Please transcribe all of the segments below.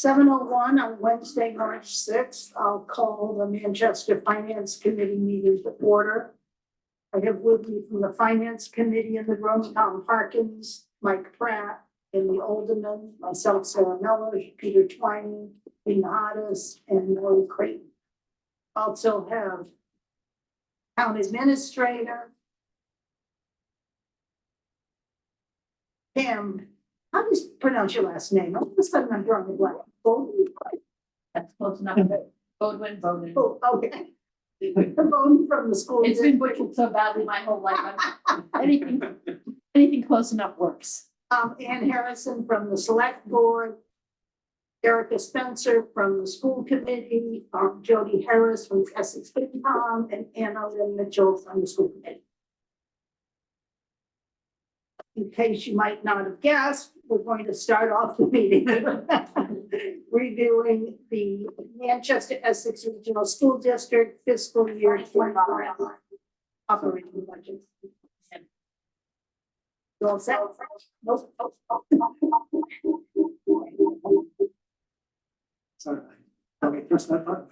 7:01 on Wednesday, March 6th. I'll call the Manchester Finance Committee meeting to order. I have with me from the Finance Committee in the room, Tom Harkins, Mike Pratt, and the Alderman, myself, Sarah Miller, Peter Twining, Dean Hoddes, and Lori Creighton. Also have Town Administrator Pam. How do you pronounce your last name? All of a sudden I'm drawing a blank. Bowden? That's close enough. Bodwin. Oh, okay. Bowden from the school. It's been district. butchered so badly my whole life. Anything close enough works. Ann Harrison from the select board. Erica Spencer from the school committee, Jody Harris from Essex FinCom, and Anna Lynn Mitchell from the school committee. In case you might not have guessed, we're going to start off the meeting reviewing the Manchester Essex Regional School District fiscal year 2025 operating budget. You all set? Nope. Sorry, okay, press that button.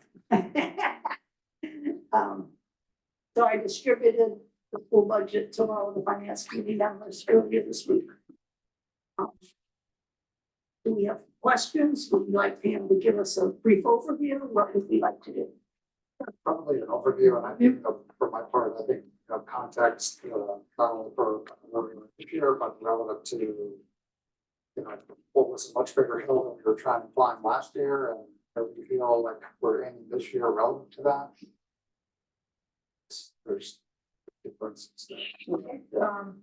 So I distributed the full budget to all of the finance committee members earlier this week. Do we have questions? Would you like Pam to give us a brief overview? What would we like to do? Probably an overview, and I think for my part, I think context, not only for this year, but relative to what was a much bigger hill than we were trying to climb last year, and that we feel like we're in this year relevant to that. There's differences there.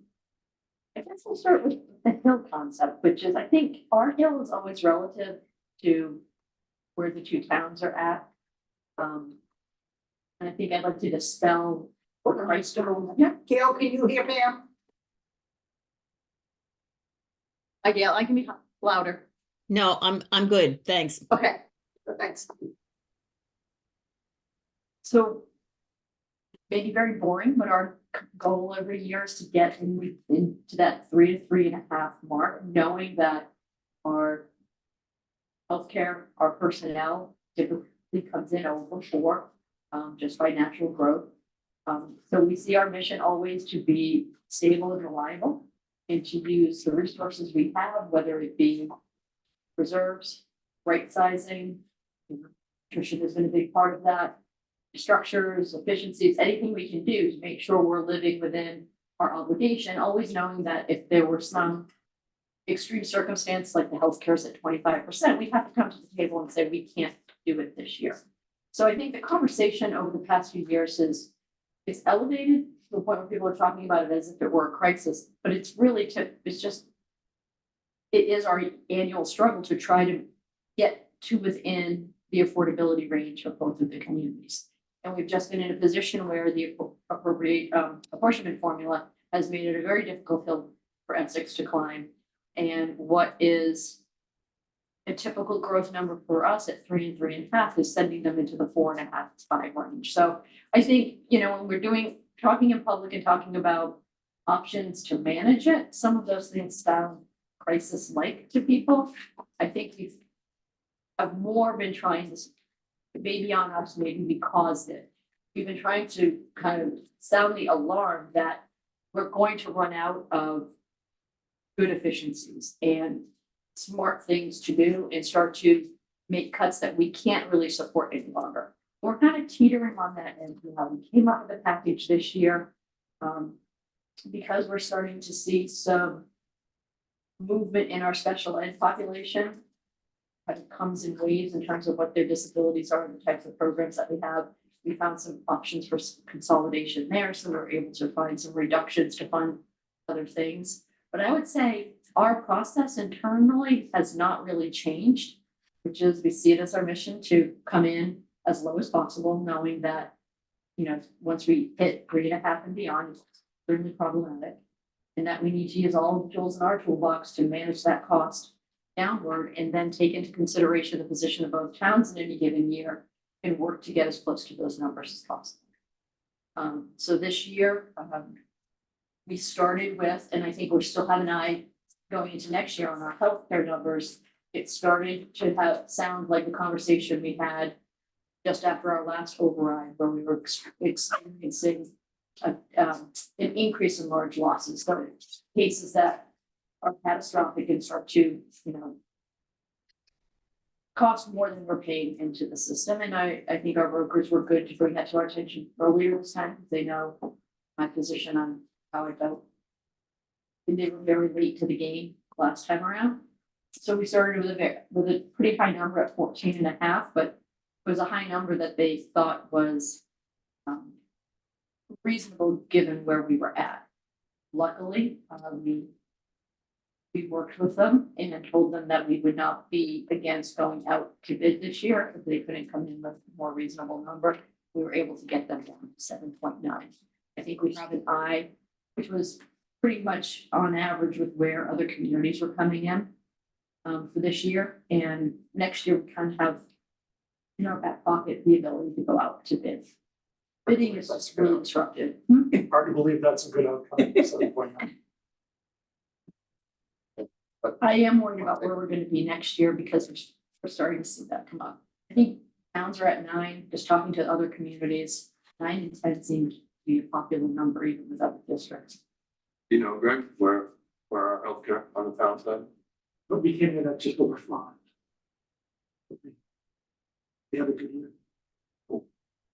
I guess we'll start with the hill concept, which is, I think our hill is always relative to where the two towns are at. And I think I'd like to dispel what Christ. Yeah, Gail, can you hear Pam? Gail, I can be louder. No, I'm good, thanks. Okay. Thanks. So maybe very boring, but our goal every year is to get into that 3 to 3.5 mark, knowing that our healthcare, our personnel typically comes in over 4, just by natural growth. So we see our mission always to be stable and reliable and to use the resources we have, whether it be reserves, right sizing. Nutrition has been a big part of that. Structures, efficiencies, anything we can do to make sure we're living within our obligation, always knowing that if there were some extreme circumstance, like the healthcare is at 25%, we have to come to the table and say, we can't do it this year. So I think the conversation over the past few years it's elevated to the point where people are talking about it as if it were a crisis, but it's really it is our annual struggle to try to get to within the affordability range of both of the communities. And we've just been in a position where the appropriate apportionment formula has made it a very difficult hill for Essex to climb. And what is a typical growth number for us at 3 and 3.5 is sending them into the 4.5 to 5 range. So I think, when we're talking in public and talking about options to manage it, some of those things sound crisis-like to people. I think we've more been trying to, maybe on us, maybe we caused it. We've been trying to kind of sound the alarm that we're going to run out of good efficiencies and smart things to do and start to make cuts that we can't really support any longer. We're kind of teetering on that end. We came up with a package this year because we're starting to see some movement in our special ed population. It comes in waves in terms of what their disabilities are and the types of programs that we have. We found some options for consolidation there, so we're able to find some reductions to fund other things. But I would say our process internally has not really changed, which is we see it as our mission to come in as low as possible, knowing that, once we hit 3.5 and beyond, it's extremely problematic, and that we need to use all the tools in our toolbox to manage that cost downward and then take into consideration the position of both towns in any given year and work to get as close to those numbers as possible. So this year, we started with, and I think we still have an eye going into next year on our healthcare numbers, it started to sound like the conversation we had just after our last override, where we were experiencing an increase in large losses, so cases that are catastrophic and start to, cost more than we're paying into the system. And I think our brokers were good to bring that to our attention earlier this time, because they know my position on how I felt. And they were very late to the game last time around. So we started with a pretty high number at 14.5, but it was a high number that they thought was reasonable given where we were at. Luckily, we worked with them and told them that we would not be against going out to bid this year if they couldn't come in with a more reasonable number. We were able to get them down to 7.9. I think we have an eye, which was pretty much on average with where other communities were coming in for this year. And next year, we kind of have in our back pocket the ability to go out to bid. Bidding is just really disruptive. Hard to believe that's a good outcome. 7.9. I am worried about where we're gonna be next year because we're starting to see that come up. I think towns are at 9, just talking to other communities, 9 and 10 seems to be a popular number even with other districts. You know, Greg, where our healthcare on the town side? But we came in at just over 5. The other good year.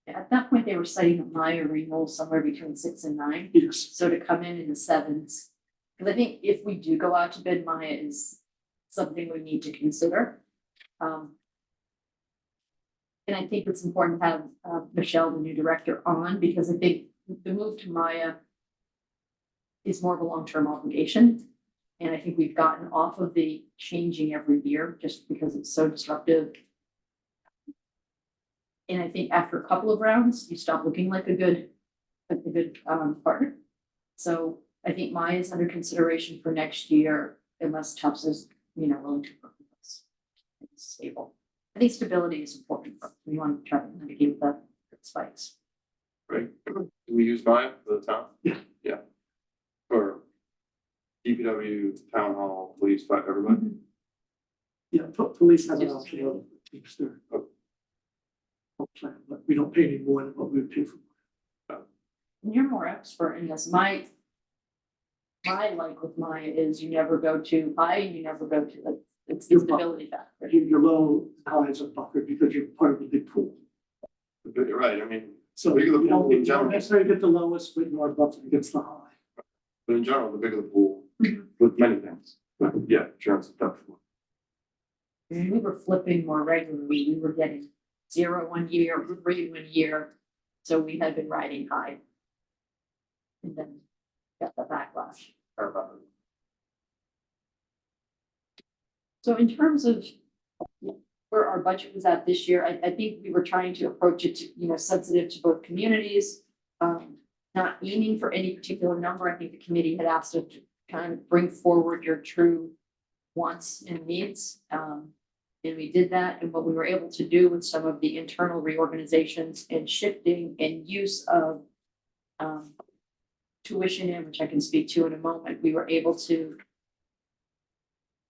At that point, they were citing a Maya renewal somewhere between 6 and 9. Yes. So to come in the 7s, because I think if we do go out to bid, Maya is something we need to consider. And I think it's important to have Michelle, the new director, on, because I think the move to Maya is more of a long-term obligation. And I think we've gotten off of the changing every year just because it's so disruptive. And I think after a couple of rounds, you stop looking like a good partner. So I think Maya is under consideration for next year unless Tufts is, willing to work with us. It's stable. I think stability is important. We want to try to navigate the spikes. Right? Do we use Maya for the town? Yeah. Yeah. For DPW, town hall, police, but everybody? Yeah, police has an option of Teamster. Plan, but we don't pay any more than what we would pay for. And you're more expert in this. My like with Maya is you never go too high and you never go to it's the stability factor. Your low highs are buffered because you're part of the big pool. But you're right, I mean, So Bigger the you don't pool in you don't general. necessarily get the lowest, but you are buffered against the high. but in general, the bigger the pool, Mhm. with many things. Yeah, insurance is tough. We were flipping more regularly. We were getting 0 1 year, 3 1 year. So we had been riding high. And then got the backlash. So in terms of where our budget was at this year, I think we were trying to approach it to, sensitive to both communities. Not aiming for any particular number. I think the committee had asked us to kind of bring forward your true wants and needs. And we did that, and what we were able to do with some of the internal reorganizations and shifting and use of tuition in, which I can speak to in a moment, we were able to,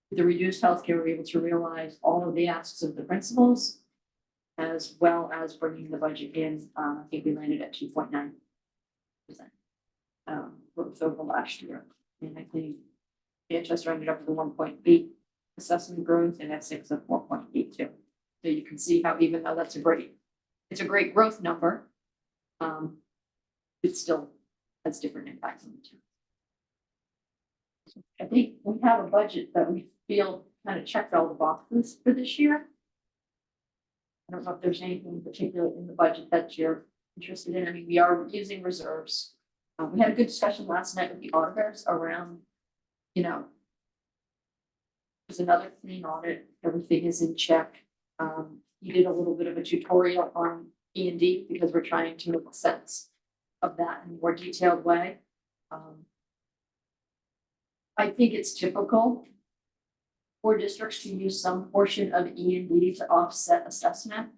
with the reduced healthcare, we were able to realize all of the asks of the principals, as well as bringing the budget in. I think we landed at 2.9%. Growth over last year, and I think Manchester ended up with a 1.8 assessment growth and Essex of 4.82. So you can see how even though it's a great growth number, it still has different impacts on the two. I think we have a budget that we feel kind of checked all the boxes for this year. I don't know if there's anything in particular in the budget that you're interested in. I mean, we are using reserves. We had a good discussion last night with the auditors around, there's another clean audit, everything is in check. You did a little bit of a tutorial on E&D because we're trying to make sense of that in a more detailed way. I think it's typical for districts to use some portion of E&D to offset assessment.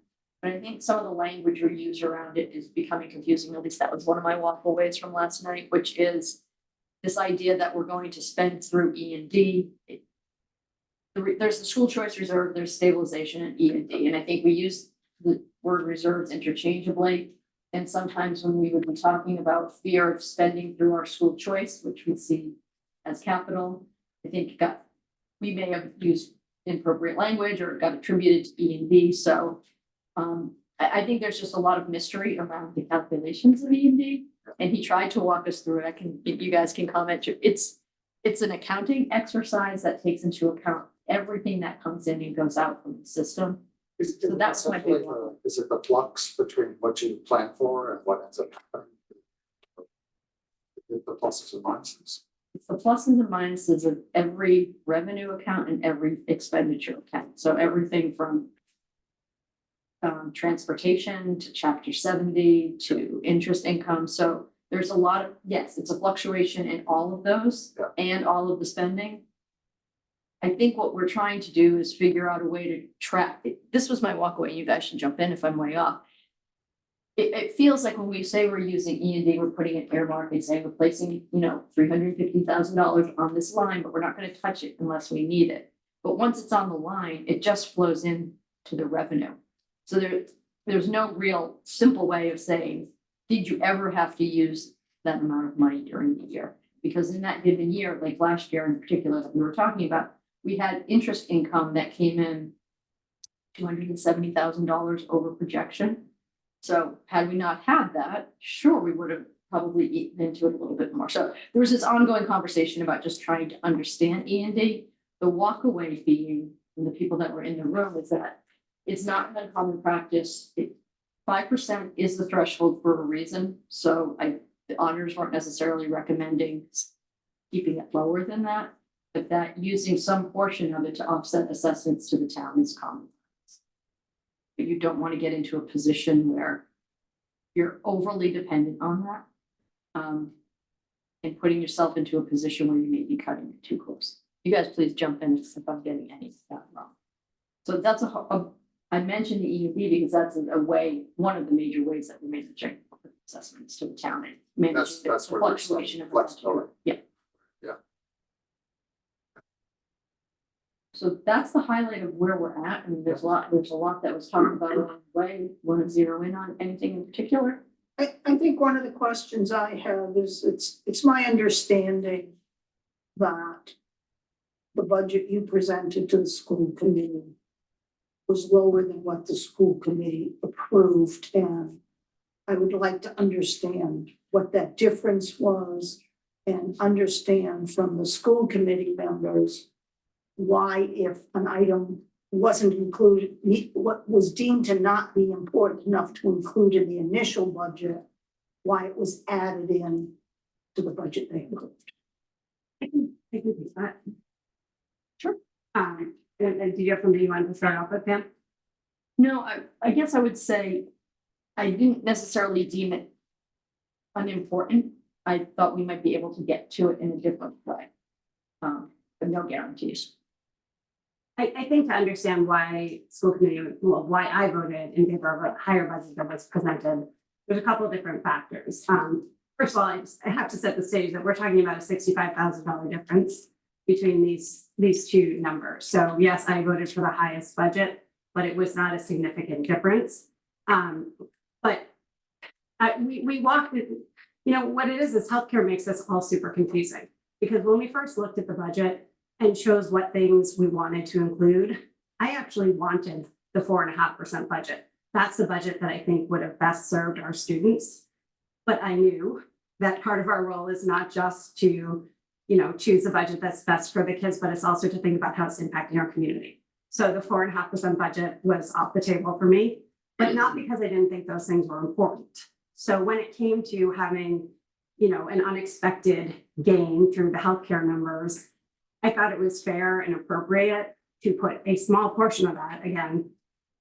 But I think some of the language we use around it is becoming confusing. At least that was one of my walkaways from last night, which is this idea that we're going to spend through E&D. there's the school choice reserve, there's stabilization and E and D, and I think we use the word reserves interchangeably. And sometimes when we would be talking about fear of spending through our school choice, which we see as capital, I think we may have used inappropriate language or it got attributed to E and D, so. I think there's just a lot of mystery around the calculations of E and D, and he tried to walk us through it. You guys can comment. It's an accounting exercise that takes into account everything that comes in and goes out from the system. So that's my big one. Is it the flux between what you plan for and what ends up happening? The pluses and minuses. It's the pluses and minuses of every revenue account and every expenditure account. So everything from transportation to chapter 70 to interest income. So there's a lot of, yes, it's a fluctuation in all of those Yeah. and all of the spending. I think what we're trying to do is figure out a way to track it. This was my walkaway. You guys should jump in if I'm way off. It feels like when we say we're using E and D, we're putting an earmark and saying we're placing, $350,000 on this line, but we're not going to touch it unless we need it. But once it's on the line, it just flows in to the revenue. So there's no real simple way of saying, did you ever have to use that amount of money during the year? Because in that given year, like last year in particular that we were talking about, we had interest income that came in $270,000 over projection. So had we not had that, sure, we would have probably eaten into it a little bit more. So there was this ongoing conversation about just trying to understand E and D. The walkaway being, and the people that were in the room, is that it's not an uncommon practice. 5% is the threshold for a reason. So the auditors weren't necessarily recommending keeping it lower than that, but that using some portion of it to offset assessments to the town is common. But you don't want to get into a position where you're overly dependent on that. And putting yourself into a position where you may be cutting it too close. You guys please jump in if I'm getting any of that wrong. So that's I mentioned the E and D because that's a way, one of the major ways that we're managing assessments to the town and managing That's the where there's some fluctuation of flexibility. Yeah. Yeah. So that's the highlight of where we're at. And there's a lot that was talked about along the way. Want to zero in on anything in particular? I think one of the questions I have is, it's my understanding that the budget you presented to the school committee was lower than what the school committee approved, and I would like to understand what that difference was and understand from the school committee members why, if an item wasn't included, what was deemed to not be important enough to include in the initial budget, why it was added in to the budget they approved. I can do that. Sure. And do you have something you wanted to start off with, Pam? No, I guess I would say I didn't necessarily deem it unimportant. I thought we might be able to get to it in a different way. But no guarantees. I think to understand why school committee, why I voted in favor of a higher budget that was presented, there's a couple of different factors. First of all, I have to set the stage that we're talking about a $65,000 difference between these two numbers. So yes, I voted for the highest budget, but it was not a significant difference. But we walked it, what it is healthcare makes this all super confusing. Because when we first looked at the budget and chose what things we wanted to include, I actually wanted the 4.5% budget. That's the budget that I think would have best served our students. But I knew that part of our role is not just to, choose a budget that's best for the kids, but it's also to think about how it's impacting our community. So the 4.5% budget was off the table for me, but not because I didn't think those things were important. So when it came to having, an unexpected gain through the healthcare numbers, I thought it was fair and appropriate to put a small portion of that, again,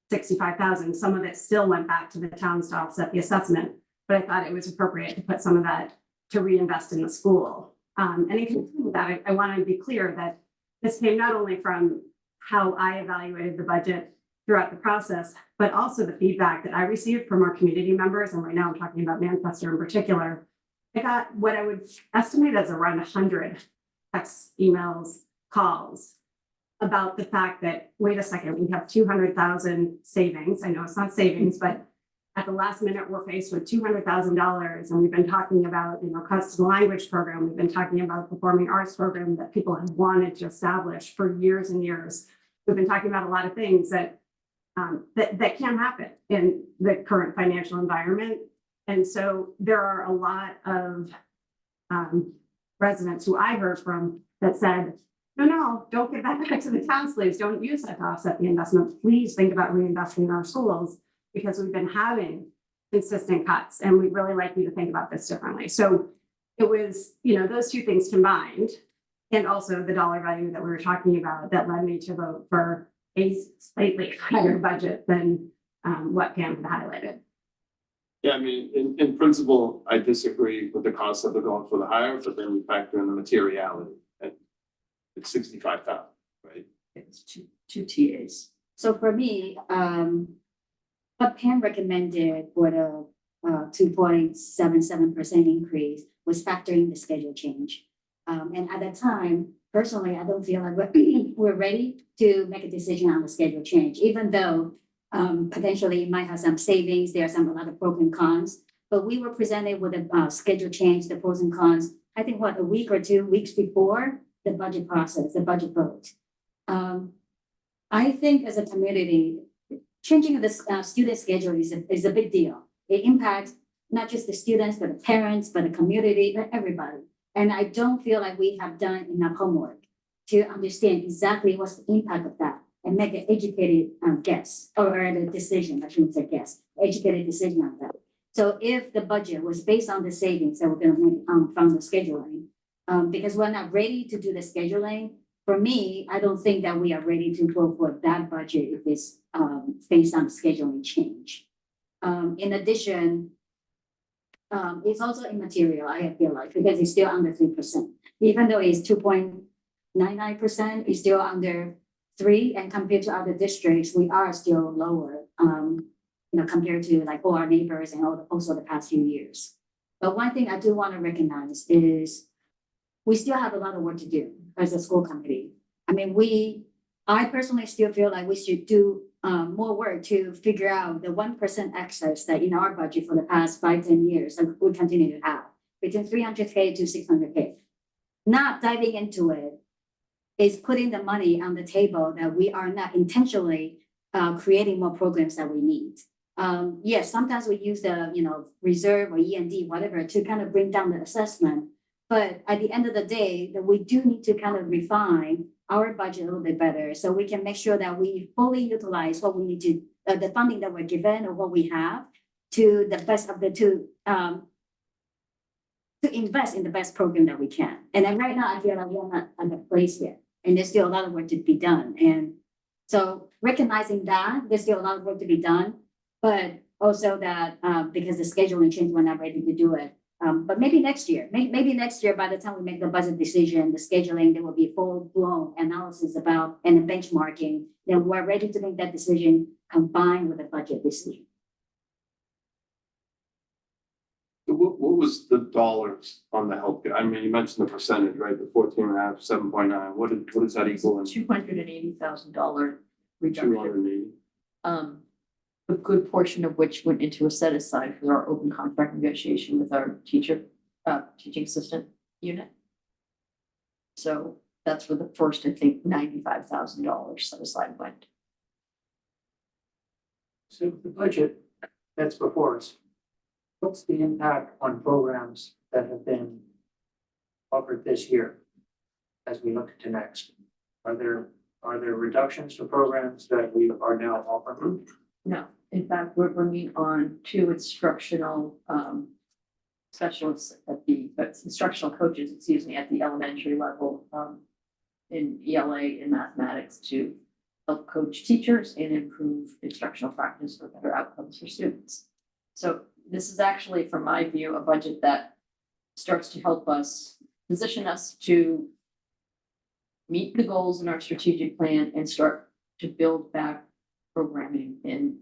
65,000. Some of it still went back to the towns to offset the assessment, but I thought it was appropriate to put some of that to reinvest in the school. And in connection with that, I want to be clear that this came not only from how I evaluated the budget throughout the process, but also the feedback that I received from our community members. And right now I'm talking about Manchester in particular. I got what I would estimate as around 100 texts, emails, calls about the fact that, wait a second, we have 200,000 savings. I know it's not savings, but at the last minute, we're faced with $200,000, and we've been talking about, custom language program. We've been talking about performing arts program that people have wanted to establish for years and years. We've been talking about a lot of things that that can't happen in the current financial environment. And so there are a lot of residents who I heard from that said, no, don't give that back to the towns, please. Don't use that to offset the investment. Please think about reinvesting in our schools, because we've been having consistent cuts, and we'd really like you to think about this differently. So it was, those two things combined, and also the dollar value that we were talking about, that led me to vote for a slightly higher budget than what Pam had highlighted. Yeah, I mean, in principle, I disagree with the concept of going for the higher, but then we factor in the materiality, and it's 65,000, right? It's two TAs. So for me, what Pam recommended for the 2.77% increase was factoring the schedule change. And at that time, personally, I don't feel like we're ready to make a decision on the schedule change, even though potentially it might have some savings, there are a lot of pros and cons. But we were presented with a schedule change, the pros and cons, I think a week or 2 weeks before the budget process, the budget vote. I think as a community, changing the student schedule is a big deal. It impacts not just the students, but the parents, but the community, but everybody. And I don't feel like we have done enough homework to understand exactly what's the impact of that and make an educated guess or a decision, I shouldn't say guess, educated decision on that. So if the budget was based on the savings that we're going to make from the scheduling, because we're not ready to do the scheduling, for me, I don't think that we are ready to go for that budget if it's based on scheduling change. In addition, it's also immaterial, I feel like, because it's still under 3%. Even though it's 2.99%, it's still under 3%, and compared to other districts, we are still lower, compared to like all our neighbors and also the past few years. But one thing I do want to recognize is we still have a lot of work to do as a school committee. I mean, I personally still feel like we should do more work to figure out the 1% excess that in our budget for the past 5-10 years that we continue to have between 300K to 600K. Not diving into it is putting the money on the table that we are not intentionally creating more programs that we need. Yes, sometimes we use the reserve or E&D, whatever, to kind of bring down the assessment. But at the end of the day, that we do need to kind of refine our budget a little bit better, so we can make sure that we fully utilize what we need to, the funding that we're given or what we have, to the best of the two, to invest in the best program that we can. And then right now, I feel like we're not at the place yet, and there's still a lot of work to be done. And so recognizing that there's still a lot of work to be done, but also that because the scheduling change, we're not ready to do it. But maybe next year, maybe next year, by the time we make the budget decision, the scheduling, there will be full-blown analysis about and the benchmarking. Then we're ready to make that decision combined with the budget decision. So what was the dollars on the healthcare? I mean, you mentioned the percentage, right? The 14.5, 7.9. What does that equal in? $280,000 reduction. 280. A good portion of which went into a set aside for our open contract negotiation with our teaching assistant unit. So that's where the first, I think, $95,000 set aside went. So the budget that's before us, what's the impact on programs that have been offered this year as we look to next? Are there reductions to programs that we are now offering? No, in fact, we're bringing on 2 instructional specialists instructional coaches, at the elementary level in ELA and mathematics to help coach teachers and improve instructional practice for better outcomes for students. So this is actually, from my view, a budget that starts to help us position us to meet the goals in our strategic plan and start to build back programming in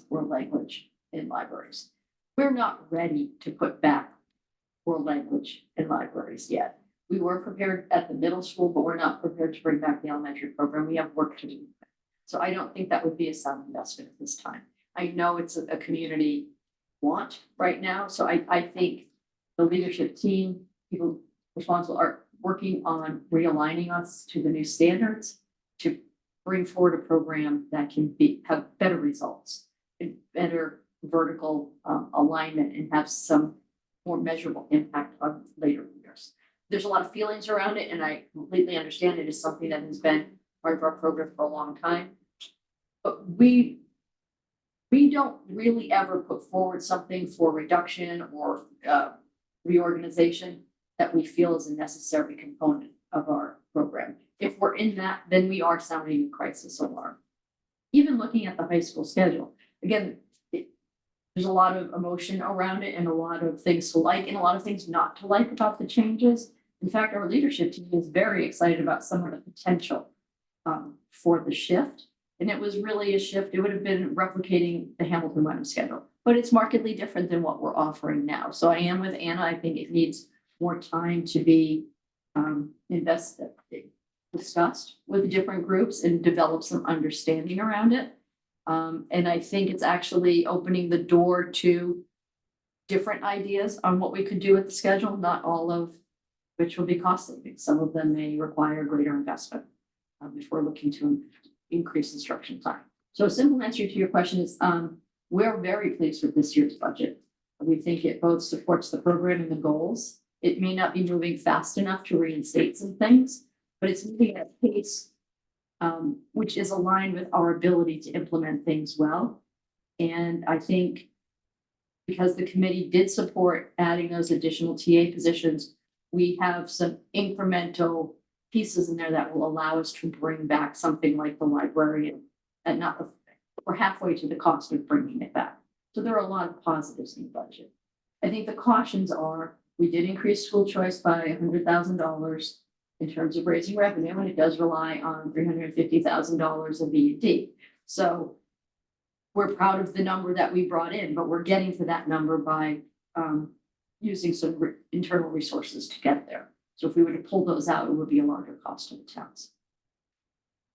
world language in libraries. We're not ready to put back world language in libraries yet. We were prepared at the middle school, but we're not prepared to bring back the elementary program. We have work to do. So I don't think that would be a sound investment at this time. I know it's a community want right now, so I think the leadership team, people responsible are working on realigning us to the new standards to bring forward a program that can have better results and better vertical alignment and have some more measurable impact on later years. There's a lot of feelings around it, and I completely understand it is something that has been part of our program for a long time. But we don't really ever put forward something for reduction or reorganization that we feel is a necessary component of our program. If we're in that, then we are sounding a crisis alarm. Even looking at the high school schedule, again, there's a lot of emotion around it and a lot of things to like and a lot of things not to like about the changes. In fact, our leadership team is very excited about some of the potential for the shift. And it was really a shift. It would have been replicating the Hamilton Wenham schedule, but it's markedly different than what we're offering now. So I am with Anna. I think it needs more time to be discussed with different groups and develop some understanding around it. And I think it's actually opening the door to different ideas on what we could do with the schedule, not all of which will be cost savings. Some of them may require greater investment if we're looking to increase instruction time. So a simple answer to your question is we're very pleased with this year's budget. We think it both supports the program and the goals. It may not be moving fast enough to reinstate some things, but it's moving at a pace which is aligned with our ability to implement things well. And I think because the committee did support adding those additional TA positions, we have some incremental pieces in there that will allow us to bring back something like the librarian and we're halfway to the cost of bringing it back. So there are a lot of positives in the budget. I think the cautions are, we did increase school choice by $100,000 in terms of raising revenue, and it does rely on $350,000 of VUD. So we're proud of the number that we brought in, but we're getting to that number by using some internal resources to get there. So if we were to pull those out, it would be a larger cost to the towns.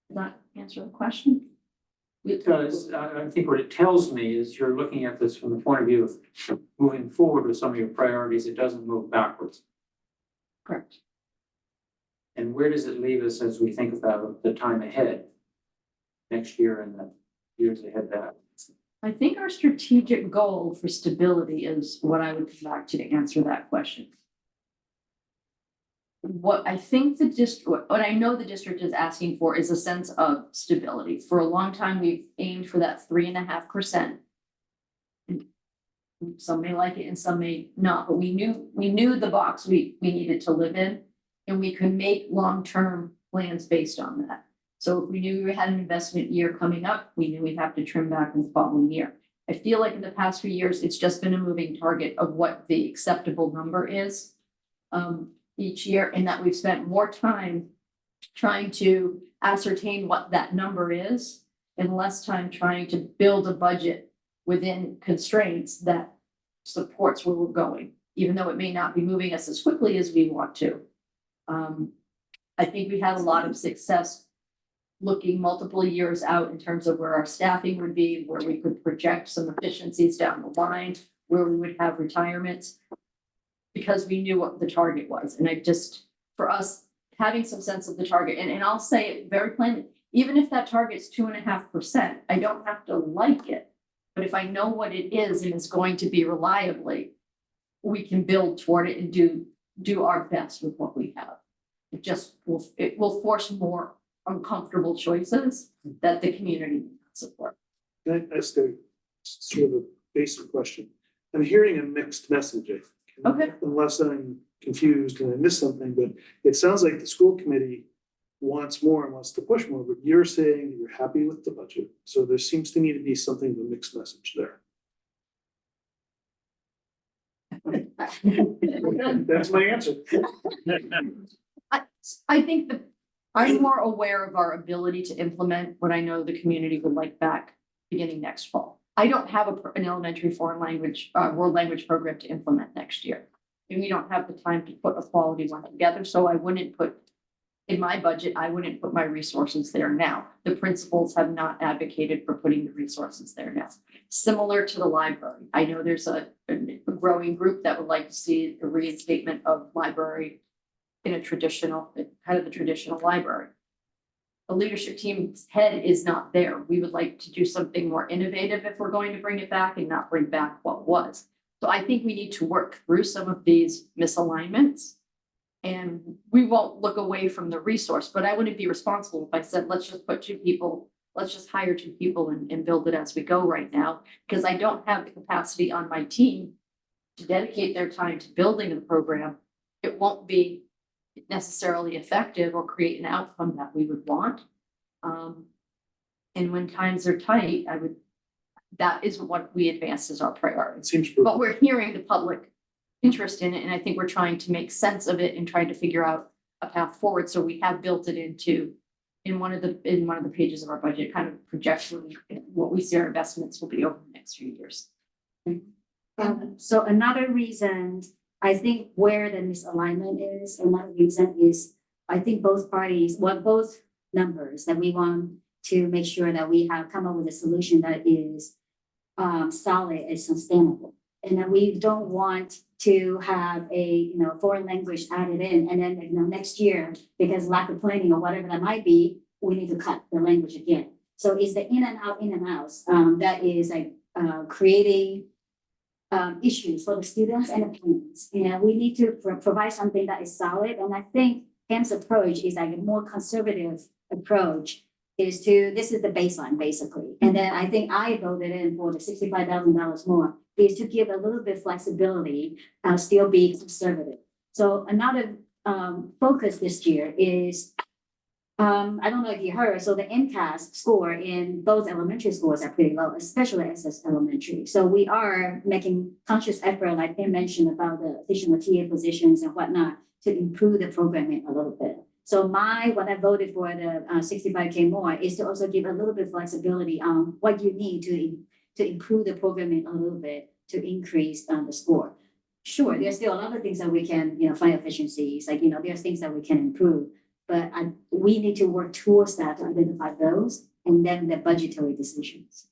Does that answer the question? It does. I think what it tells me is you're looking at this from the point of view of moving forward with some of your priorities. It doesn't move backwards. Correct. And where does it leave us as we think about the time ahead? Next year and the years ahead that. I think our strategic goal for stability is what I would come back to answer that question. What I think what I know the district is asking for is a sense of stability. For a long time, we've aimed for that 3.5%. Some may like it and some may not, but we knew the box we needed to live in, and we could make long-term plans based on that. So if we knew we had an investment year coming up, we knew we'd have to trim back in the following year. I feel like in the past few years, it's just been a moving target of what the acceptable number is each year, and that we've spent more time trying to ascertain what that number is and less time trying to build a budget within constraints that supports where we're going, even though it may not be moving us as quickly as we want to. I think we had a lot of success looking multiple years out in terms of where our staffing would be, where we could project some efficiencies down the line, where we would have retirements, because we knew what the target was. And for us, having some sense of the target, and I'll say it very plainly, even if that target's 2.5%, I don't have to like it. But if I know what it is and it's going to be reliably, we can build toward it and do our best with what we have. It will force more uncomfortable choices that the community will support. Can I ask a sort of a basic question? I'm hearing a mixed message, I think. Okay. Unless I'm confused and I missed something, but it sounds like the school committee wants more and wants to push more, but you're saying you're happy with the budget. So there seems to me to be something of a mixed message there. That's my answer. I think that I'm more aware of our ability to implement what I know the community would like back beginning next fall. I don't have an elementary foreign language, world language program to implement next year. and we don't have the time to put a quality one together, so I wouldn't put. In my budget, I wouldn't put my resources there now. The principals have not advocated for putting the resources there now. Similar to the library, I know there's a growing group that would like to see a reinstatement of library in a traditional, kind of the traditional library. The leadership team's head is not there. We would like to do something more innovative if we're going to bring it back and not bring back what was. So I think we need to work through some of these misalignments. And we won't look away from the resource, but I wouldn't be responsible if I said, let's just put 2 people, let's just hire 2 people and build it as we go right now. Because I don't have the capacity on my team to dedicate their time to building the program. It won't be necessarily effective or create an outcome that we would want. And when times are tight, that is what we advance as our priority. It seems. But we're hearing the public interest in it, and I think we're trying to make sense of it and trying to figure out a path forward. So we have built it into in one of the pages of our budget, kind of projects what we see our investments will be over the next few years. So another reason, I think where the misalignment is, another reason is, I think both parties, well, both numbers that we want to make sure that we have come up with a solution that is solid and sustainable. And that we don't want to have a, foreign language added in, and then, next year, because lack of planning or whatever that might be, we need to cut the language again. So it's the in and outs, that is like, creating issues for the students and the parents. We need to provide something that is solid, and I think Pam's approach is like a more conservative approach, this is the baseline, basically. And then I think I voted in for the $65,000 more, is to give a little bit flexibility, still be conservative. So another focus this year is, I don't know if you heard, so the MCAS score in both elementary schools are pretty low, especially SS Elementary. So we are making conscious effort, like Pam mentioned, about the additional TA positions and whatnot, to improve the programming a little bit. So when I voted for the $65K more, is to also give a little bit flexibility on what you need to improve the programming a little bit to increase the score. Sure, there's still a lot of things that we can, find efficiencies, like, there's things that we can improve, but we need to work towards that to identify those and then the budgetary decisions.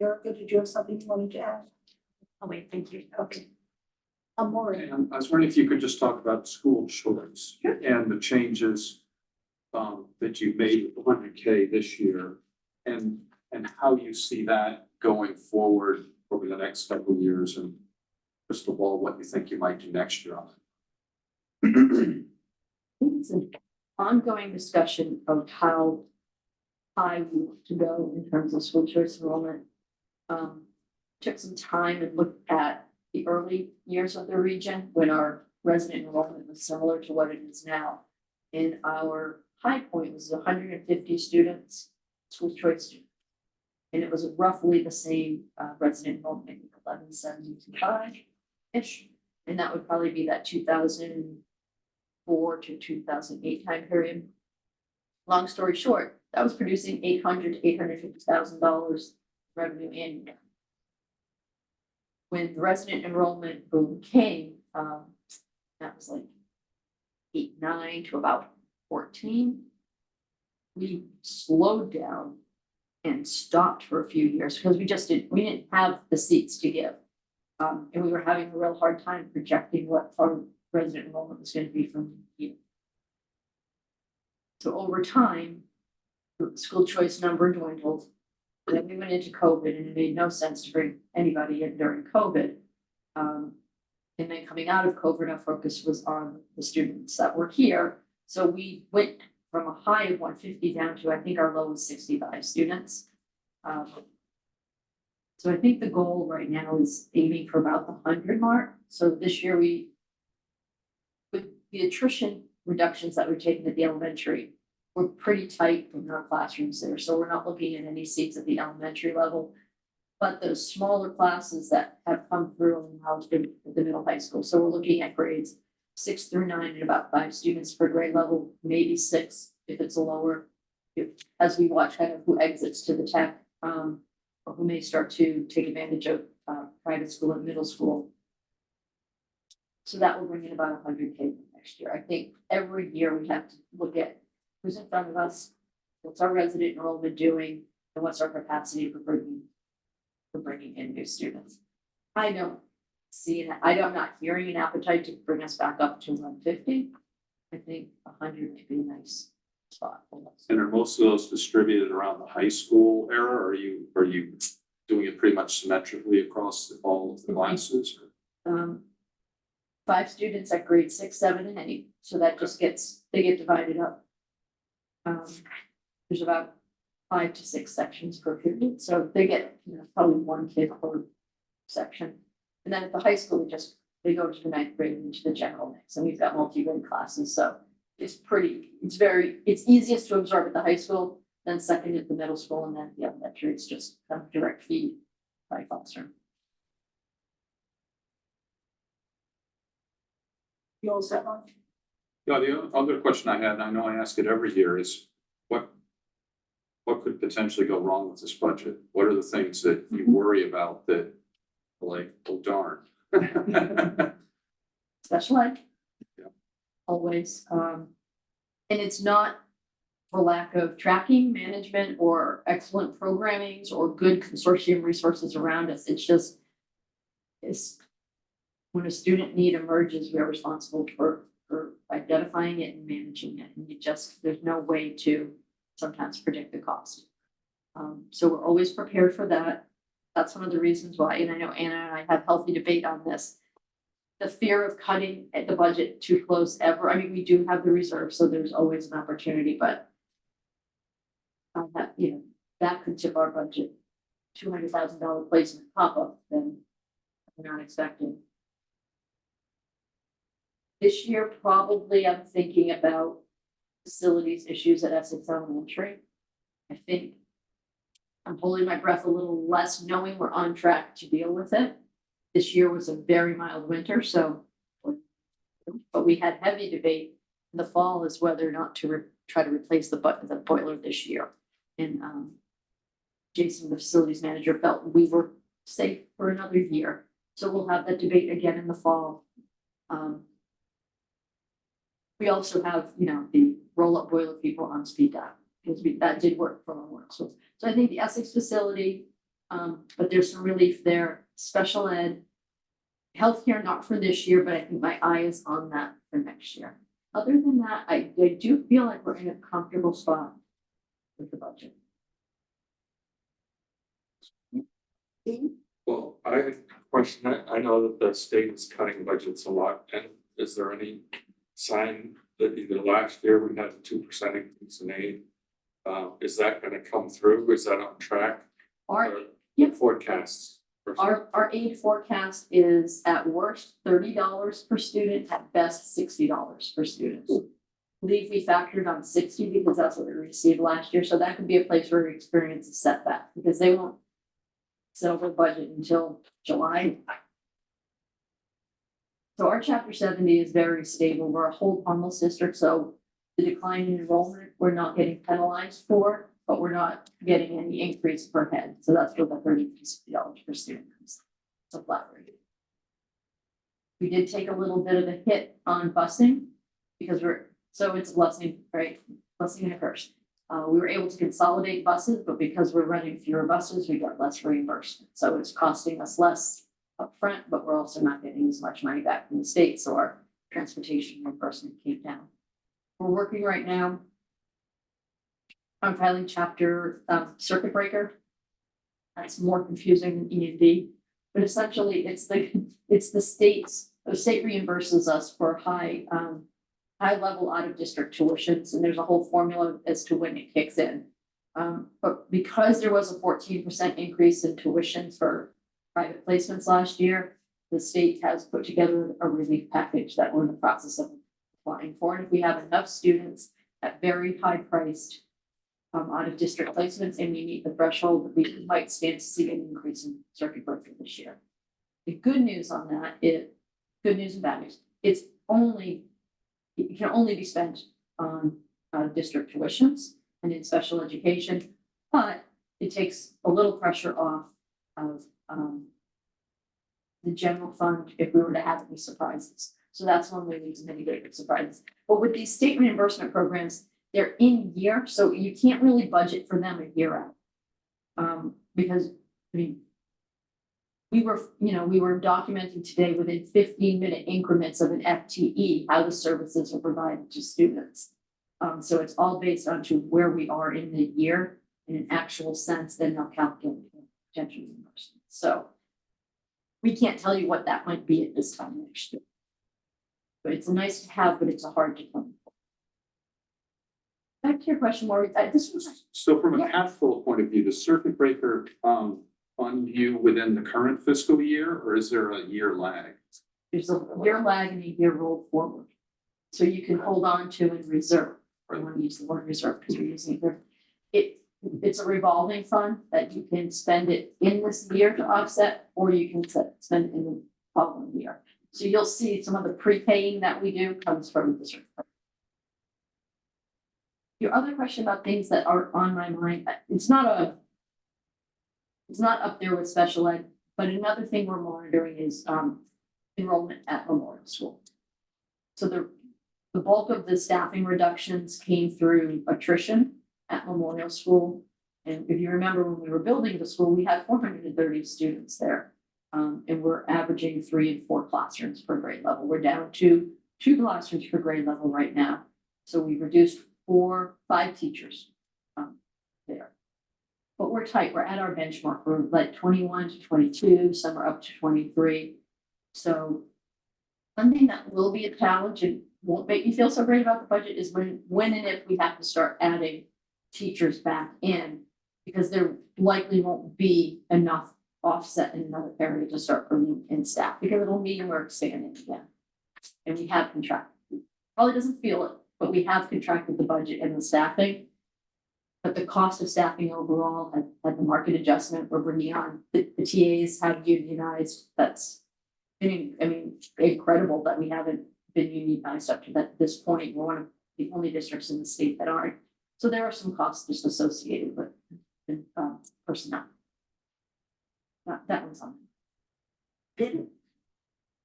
Erica, did you have something you wanted to add? Oh, wait, thank you. Okay. Maureen. And I was wondering if you could just talk about school choice and the changes that you made with the 100K this year, and how you see that going forward over the next couple of years, and crystal ball, what you think you might do next year on it. It's an ongoing discussion of how high we want to go in terms of school choice enrollment. Took some time and looked at the early years of the region when our resident enrollment was similar to what it is now. And our high point was 150 students, school choice students. And it was roughly the same resident enrollment, 1175-ish. And that would probably be that 2004 to 2008 time period. Long story short, that was producing $800,000 to $850,000 revenue annually. When the resident enrollment boom came, that was like 8, 9 to about 14. We slowed down and stopped for a few years because we didn't have the seats to give. And we were having a real hard time projecting what our resident enrollment was going to be from here. So over time, the school choice number dwindled. And then we went into COVID, and it made no sense to bring anybody in during COVID. And then coming out of COVID, our focus was on the students that were here. So we went from a high of 150 down to, I think our low was 65 students. So I think the goal right now is aiming for about the 100 mark. So this year with the attrition reductions that we're taking at the elementary, we're pretty tight in our classrooms there. So we're not looking at any seats at the elementary level. But those smaller classes that have come through now at the middle high school. So we're looking at grades 6 through 9 and about 5 students per grade level, maybe 6 if it's a lower. As we watch kind of who exits to the tech, or who may start to take advantage of private school and middle school. So that will bring in about 100K next year. I think every year we have to look at who's in front of us, what's our resident enrollment doing, and what's our capacity for bringing in new students. I don't see it, I'm not hearing an appetite to bring us back up to 150. I think 100 might be a nice spot for us. And are most of those distributed around the high school era, or are you doing it pretty much symmetrically across all of the classes? 5 students at grade 6, 7, and 8, so that just they get divided up. There's about 5 to 6 sections per period, so they get, probably 1 kid per section. And then at the high school, they go to the 9th grade and into the general mix, and we've got multi-grade classes, so it's easiest to absorb at the high school, then second at the middle school, and then the elementary, it's just kind of direct feed by classroom. You all set on? Yeah, the other question I had, and I know I ask it every year, is what could potentially go wrong with this budget? What are the things that you worry about that, like, oh darn? Special ed. Yeah. Always, and it's not for lack of tracking, management, or excellent programmings, or good consortium resources around us, it's when a student need emerges, we are responsible for identifying it and managing it, and there's no way to sometimes predict the cost. So we're always prepared for that. That's one of the reasons why, and I know Anna and I have healthy debate on this. The fear of cutting at the budget too close ever. I mean, we do have the reserve, so there's always an opportunity, but that could tip our budget. $200,000 placement pop-up, then we're not expecting. This year, probably I'm thinking about facilities issues at Essex Elementary. I think I'm holding my breath a little less, knowing we're on track to deal with it. This year was a very mild winter, but we had heavy debate in the fall as whether or not to try to replace the boiler this year. And Jason, the facilities manager, felt we were safe for another year. So we'll have that debate again in the fall. We also have, the roll-up boiler people on speed dial, because that did work for our work. So I think the Essex facility, but there's some relief there. Special ed, healthcare, not for this year, but I think my eye is on that for next year. Other than that, I do feel like we're in a comfortable spot with the budget. Well, I have a question. I know that the state is cutting budgets a lot, and is there any sign that either last year we had a 2% increase in aid? Is that gonna come through? Is that on track? Our Forecasts. Our aid forecast is at worst $30 per student, at best $60 per student. I believe we factored on 60 because that's what we received last year. So that could be a place where we experience a setback, because they won't settle their budget until July. So our chapter 70 is very stable. We're a hold harmless district, so the decline in enrollment, we're not getting penalized for, but we're not getting any increase per head. So that's where the $30 per student comes. It's a flat rate. We did take a little bit of a hit on busing because it's a blessing, right? Blessing and a curse. We were able to consolidate buses, but because we're running fewer buses, we got less reimbursement. So it's costing us less upfront, but we're also not getting as much money back from the state. So our transportation reimbursement came down. We're working right now on filing chapter circuit breaker. That's more confusing than E&D, but essentially it's the states. The state reimburses us for high level out of district tuitions, and there's a whole formula as to when it kicks in. But because there was a 14% increase in tuition for private placements last year, the state has put together a relief package that we're in the process of applying for. And if we have enough students at very high priced out of district placements and we meet the threshold, we might stand to see an increase in circuit breaker this year. The good news on that is, good news and bad news, it can only be spent on district tuitions and in special education, but it takes a little pressure off of the general fund if we were to have any surprises. So that's one way we can mitigate surprises. But with these state reimbursement programs, they're in year, so you can't really budget for them a year out. Because, I mean, we were documenting today within 15-minute increments of an FTE, how the services are provided to students. So it's all based on to where we are in the year in an actual sense, then they'll calculate potential reimbursement. So we can't tell you what that might be at this time next year. But it's a nice to have, but it's a hard to come. Back to your question, Maureen, this was, So from a Yeah. cash flow point of view, does circuit breaker fund you within the current fiscal year, or is there a year lag? there's a year lag and a year roll forward. So you can hold on to and reserve. I want to use the word reserve because we're using it here. It's a revolving fund that you can spend it in this year to offset, or you can spend it in the following year. So you'll see some of the prepaying that we do comes from this. Your other question about things that are on my mind, it's not up there with special ed, but another thing we're monitoring is enrollment at Memorial School. So the bulk of the staffing reductions came through attrition at Memorial School. And if you remember, when we were building the school, we had 430 students there. And we're averaging 3 and 4 classrooms per grade level. We're down to 2 classrooms per grade level right now. So we reduced 5 teachers there. But we're tight. We're at our benchmark. We're like 21 to 22, some are up to 23. So something that will be a challenge and won't make you feel so great about the budget is when and if we have to start adding teachers back in, because there likely won't be enough offset in another area to start bringing in staff, because it'll mean we're expanding again. And we have contracted, probably doesn't feel it, but we have contracted the budget and the staffing. But the cost of staffing overall at the market adjustment, we're bringing on, the TAs have unionized. That's been, I mean, incredible that we haven't been unionized up to this point. We're one of the only districts in the state that aren't. So there are some costs just associated with personnel. That was on.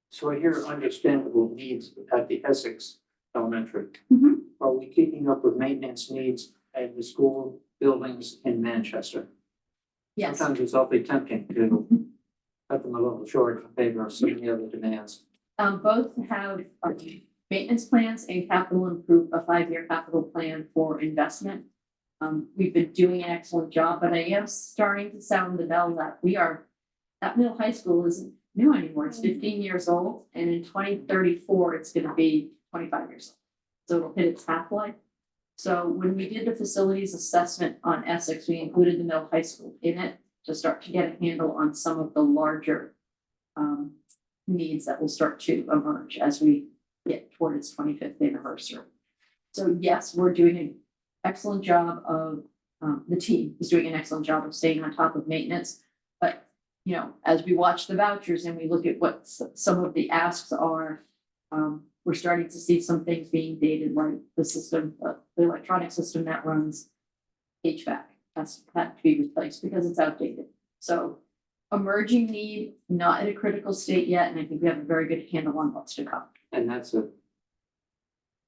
So I hear understandable needs at the Essex Elementary. Mhm. Are we keeping up with maintenance needs at the school buildings in Manchester? Yes. Sometimes it's awfully tempting to cut them a little short in favor of some of the other demands. Both have maintenance plans and a 5-year capital plan for investment. We've been doing an excellent job, but I am starting to sound the bell that middle high school isn't new anymore. It's 15 years old, and in 2034, it's gonna be 25 years old. So it'll hit its half-life. So when we did the facilities assessment on Essex, we included the middle high school in it to start to get a handle on some of the larger needs that will start to emerge as we get toward its 25th anniversary. So yes, we're doing an excellent job of, the team is doing an excellent job of staying on top of maintenance. But, as we watch the vouchers and we look at what some of the asks are, we're starting to see some things being dated, like the system, the electronic system that runs HVAC has had to be replaced because it's outdated. So emerging need, not in a critical state yet, and I think we have a very good handle on what's to come. And that's a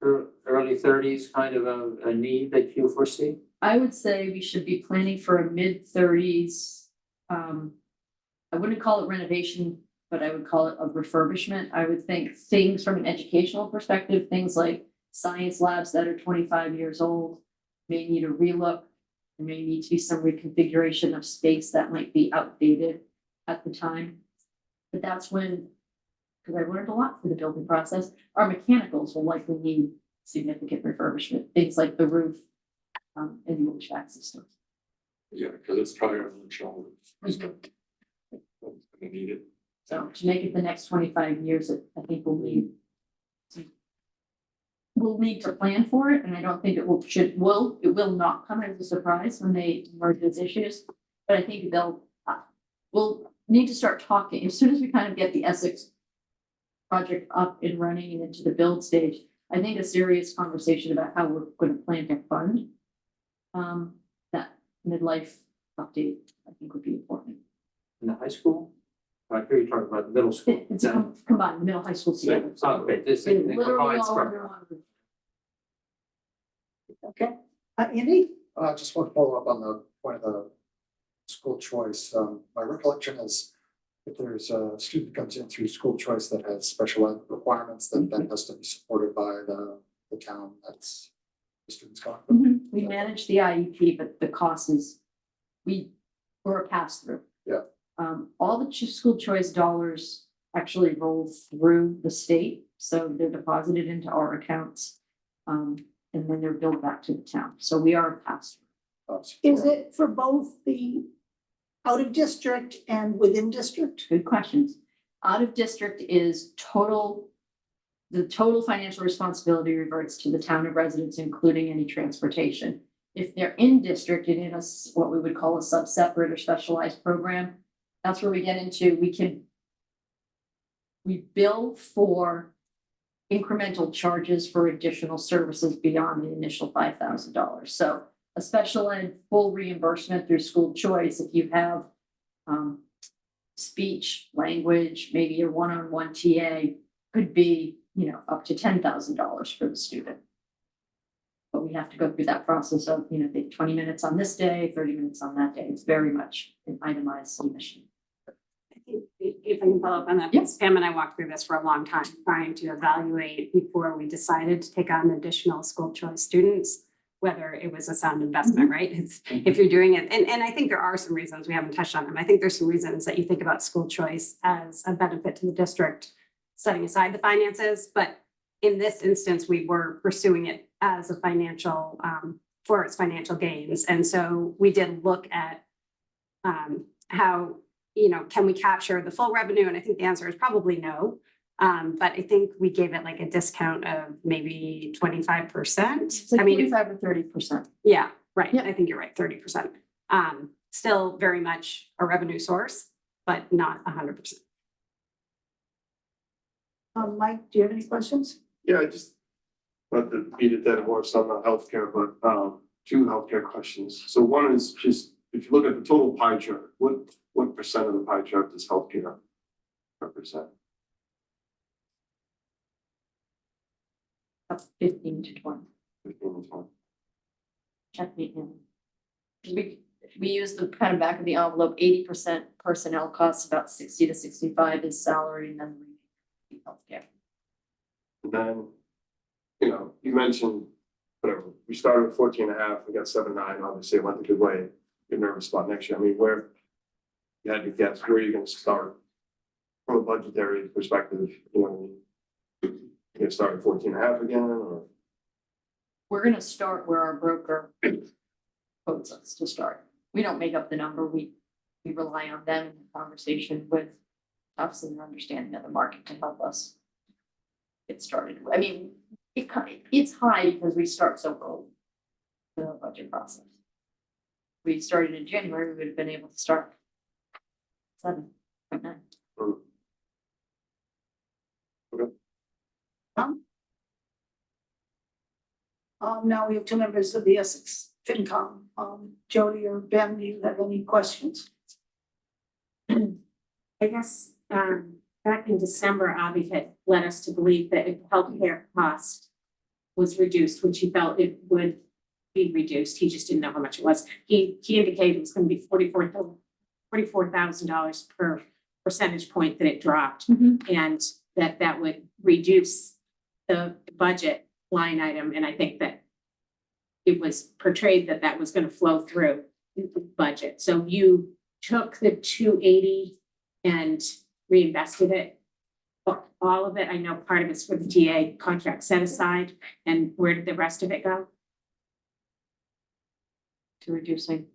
early 30s kind of a need that you foresee? I would say we should be planning for a mid-30s. I wouldn't call it renovation, but I would call it a refurbishment. I would think things from an educational perspective, things like science labs that are 25 years old may need a relook. There may need to be some reconfiguration of space that might be outdated at the time. But that's when, because I learned a lot through the building process, our mechanicals will likely need significant refurbishment, things like the roof and the HVAC system. Yeah, because it's probably on the shoulder. Gonna need it. So to make it the next 25 years, I think we'll need to plan for it, and I don't think it will not come as a surprise when they merge those issues. But I think we'll need to start talking as soon as we kind of get the Essex project up and running and into the build stage. I think a serious conversation about how we're going to plan to fund that midlife update, I think, would be important. In the high school? I hear you talking about the middle school. It's combined, middle, high school together. Okay, this They're is literally combined all from. under one roof. Okay, Andy? Just want to follow up on the point of the school choice. My recollection is if there's a student comes in through school choice that has special ed requirements, then that has to be supported by the town that's the student's going. We manage the IEP, but the cost is, we're a pass through. Yeah. All the school choice dollars actually roll through the state, so they're deposited into our accounts. And then they're billed back to the town, so we are a pass through. Is it for both the out of district and within district? Good questions. Out of district is the total financial responsibility reverts to the town of residence, including any transportation. If they're in district and in what we would call a sub-separate or specialized program, that's where we get into, we bill for incremental charges for additional services beyond the initial $5,000. So a special ed full reimbursement through school choice, if you have speech, language, maybe a one-on-one TA, could be, up to $10,000 for the student. But we have to go through that process of, the 20 minutes on this day, 30 minutes on that day. It's very much an itemized submission. If I can follow up on that, Yes. Pam and I walked through this for a long time, trying to evaluate before we decided to take on additional school choice students, whether it was a sound investment, right? It's, if you're doing it, and I think there are some reasons, we haven't touched on them. I think there's some reasons that you think about school choice as a benefit to the district, setting aside the finances, but in this instance, we were pursuing it as a financial, for its financial gains. And so we did look at how, can we capture the full revenue? And I think the answer is probably no. But I think we gave it like a discount of maybe 25%. It's like I mean, 25 or 30%. yeah, right. Yep. I think you're right, 30%. Still very much a revenue source, but not 100%. Mike, do you have any questions? Yeah, I just, not to beat a dead horse on the healthcare, but, two healthcare questions. So one is just, if you look at the total pie chart, what percent of the pie chart does healthcare represent? Up 15 to 20. 15 to 20. Check me in. We use the kind of back of the envelope, 80% personnel costs, about 60 to 65 is salary, and then the healthcare. And then, you mentioned, whatever, we started at 14.5, we got 7.9, obviously it went a good way. You're nervous about next year. I mean, where you had to guess where you're gonna start from a budgetary perspective, you're gonna start at 14.5 again, or? We're gonna start where our broker quotes us to start. We don't make up the number. We rely on them in conversation with us and their understanding of the market to help us get started. I mean, it's high because we start so early in the budget process. We started in January, we would have been able to start 7.9. Now we have two members of the Essex FinCom. Jody or Ben, do you have any questions? I guess, back in December, Avi had led us to believe that if healthcare cost was reduced, which he felt it would be reduced, he just didn't know how much it was. He indicated it was gonna be $44,000 per percentage point that it dropped. And that would reduce the budget line item, and I think that it was portrayed that that was gonna flow through the budget. So you took the 280 and reinvested it. All of it, I know part of it's for the TA contract set aside, and where did the rest of it go? To reducing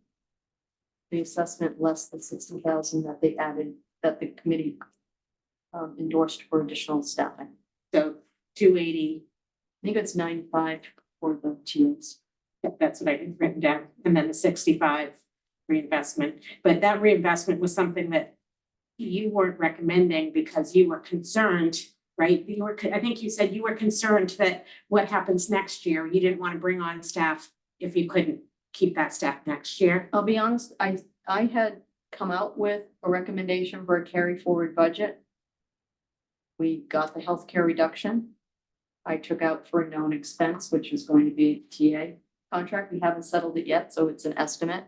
the assessment less than 60,000 that they added, that the committee endorsed for additional staffing. So 280, I think it's 95 for the TAs. that's what I had written down, and then the 65 reinvestment. But that reinvestment was something that you weren't recommending because you were concerned, right? I think you said you were concerned that what happens next year, you didn't want to bring on staff if you couldn't keep that staff next year. I'll be honest, I had come out with a recommendation for a carry forward budget. We got the healthcare reduction. I took out for a known expense, which is going to be a TA contract. We haven't settled it yet, so it's an estimate.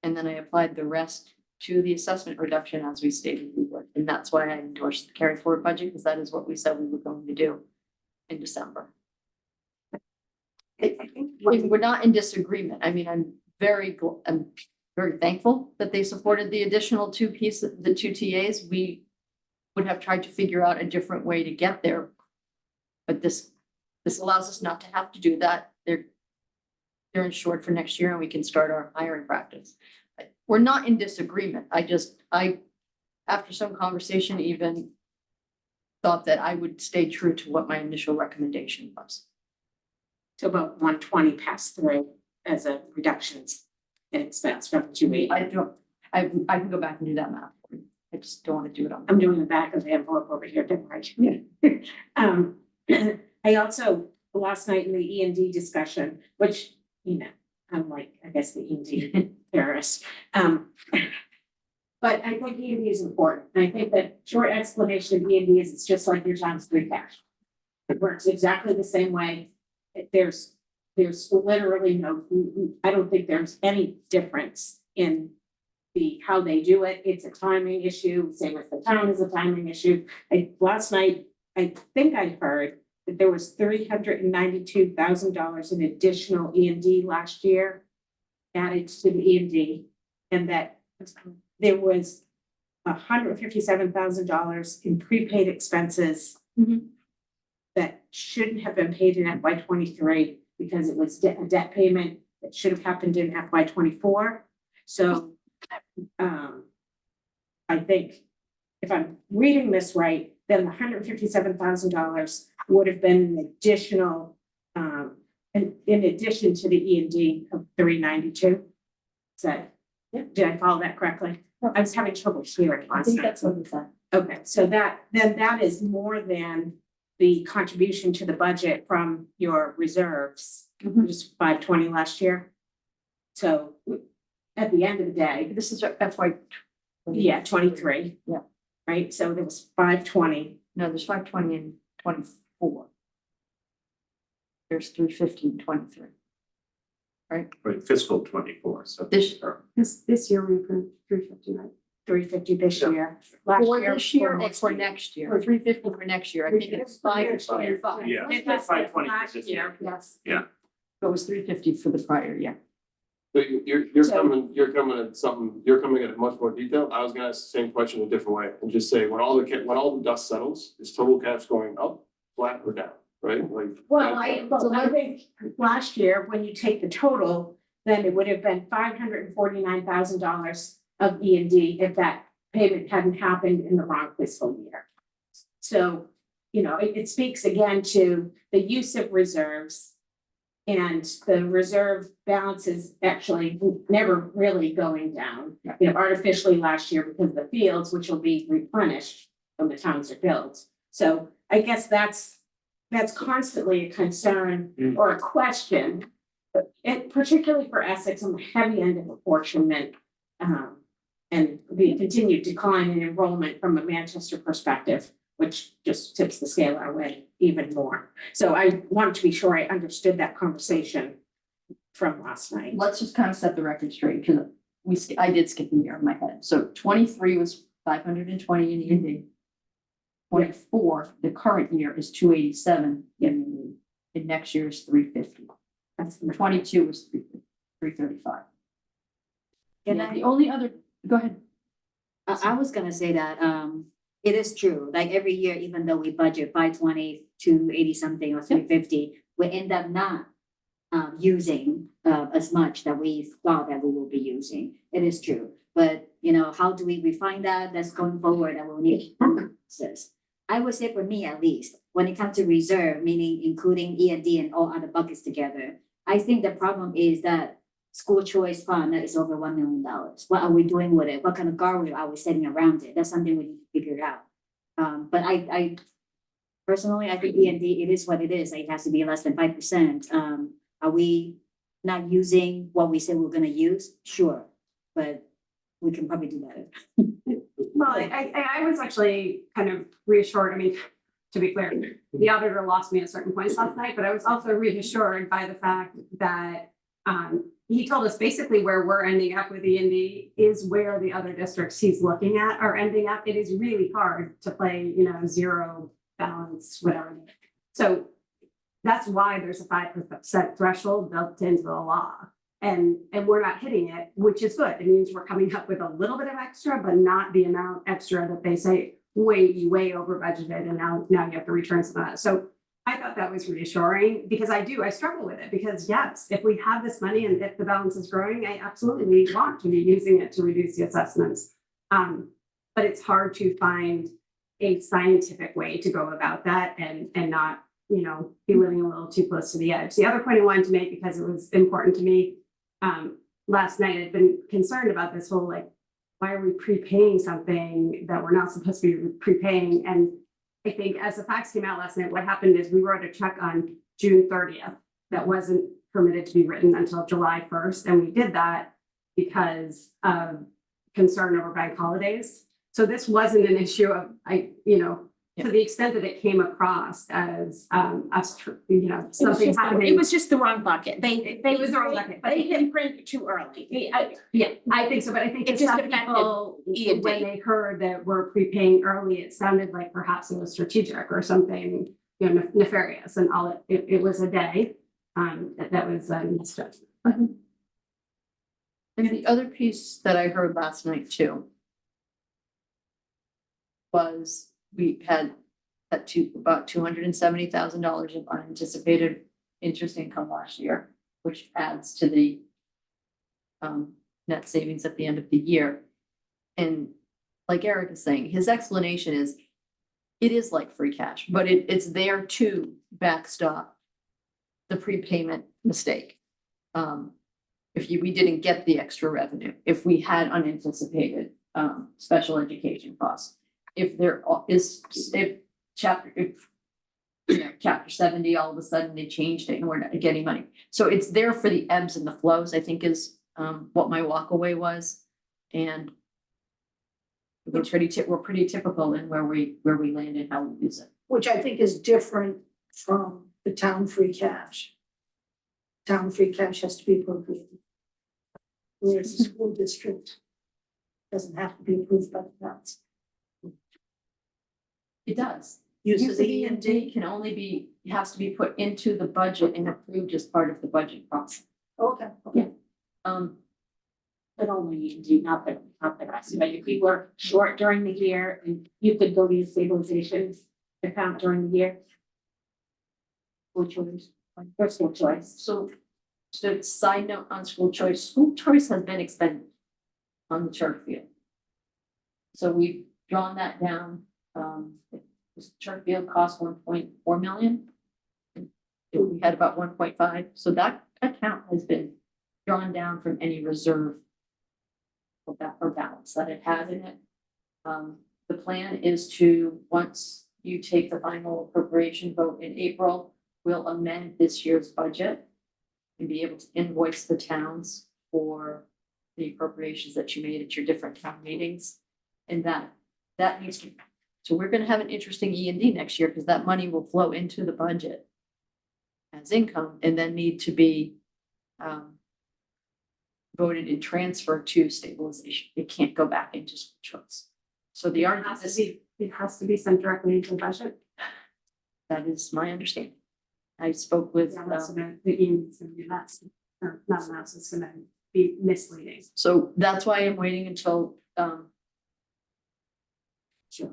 And then I applied the rest to the assessment reduction as we stated we would. And that's why I endorsed the carry forward budget, because that is what we said we were going to do in December. We're not in disagreement. I mean, I'm very thankful that they supported the additional two pieces, the two TAs. We would have tried to figure out a different way to get there. But this allows us not to have to do that. They're insured for next year and we can start our hiring practice. We're not in disagreement. After some conversation, even thought that I would stay true to what my initial recommendation was. So about 120 passed through as a reductions in expense from 280. I can go back and do that math. I just don't want to do it on. I'm doing the back of the envelope over here, don't worry. I also, last night in the E and D discussion, which, you know, I'm like, I guess the E and D terrorist. But I think E and D is important. And I think that short explanation of E and D is it's just like your times free cash. It works exactly the same way. There's literally no, I don't think there's any difference in how they do it. It's a timing issue, same as the town is a timing issue. Last night, I think I heard that there was $392,000 in additional E and D last year added to the E and D, and that there was $157,000 in prepaid expenses that shouldn't have been paid in FY 23 because it was a debt payment that should have happened in FY 24. So I think if I'm reading this right, then the $157,000 would have been an additional, in addition to the E and D of 392. So, did I follow that correctly? I was having trouble hearing I last think night. that's what we said. Okay, so that is more than the contribution to the budget from your reserves, which is 520 last year. So at the end of the day, This is FY. yeah, 23. Yeah. Right, so there was 520. No, there's 520 and 24. There's 350 and 23. Right, fiscal 24, so. This, This year we approved 350, right? 350 this year. Last for year, this year or next for year. next year, or 350 for next year, I think it's 525. Yeah. That's like 520 for last this year, year. yes. It was 350 for the prior year. So you're So- coming at something, you're coming at it much more detailed. I was gonna ask the same question a different way and just say, when all the dust settles, is total cash going up, flat or down, right? Like. Well, I think last year, when you take the total, then it would have been $549,000 of E and D if that payment hadn't happened in the wrong fiscal year. So, you know, it speaks again to the use of reserves. And the reserve balance is actually never really going down, you know, artificially last year because of the fields, which will be replenished when the towns are built. So I guess that's constantly a concern or a question. And particularly for Essex on the heavy end of apportionment, and the continued decline in enrollment from a Manchester perspective, which just tips the scale our way even more. So I wanted to be sure I understood that conversation from last night. Let's just kind of set the record straight, because I did skip a year in my head. So 23 was 520 in E and D. 24, the current year is 287 in next year is 350. That's 22 was 335. Can Yeah, I- the only other, go ahead. I was gonna say that, it is true, like every year, even though we budget 520, 280 something or 350, we end up not using as much that we thought that we will be using. It is true, but you know, how do we refine that? That's going forward, that will need process. I would say for me at least, when it comes to reserve, meaning including E and D and all other buckets together, I think the problem is that school choice fund that is over $1 million. What are we doing with it? What kind of guardrail are we setting around it? That's something we need to figure out. But I personally, I think E and D, it is what it is. It has to be less than 5%. Are we not using what we said we're gonna use? Sure, but we can probably do that. Well, I was actually kind of reassured, I mean, to be clear, the auditor lost me at certain points last night, but I was also reassured by the fact that he told us basically where we're ending up with E&D is where the other districts he's looking at are ending up. It is really hard to play, you know, zero balance, whatever. So that's why there's a 5% threshold built into the law. And we're not hitting it, which is good. It means we're coming up with a little bit of extra, but not the amount extra that they say way over budgeted, and now you have to return some of that. So I thought that was reassuring, because I struggle with it, because yes, if we have this money and if the balance is growing, I absolutely want to be using it to reduce the assessments. But it's hard to find a scientific way to go about that and not, you know, be living a little too close to the edge. The other point I wanted to make, because it was important to me, last night I'd been concerned about this whole, like, why are we prepaying something that we're not supposed to be prepaying? And I think as the facts came out last night, what happened is we wrote a check on June 30th that wasn't permitted to be written until July 1st. And we did that because of concern over bank holidays. So this wasn't an issue of, to the extent that it came across as us, something happening. It was just the wrong bucket. It was the wrong bucket, but They didn't print too early. Yeah, I think so, but I think It that just some affected people, E&D. when they heard that we're prepaying early, it sounded like perhaps it was strategic or something, nefarious, and all it was a day. That was misjudgment. And the other piece that I heard last night too was we had about $270,000 of unanticipated interest income last year, which adds to the net savings at the end of the year. And like Eric is saying, his explanation is it is like free cash, but it's there to backstop the prepayment mistake. We didn't get the extra revenue, if we had unanticipated special education costs, if there is, chapter 70, all of a sudden they changed it and we're not getting money. So it's there for the ebbs and the flows, I think is what my walkaway was. And we're pretty typical in where we land and how we use it. Which I think is different from the town free cash. Town free cash has to be appropriated. Whereas the school district doesn't have to be approved by the towns. It does. Use Use of of E&D can only be, has to be put into the budget and approved as part of the budget process. Okay. Yeah. But only E&D, not the rest. But if you were short during the year, and you could go to your stabilization account during the year. School choice, first school choice. So side note on school choice has been expended on the turf field. So we've drawn that down. The turf field cost 1.4 million. We had about 1.5, so that account has been drawn down from any reserve or balance that it had in it. The plan is to, once you take the final appropriation vote in April, we'll amend this year's budget and be able to invoice the towns for the appropriations that you made at your different town meetings. And that needs to, so we're gonna have an interesting E&D next year, because that money will flow into the budget as income and then need to be voted and transferred to stabilization. It can't go back into school choice. So the argument is, It has to be sent directly into the budget. that is my understanding. I spoke with, Yeah, that's the emails and that's, or not enough, it's gonna be misleading. so that's why I'm waiting until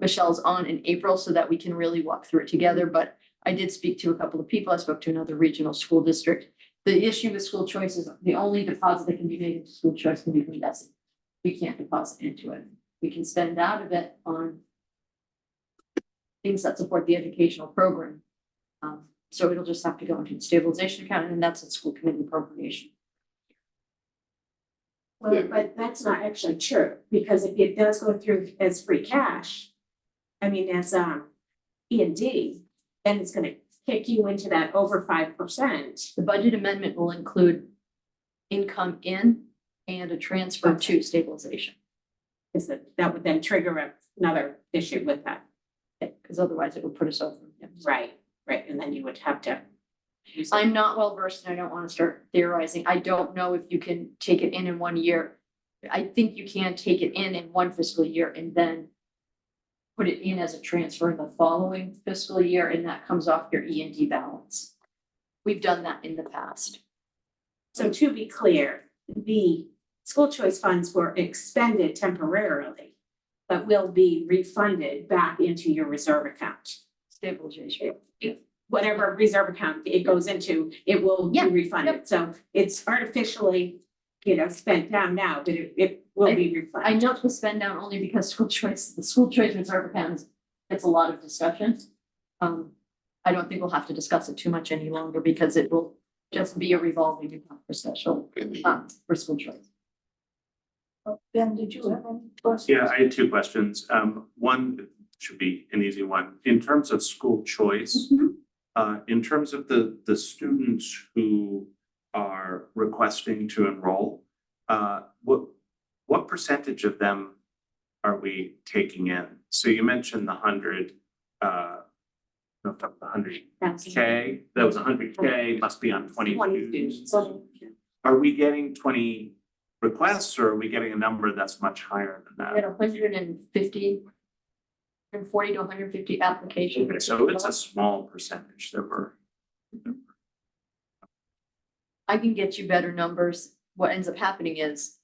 Michelle's on in April so that we can really walk through it together. But I did speak to a couple of people. I spoke to another regional school district. The issue with school choice is the only deposit that can be made into school choice can be from DESI. We can't deposit into it. We can spend out of it on things that support the educational program. So it'll just have to go into the stabilization account, and that's a school committee appropriation. Well, but that's not actually true, because if it does go through as free cash, I mean, as E&D, then it's gonna kick you into that over 5%. The budget amendment will include income in and a transfer to stabilization. because that would then trigger another issue with that. Because otherwise it would put us over. Yeah. Right, and then you would have to. use it. I'm not well versed and I don't want to start theorizing. I don't know if you can take it in 1 year. I think you can take it in one fiscal year and then put it in as a transfer in the following fiscal year, and that comes off your E and D balance. We've done that in the past. So to be clear, the school choice funds were expended temporarily, but will be refunded back into your reserve account. Stabilization. Whatever reserve account it goes into, it will be Yeah, refunded. So it's artificially, spent down now, but it will be I refunded. know to spend down only because the school choice reserve account gets a lot of discussion. I don't think we'll have to discuss it too much any longer because it will just be a revolving account for special, for school choice. Ben, did you have any questions? Yeah, I had two questions. One should be an easy one. In terms of school choice, in terms of the students who are requesting to enroll, what percentage of them are we taking in? So you mentioned the 100K, that was 100K, must be on 20 students. Are we getting 20 requests or are we getting a number that's much higher than We had that? 140 to 150 applications. So it's a small percentage that we're. I can get you better numbers. What ends up happening is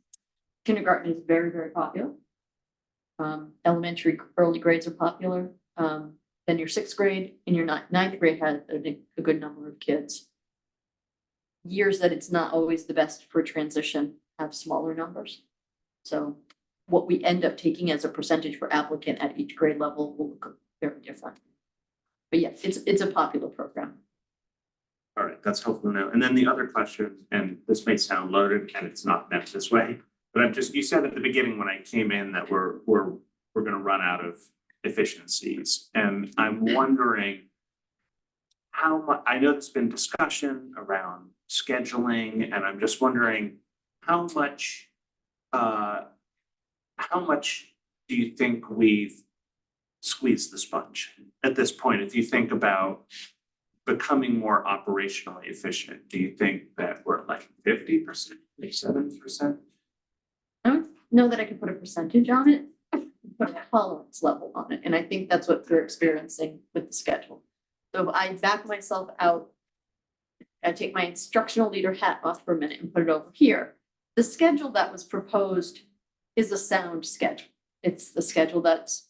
kindergarten is very, very popular. Elementary early grades are popular. Then your 6th grade and your ninth grade has a good number of kids. Years that it's not always the best for transition have smaller numbers. So what we end up taking as a percentage for applicant at each grade level will look very different. But yes, it's a popular program. All right, that's helpful to know. And then the other question, and this may sound loaded and it's not meant this way, but you said at the beginning when I came in that we're gonna run out of efficiencies. And I'm wondering how much, I know there's been discussion around scheduling, and I'm just wondering how much do you think we've squeezed the sponge at this point? If you think about becoming more operationally efficient, do you think that we're like 50%, like 70%? I don't know that I can put a percentage on it, put a tolerance level on it, and I think that's what we're experiencing with the schedule. So if I back myself out, I take my instructional leader hat off for a minute and put it over here. The schedule that was proposed is a sound schedule. It's the schedule that's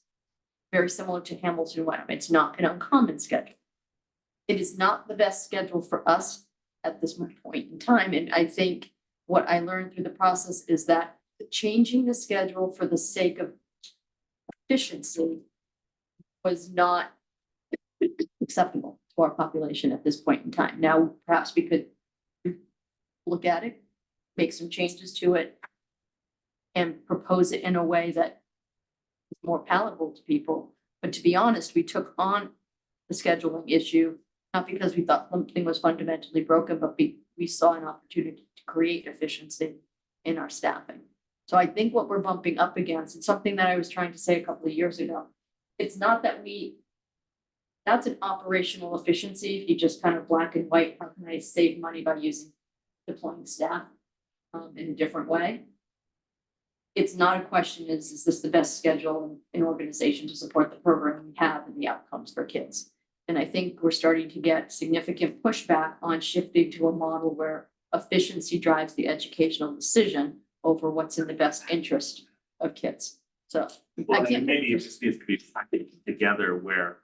very similar to Hamilton and Wenham. It's not an uncommon schedule. It is not the best schedule for us at this point in time, and I think what I learned through the process is that changing the schedule for the sake of efficiency was not acceptable to our population at this point in time. Now, perhaps we could look at it, make some changes to it, and propose it in a way that is more palatable to people. But to be honest, we took on the scheduling issue, not because we thought something was fundamentally broken, but we saw an opportunity to create efficiency in our staffing. So I think what we're bumping up against, it's something that I was trying to say a couple of years ago. It's not that that's an operational efficiency. If you just kind of black and white, how can I save money by deploying staff in a different way? It's not a question, is this the best schedule in organization to support the program we have and the outcomes for kids? And I think we're starting to get significant pushback on shifting to a model where efficiency drives the educational decision over what's in the best interest of kids. So Well, I can't. maybe it just needs to be packaged together where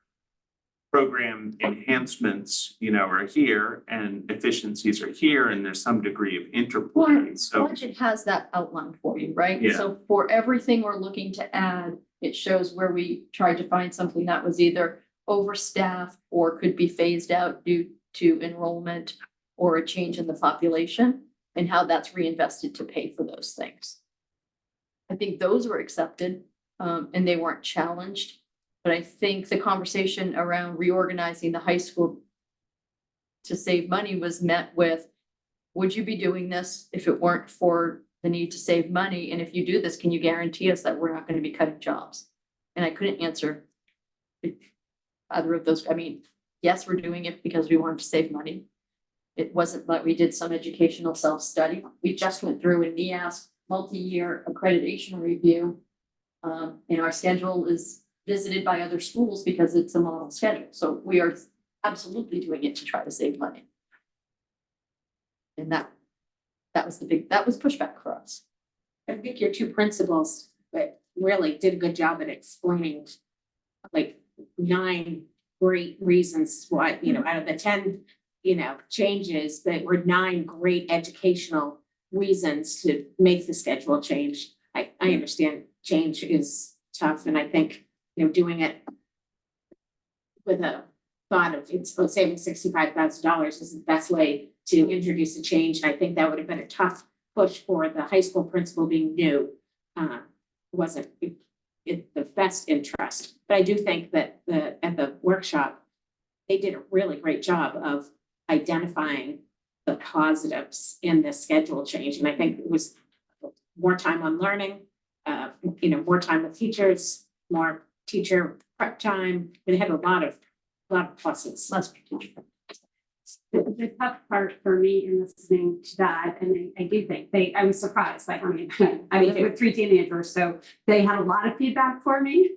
program enhancements, are here and efficiencies are here and there's some degree of interplay. So Budget has that outlined for you, right? Yeah. So for everything we're looking to add, it shows where we tried to find something that was either overstaffed or could be phased out due to enrollment or a change in the population and how that's reinvested to pay for those things. I think those were accepted and they weren't challenged. But I think the conversation around reorganizing the high school to save money was met with, would you be doing this if it weren't for the need to save money, and if you do this, can you guarantee us that we're not gonna be cutting jobs? And I couldn't answer either of those. I mean, yes, we're doing it because we wanted to save money. It wasn't like we did some educational self-study. We just went through a NEAS multi-year accreditation review. And our schedule is visited by other schools because it's a model schedule. So we are absolutely doing it to try to save money. And that was pushback for us. I think your two principals, but really did a good job at explaining like 9 great reasons why, out of the 10, changes, that were 9 great educational reasons to make the schedule change. I understand change is tough, and I think, doing it with a thought of it's saving $65,000 is the best way to introduce a change. And I think that would have been a tough push for the high school principal being new. Wasn't in the best interest. But I do think that at the workshop, they did a really great job of identifying the positives in this schedule change. And I think it was more time on learning, more time with teachers, more teacher prep time. It had a lot of pluses. Let's be teacher. The tough part for me in listening to that, and I do think I was surprised by how many, they were 3 teenagers, so they had a lot of feedback for me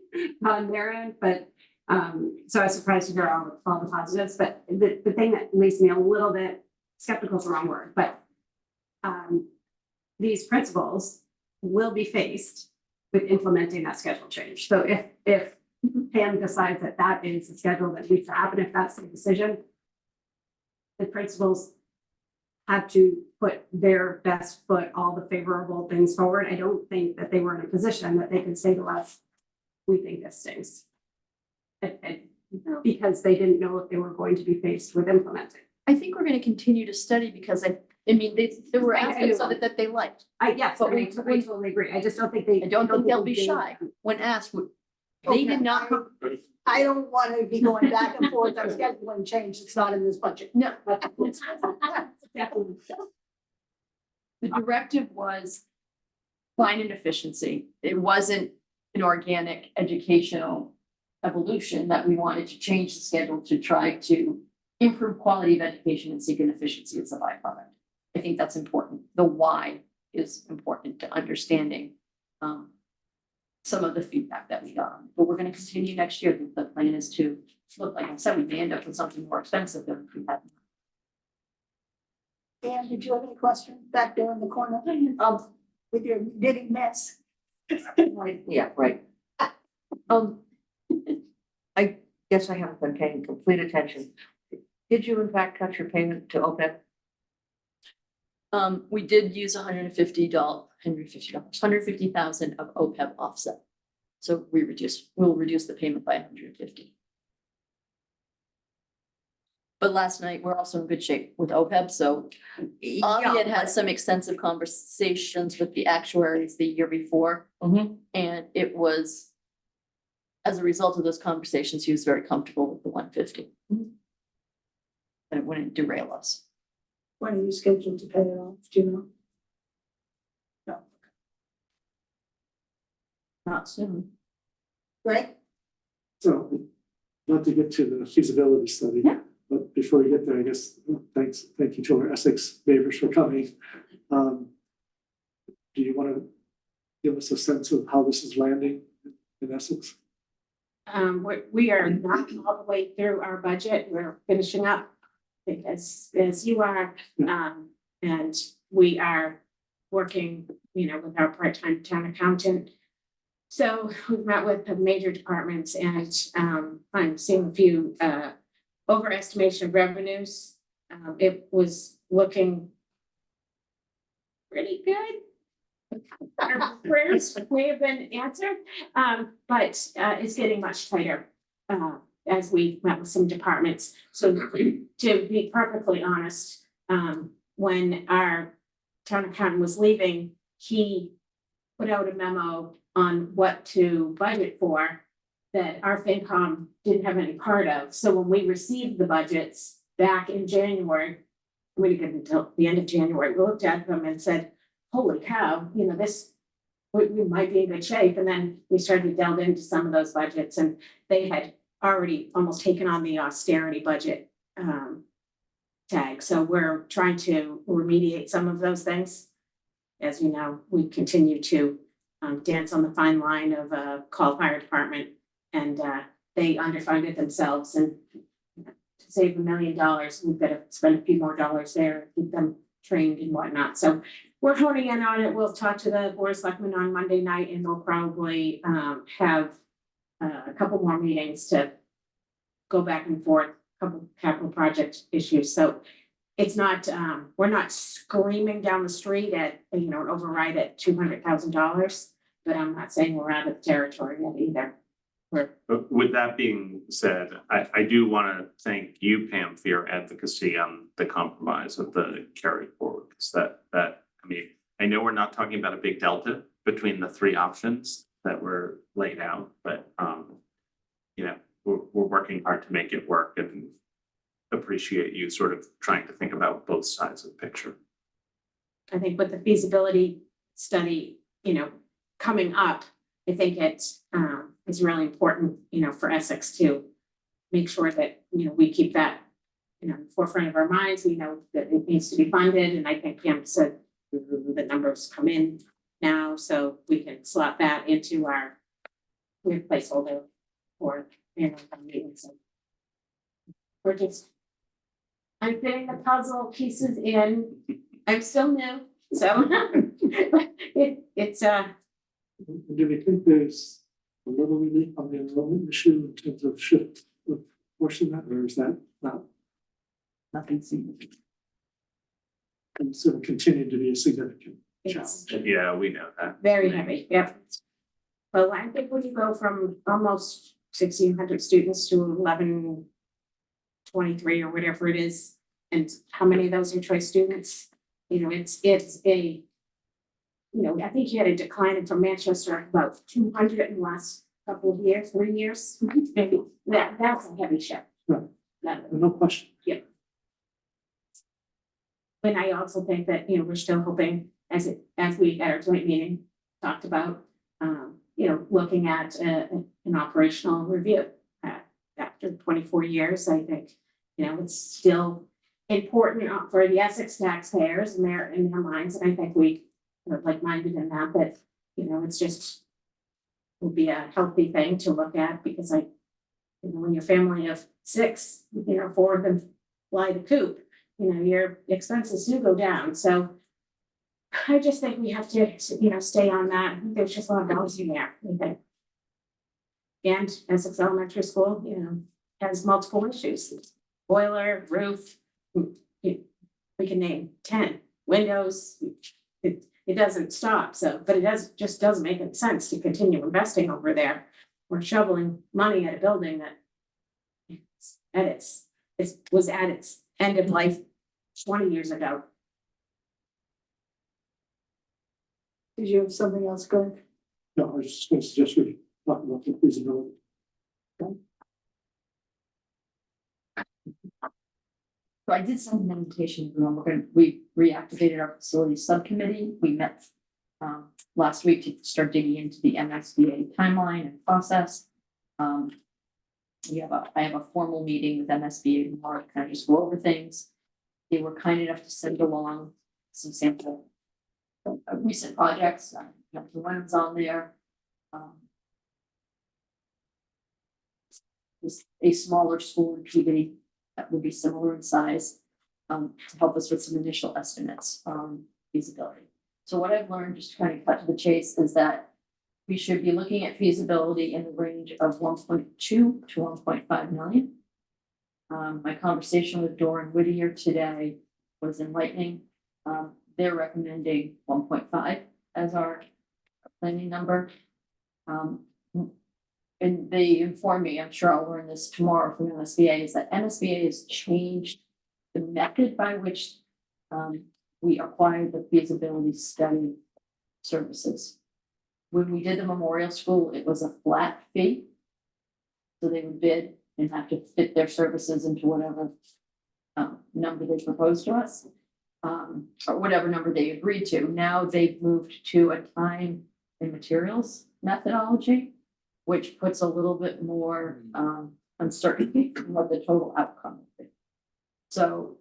on their end, but so I was surprised to hear all the positives, but the thing that makes me a little bit skeptical is the wrong word, but these principals will be faced with implementing that schedule change. So if Pam decides that that is the schedule that needs to happen, if that's the decision, the principals have to put their best foot, all the favorable things forward. I don't think that they were in a position that they could say to us, we think this stinks. Because they didn't know if they were going to be faced with implementing. I think we're gonna continue to study because I mean, there were aspects of it that they liked. Yes, But I totally agree. I just don't think they. I don't think they'll be they- shy when asked. They did not. I don't want to be going back and forth on scheduling change. It's not in this budget. No. Definitely. The directive was find an efficiency. It wasn't an organic educational evolution that we wanted to change the schedule to try to improve quality of education and seek an efficiency as a byproduct. I think that's important. The why is important to understanding some of the feedback that we got. But we're going to continue next year. The plan is to look, like I said, we may end up with something more expensive than we had. Dan, did you have any questions back there in the corner? With your knitting mess? Yeah, right. I guess I haven't been paying complete attention. Did you in fact cut your payment to OPEB? We did use $150,000 of OPEB offset. So we'll reduce the payment by 150. But last night, we're also in good shape with OPEB, so Avi had had some extensive conversations with the actuaries the year before. And it was, as a result of those conversations, he was very comfortable with the 150. And it wouldn't derail us. When are you scheduled to pay it off? Do you know? No. Not soon. Right? So, not to get to the feasibility study. Yeah. But before we get there, I guess, thank you to our Essex neighbors for coming. Do you want to give us a sense of how this is landing in Essex? We are not all the way through our budget. We're finishing up as you are. And we are working, with our part-time town accountant. So we've met with the major departments and I'm seeing a few overestimation of revenues. It was looking pretty good. Our prayers may have been answered, but it's getting much tighter as we met with some departments. So to be perfectly honest, when our town accountant was leaving, he put out a memo on what to budget for that our FinCom didn't have any part of. So when we received the budgets back in January, we didn't get until the end of January, we looked at them and said, holy cow, you know, this, we might be in good shape. And then we started to delve into some of those budgets, and they had already almost taken on the austerity budget tag. So we're trying to remediate some of those things. As you know, we continue to dance on the fine line of call fire department, and they underfunded themselves, and to save $1 million, we've got to spend a few more dollars there, keep them trained and whatnot. So we're honing in on it. We'll talk to the board of selectmen on Monday night, and we'll probably have a couple more meetings to go back and forth, a couple capital project issues. So it's not, we're not screaming down the street at, you know, an override at $200,000, but I'm not saying we're out of the territory yet either. But with that being said, I do want to thank you, Pam, for your advocacy on the compromise of the carry forward. Because I mean, I know we're not talking about a big delta between the three options that were laid out, but you know, we're working hard to make it work, and appreciate you sort of trying to think about both sides of the picture. I think with the feasibility study, you know, coming up, I think it's really important, you know, for Essex to make sure that, you know, we keep that, you know, forefront of our minds. We know that it needs to be funded, and I think Pam said the numbers come in now, so we can slot that into our placeholder for annual town meeting. So we're just, I'm fitting the puzzle pieces in. I'm still new, so it's Do we think there's a little relief on the enrollment issue in terms of shift of portion that, or is that not? Nothing significant. And so it continue to be a significant it's challenge. Yeah, we know that. very heavy, yep. Well, I think when you go from almost 1,600 students to 1,123 or whatever it is, and how many of those are choice students? You know, it's a, you know, I think you had a decline from Manchester of about 200 in the last couple of years, 3 years. Maybe that's a heavy shift. Right. No question. And I also think that, you know, we're still hoping, as we at our joint meeting talked about, you know, looking at an operational review. After 24 years, I think, you know, it's still important for the Essex taxpayers in their minds, and I think we are like-minded in that, you know, it's just would be a healthy thing to look at, because you know, when you're a family of 6, you know, 4 of them fly the coop, you know, your expenses do go down. So I just think we have to, you know, stay on that. There's just a lot of dollars in there, I think. And Essex Elementary School, you know, has multiple issues. Boiler, roof, we can name 10. Windows, it doesn't stop, so, but it just doesn't make any sense to continue investing over there. We're shoveling money at a building that was at its end of life 20 years ago. Did you have something else going? No, I was just going to suggest we talk about the feasibility. So I did send an invitation, we reactivated our facilities subcommittee. We met last week to start digging into the MSBA timeline and process. I have a formal meeting with MSBA tomorrow to kind of just go over things. They were kind enough to send along some sample recent projects, the ones on there. A smaller school in Peabody that would be similar in size, to help us with some initial estimates on feasibility. So what I've learned, just to kind of cut to the chase, is that we should be looking at feasibility in the range of 1.2 to 1.5 million. My conversation with Doran Whittier today was enlightening. They're recommending 1.5 as our planning number. And they informed me, I'm sure I'll learn this tomorrow from MSBA, is that MSBA has changed the method by which we acquired the feasibility study services. When we did the memorial school, it was a flat fee. So they would bid and have to fit their services into whatever number they proposed to us. or whatever number they agreed to. Now they've moved to a time and materials methodology, which puts a little bit more uncertainty in what the total outcome will be. So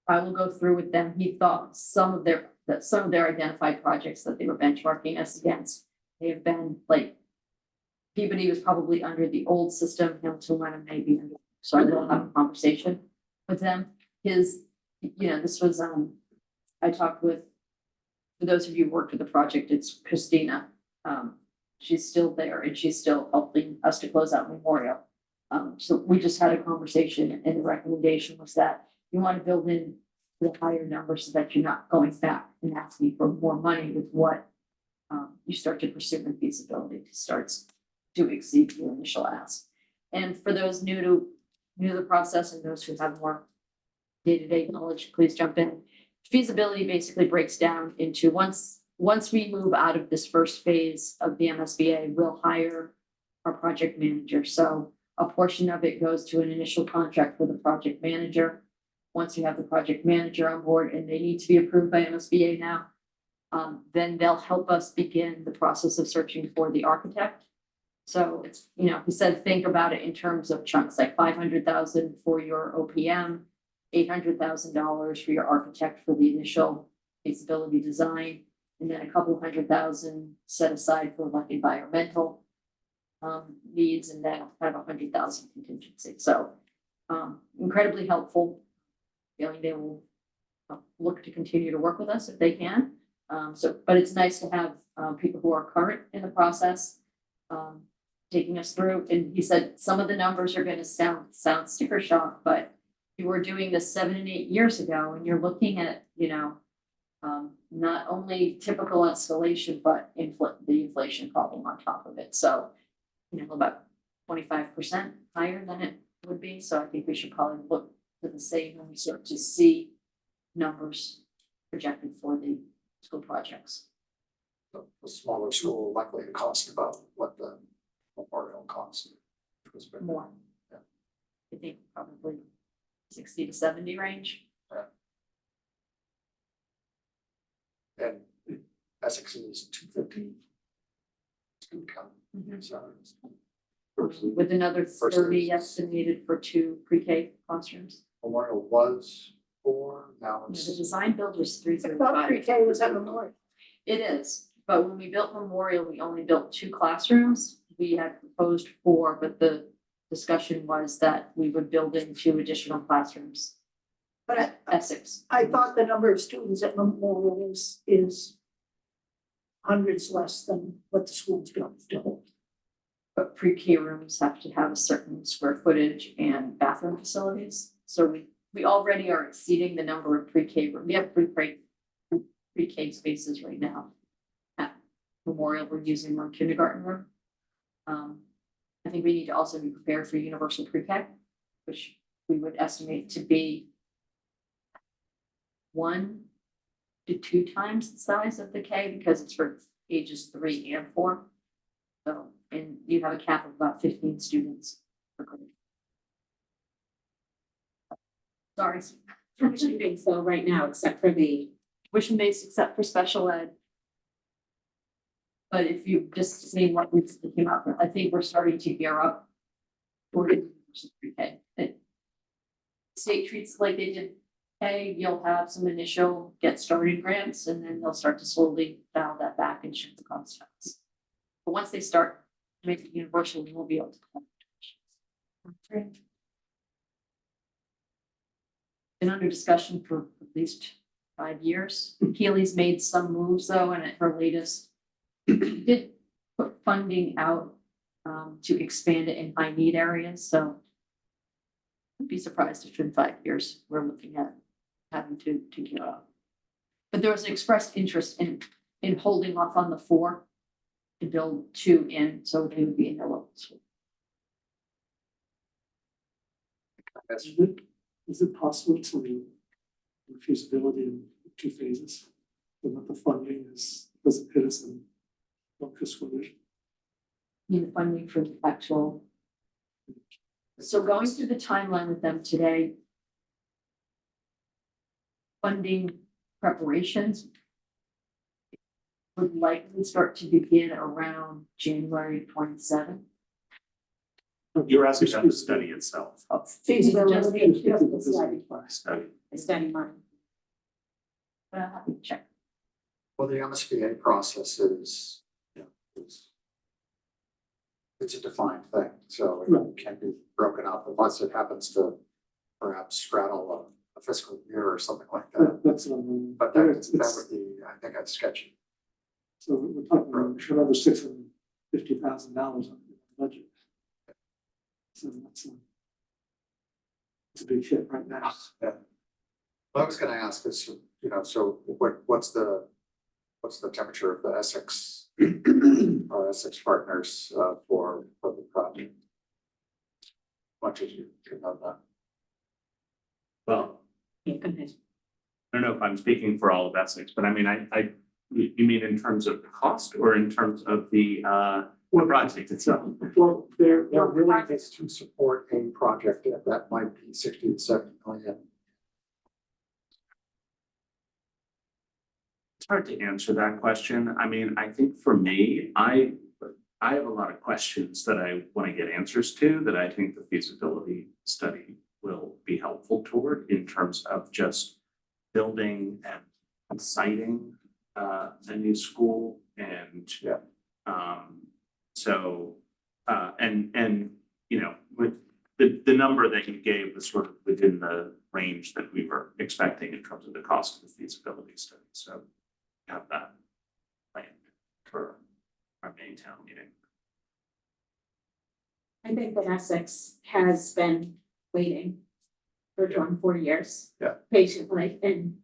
I will go through with them. He thought some of their identified projects that they were benchmarking us against, they have been like, Peabody was probably under the old system, Hamilton Wenham maybe under, so I will have a conversation with them. This was, I talked with, for those of you who worked with the project, it's Christina. She's still there and she's still helping us to close out Memorial. So we just had a conversation and the recommendation was that you want to build in the higher number so that you're not going back and asking for more money with what you start to pursue in feasibility starts to exceed your initial ask. And for those new to the process and those who have more day-to-day knowledge, please jump in. Feasibility basically breaks down into once we move out of this first phase of the MSBA, we'll hire our project manager. So a portion of it goes to an initial contract for the project manager. Once you have the project manager on board and they need to be approved by MSBA now, then they'll help us begin the process of searching for the architect. So it's, he said, think about it in terms of chunks, like 500,000 for your OPM, $800,000 for your architect for the initial feasibility design, and then a couple of $100,000 set aside for like environmental needs, and then kind of 100,000 contingency. So incredibly helpful. Feeling they will look to continue to work with us if they can. But it's nice to have people who are current in the process taking us through. And he said some of the numbers are going to sound sticker shock, but you were doing this 7 and 8 years ago, and you're looking at not only typical escalation, but the inflation problem on top of it. So about 25% higher than it would be. So I think we should probably look to the same when we start to see numbers projected for the school projects. The smaller school likely to cost about what the Memorial cost. More. Yeah. I think probably 60 to 70 range. And Essex is 250. Student count. Mhm. So With another 30 estimated for 2 pre-K classrooms. Memorial was 4, now The it's. design build was I thought 335. pre-K was at Memorial. It is, but when we built Memorial, we only built 2 classrooms. We had proposed 4, but the discussion was that we would build in 2 additional classrooms But at Essex. I thought the number of students at Memorial is hundreds less than what the school's built to hold. But pre-K rooms have to have a certain square footage and bathroom facilities. So we already are exceeding the number of pre-K rooms. We have pre-K spaces right now. At Memorial, we're using one kindergarten room. I think we need to also be prepared for universal pre-K, which we would estimate to be 1 to 2 times the size of the K because it's for ages 3 and 4. So, and you have a cap of about 15 students per grade. Sorry, Tuition being full right now, except for the, tuition based except for special ed. But if you just see what we've came out with, I think we're starting to gear up for pre-K. State treats it like they did K, you'll have some initial get started grants and then they'll start to slowly dial that back and shift the constructs. But once they start to make it universal, we will be able to. Been under discussion for at least 5 years. Keely's made some moves though, and at her latest did put funding out to expand it in high need areas. So I'd be surprised if in 5 years we're looking at having to gear up. But there was expressed interest in holding off on the 4 to build 2 in, so they would be in their local school. Is it possible to do feasibility in 2 phases? And what the funding is, does it hit us in one fiscal year? Need the funding for the actual. So going through the timeline with them today, funding preparations would likely start to begin around January 27th. You're asking about the study itself, Feasibility and just the study. study. Study money. But I'll have to check. Well, the MSBA process is, you know, it's a defined thing, so it can't be broken up unless it happens to perhaps straddle a fiscal year or something like that. That's, But that would be, I think that's sketchy. so we're talking about another $650,000 on the budget. So it's a big hit right now. Yeah. What I was gonna ask is, you know, so what's the temperature of the Essex, our Essex partners, for the project? Much as you can know that. Well, Yeah, go ahead. I don't know if I'm speaking for all of Essex, but I mean, you mean in terms of cost or in terms of the project itself? Well, they're willing to support a project that might be 60 to 70 million. It's hard to answer that question. I mean, I think for me, I have a lot of questions that I want to get answers to that I think the feasibility study will be helpful toward in terms of just building and siting a new school and and you know, with the number that you gave was sort of within the range that we were expecting in terms of the cost of the feasibility study. So have that planned for our May town meeting. I think that Essex has been waiting for 24 years. Yeah. Patiently and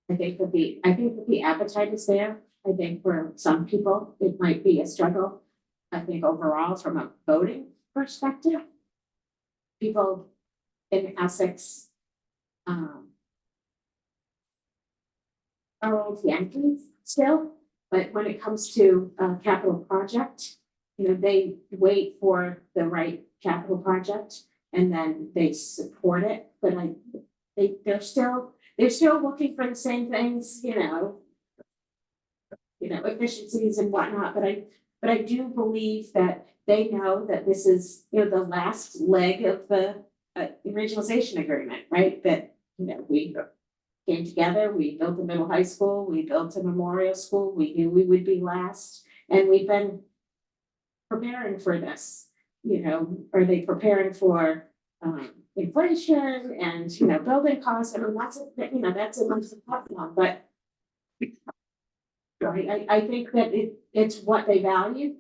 I think that the appetite is there. I think for some people, it might be a struggle. I think overall, from a voting perspective, people in Essex are old Yankees still, but when it comes to a capital project, you know, they wait for the right capital project and then they support it, but they're still looking for the same things, you know, efficiencies and whatnot, but I do believe that they know that this is, you know, the last leg of the regionalization agreement, right? That, you know, we came together, we built a middle high school, we built a memorial school, we knew we would be last, and we've been preparing for this. You know, are they preparing for inflation and, you know, building costs? I mean, that's a month's one, but I think that it's what they value.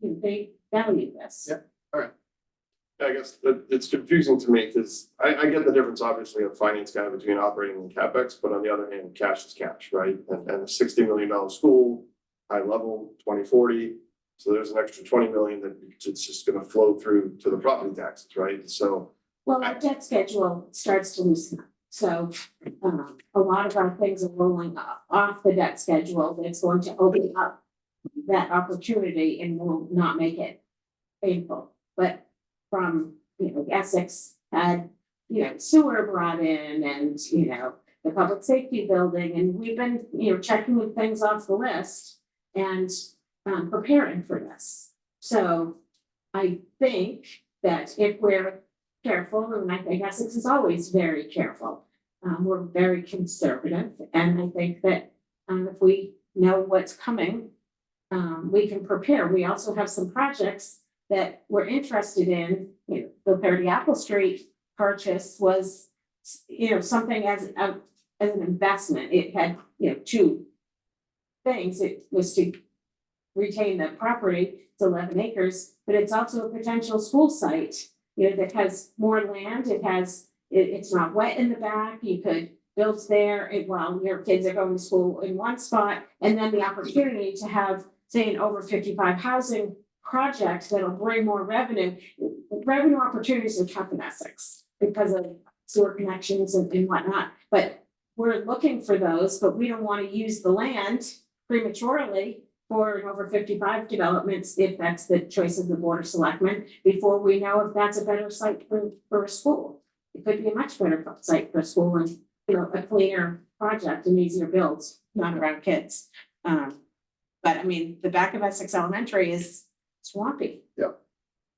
They value this. Yeah. I guess it's confusing to me because I get the difference obviously of finance guy between operating and CapEx, but on the other hand, cash is cash, right? And a $60 million school, high level, 2040. So there's an extra 20 million that it's just gonna flow through to the property taxes, right? So. Well, our debt schedule starts to loosen up. So a lot of our things are rolling off the debt schedule. That's going to open up that opportunity and will not make it painful. But from, you know, Essex had, you know, sewer brought in and, you know, the public safety building, and we've been, you know, checking the things off the list and preparing for this. So I think that if we're careful, and I think Essex is always very careful, we're very conservative, and I think that if we know what's coming, we can prepare. We also have some projects that we're interested in. You know, the 30 Apple Street purchase was, you know, something as an investment. It had, you know, two things. It was to retain the property, it's 11 acres, but it's also a potential school site, you know, that has more land. It's not wet in the back. You could build there while your kids are going to school in one spot, and then the opportunity to have, say, an over 55 housing project that'll bring more revenue. Revenue opportunities are tough in Essex because of sewer connections and whatnot, but we're looking for those, but we don't want to use the land prematurely for an over 55 developments, if that's the choice of the board of selectmen, before we know if that's a better site for a school. it could be a much better site for school and, you know, a cleaner project and easier builds, not around kids. But I mean, the back of Essex Elementary is swampy. Yeah.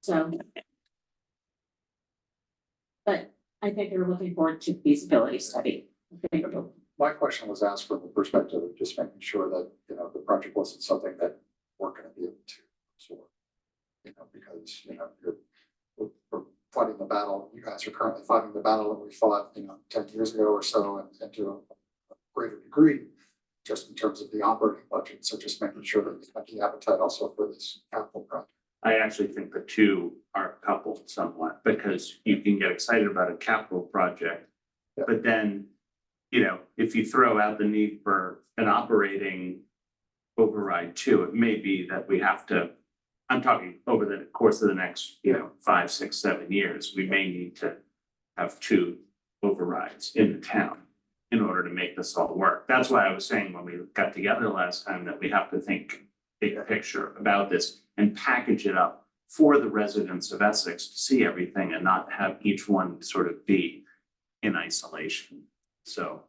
So. But I think they're looking forward to feasibility study. My question was asked from the perspective of just making sure that, you know, the project wasn't something that we're gonna be able to absorb. You know, because, you know, we're fighting the battle, you guys are currently fighting the battle that we fought, you know, 10 years ago or so, and to a greater degree, just in terms of the operating budget, so just making sure that we have the appetite also for this capital project. I actually think the two are coupled somewhat, because you can get excited about a capital project. Yeah. But then, you know, if you throw out the need for an operating override too, it may be that we have to. I'm talking over the course of the next, you know, 5, 6, 7 years, we may need to have 2 overrides in the town in order to make this all work. That's why I was saying when we got together last time that we have to think big picture about this and package it up for the residents of Essex to see everything and not have each one sort of be in isolation. So.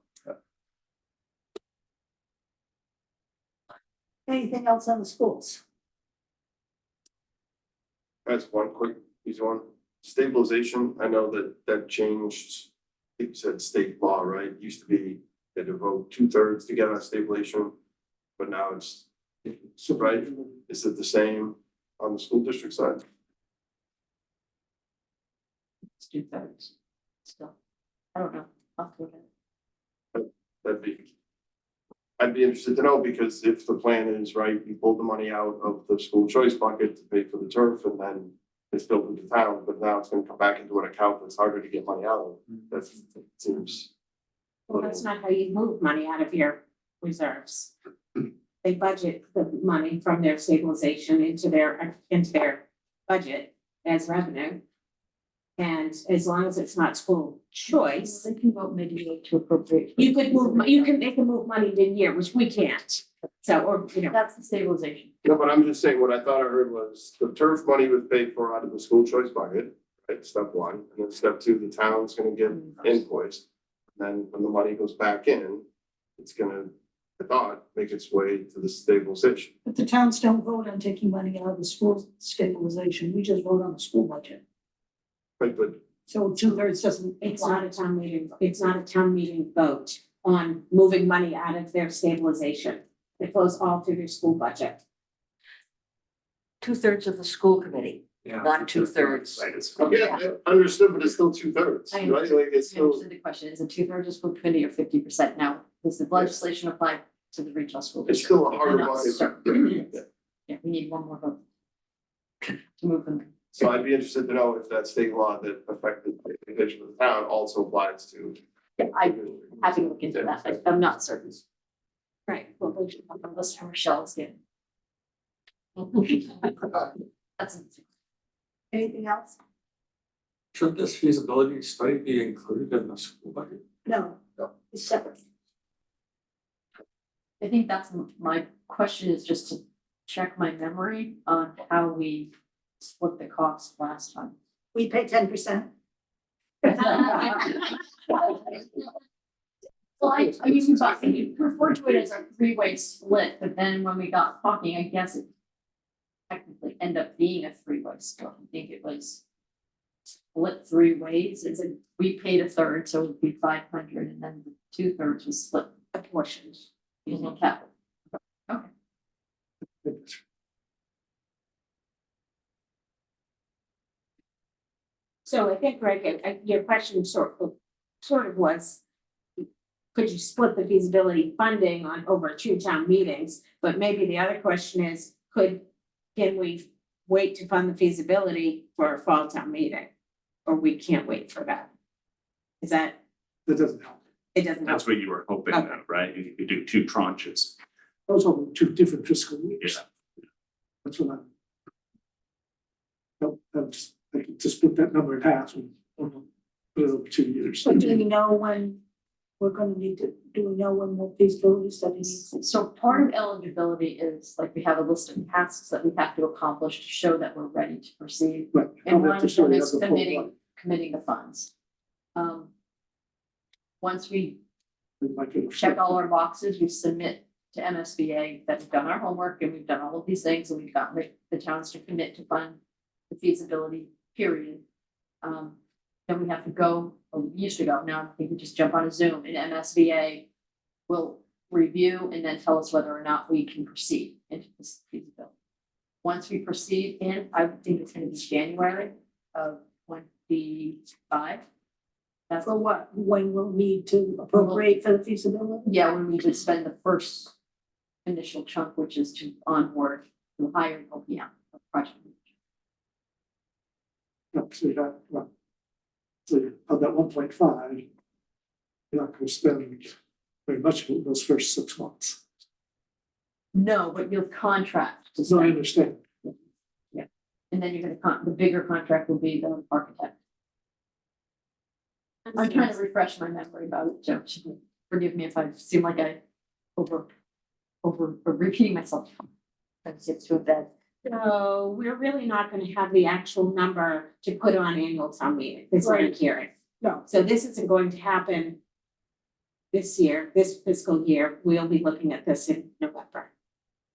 Anything else on the schools? That's one quick, easy one. Stabilization, I know that changed. I think you said state law, right? It used to be they had to vote 2/3 to get on stabilization, but now it's right. Is it the same on the school district side? It's 2/3 still. I don't know. I'll have to look at it. I'd be interested to know, because if the plan is right, you pull the money out of the school choice bucket to pay for the turf and then it's built into town, but now it's gonna come back into an account that's harder to get money out of. That seems. Well, that's not how you move money out of your reserves. They budget the money from their stabilization into their budget as revenue. And as long as it's not school choice, They can vote mid-year to appropriate. you could move, they can move money mid-year, which we can't. So, or, you know, That's the stabilization. No, but I'm just saying, what I thought I heard was the turf money was paid for out of the school choice bucket, right, step one, and then step two, the town's gonna get invoiced. Then when the money goes back in, it's gonna, I thought, make its way to the stabilization. But the towns don't vote on taking money out of the school stabilization, we just vote on the school budget. Right, but So 2/3 doesn't. it's not a town meeting, it's not a town meeting vote on moving money out of their stabilization. It flows all through their school budget. 2/3 of the school committee, Yeah. not 2/3. Right, it's. yeah, I understood, but it's still 2/3, I right? Like it's I still, understood the question. Is it 2/3 of school committee or 50%? Now, does the legislation apply to the regional school it's district? still a harder Not money. certain. Yeah, we need one more vote to move them. So I'd be interested to know if that state law that affected the division of the town also applies to. Yeah, I have to look into that. I'm not certain. Right. Well, we should have a list from Michelle's again. That's. Anything else? Should this feasibility study be included in the school budget? No, it's separate. I think that's my question, is just to check my memory on how we split the cost last time. We pay 10%. Well, I mean, you referred to it as a 3-way split, but then when we got talking, I guess it technically ended up being a 3-way split. I think it was split 3 ways. It's a, we paid 1/3, so it would be 500, and then the 2/3 was split Apportioned. using capital. Okay. So I think, Greg, your question sort of was, could you split the feasibility funding on over 2 town meetings? But maybe the other question is, can we wait to fund the feasibility for a fall town meeting? Or we can't wait for that? Is that, That doesn't help. it doesn't help? That's what you were hoping, though, right? You could do 2 tranches. Those are 2 different fiscal years. Yeah. That's what I'm. No, I'm just, like, to split that number in half and put it over 2 years. So do we know when we're gonna need to, do we know when the feasibility study needs? So part of eligibility is like we have a list of tasks that we have to accomplish to show that we're ready to proceed. Right. And I'll one have to of show them you is the full one. committing the funds. Once we We might get a- check all our boxes, we submit to MSBA that we've done our homework and we've done all of these things and we've gotten the towns to commit to fund the feasibility period. Then we have to go, or we used to go, now I think we just jump on a Zoom and MSBA will review and then tell us whether or not we can proceed into this feasibility. Once we proceed in, I would think it's gonna be January of 25. That's For what, when we'll need to appropriate for the feasibility? yeah, when we would spend the first initial chunk, which is to onboard to hire OPM of project. No, so you got, well, so of that 1.5, you're not gonna spend very much of those first 6 months. No, but you'll contract to So I spend, understand. and then you're gonna the bigger contract will be the architect. I'm trying to refresh my memory about it, Joe. Forgive me if I seem like I over repeating myself. Let's get to a bed. So we're really not gonna have the actual number to put on annual town meeting, is what I'm hearing. No. So this isn't going to happen this year, this fiscal year. We'll be looking at this in November.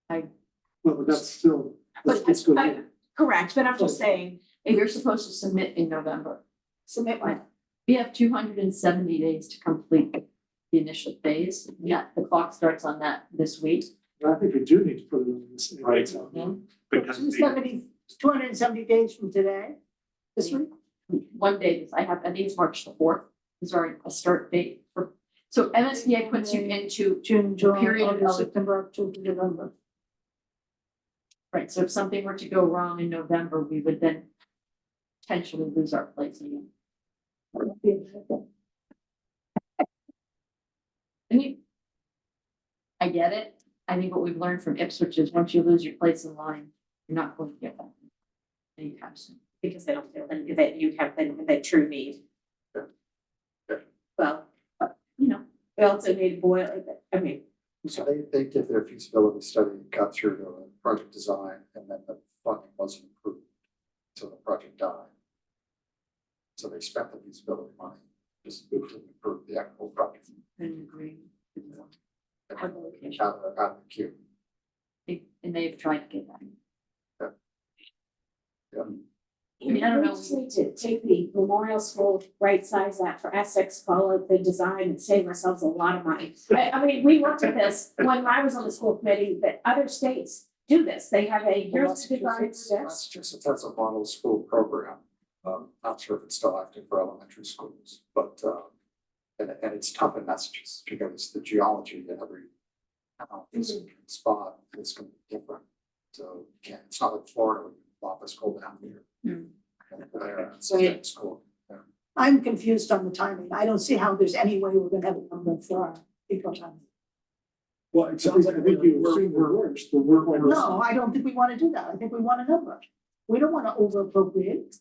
Well, but that's still, that's But fiscal I- year. Correct, but I'm just saying, If you're supposed to submit in November, Submit one. we have 270 days to complete the initial phase. Yeah, the clock starts on that this week. I think we do need to put it in this. Right. Yeah. Because the- 270 days from today, this week? One day, I think it's March the 4th, is our a start date for, so MSBA puts you into, June, July, period of August, el- September, October, November. right, so if something were to go wrong in November, we would then potentially lose our place again. And I get it. I think what we've learned from Ipswich is once you lose your place in line, you're not going to get that anytime soon. because they don't feel that you have the true need. Well, You know, we also need to boil, I mean, So they did their feasibility study, got through to a project design, and then the funding wasn't approved until the project died. So they spent the feasibility money, just to improve the actual project. and agree. Out of the queue. And they've tried to get that. Yeah. I mean, I don't know. We just need to take the Memorial School, right size that for Essex, follow the design and save ourselves a lot of money. I mean, we looked at this when I was on the school committee, that other states do this. They have a, here's the design for this. Massachusetts has a model school program. Not sure if it's still active for elementary schools, but, and it's tough in Massachusetts because the geology in every spot is gonna be different. So you can't, it's not like Florida, where you plop a school down here. Hmm. And there, it's the same school. Yeah. I'm confused on the timing. I don't see how there's any way we're gonna have a number for our April time. Well, it sounds like I think you assume the worst, the work. No, I don't think we wanna do that. I think we want a number. We don't wanna over appropriate.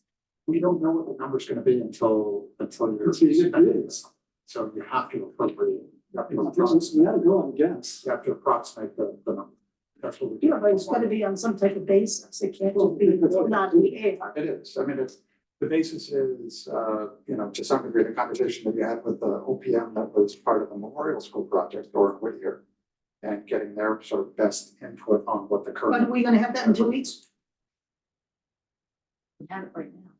We don't know what the number's gonna be until you're. Until you get bids. So you have to appropriate. You have to We approximate- gotta go on gas. you have to approximate the number. That's what we. Yeah, but it's gotta be on some type of basis. It can't just be not in the air. It is, I mean, it's, the basis is, to some degree, the conversation that you had with the OPM that was part of the Memorial School project, Doran Whittier. And getting their sort of best input on what the When current. are we gonna have that in 2 weeks? We have it right now.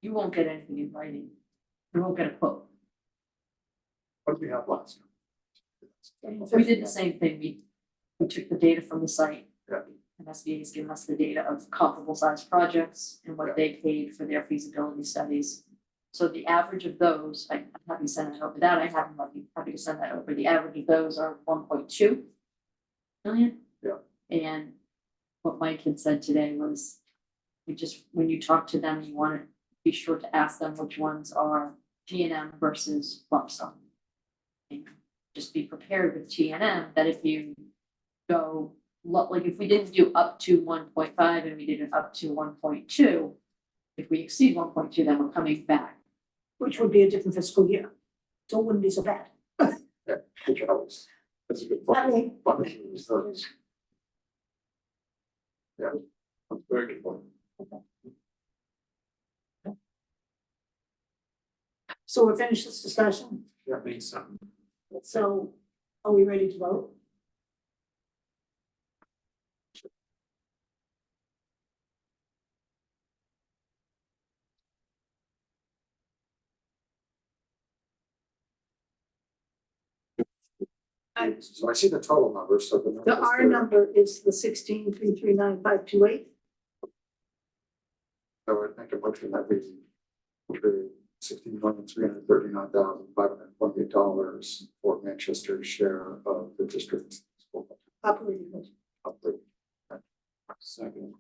You won't get anything in writing. You won't get a quote. What did we have last? We did the same thing. We took the data from the site. Yeah. And SBA has given us the data of comparable sized projects and what they paid for their feasibility studies. So the average of those, I'm happy to send that over. That I haven't, happy to send that over. The average of those are 1.2 million. Yeah. And what Mike had said today was, when you talk to them, you want to be sure to ask them which ones are G&M versus lump sum. And just be prepared with G&M that if you go, like if we didn't do up to 1.5 and we did it up to 1.2, if we exceed 1.2, then we're coming back. Which would be a different fiscal year. So it wouldn't be so bad. Yeah, we can always, that's a good I point. mean, Yeah, very good point. So we're finished this discussion, That makes sense. so are we ready to vote? So I see the total numbers, so the. The R number is the 16,339,528. So I think a motion that we, the $16,339,528 for Manchester's share of the district's school budget. Operating budget. Upgrade. Second.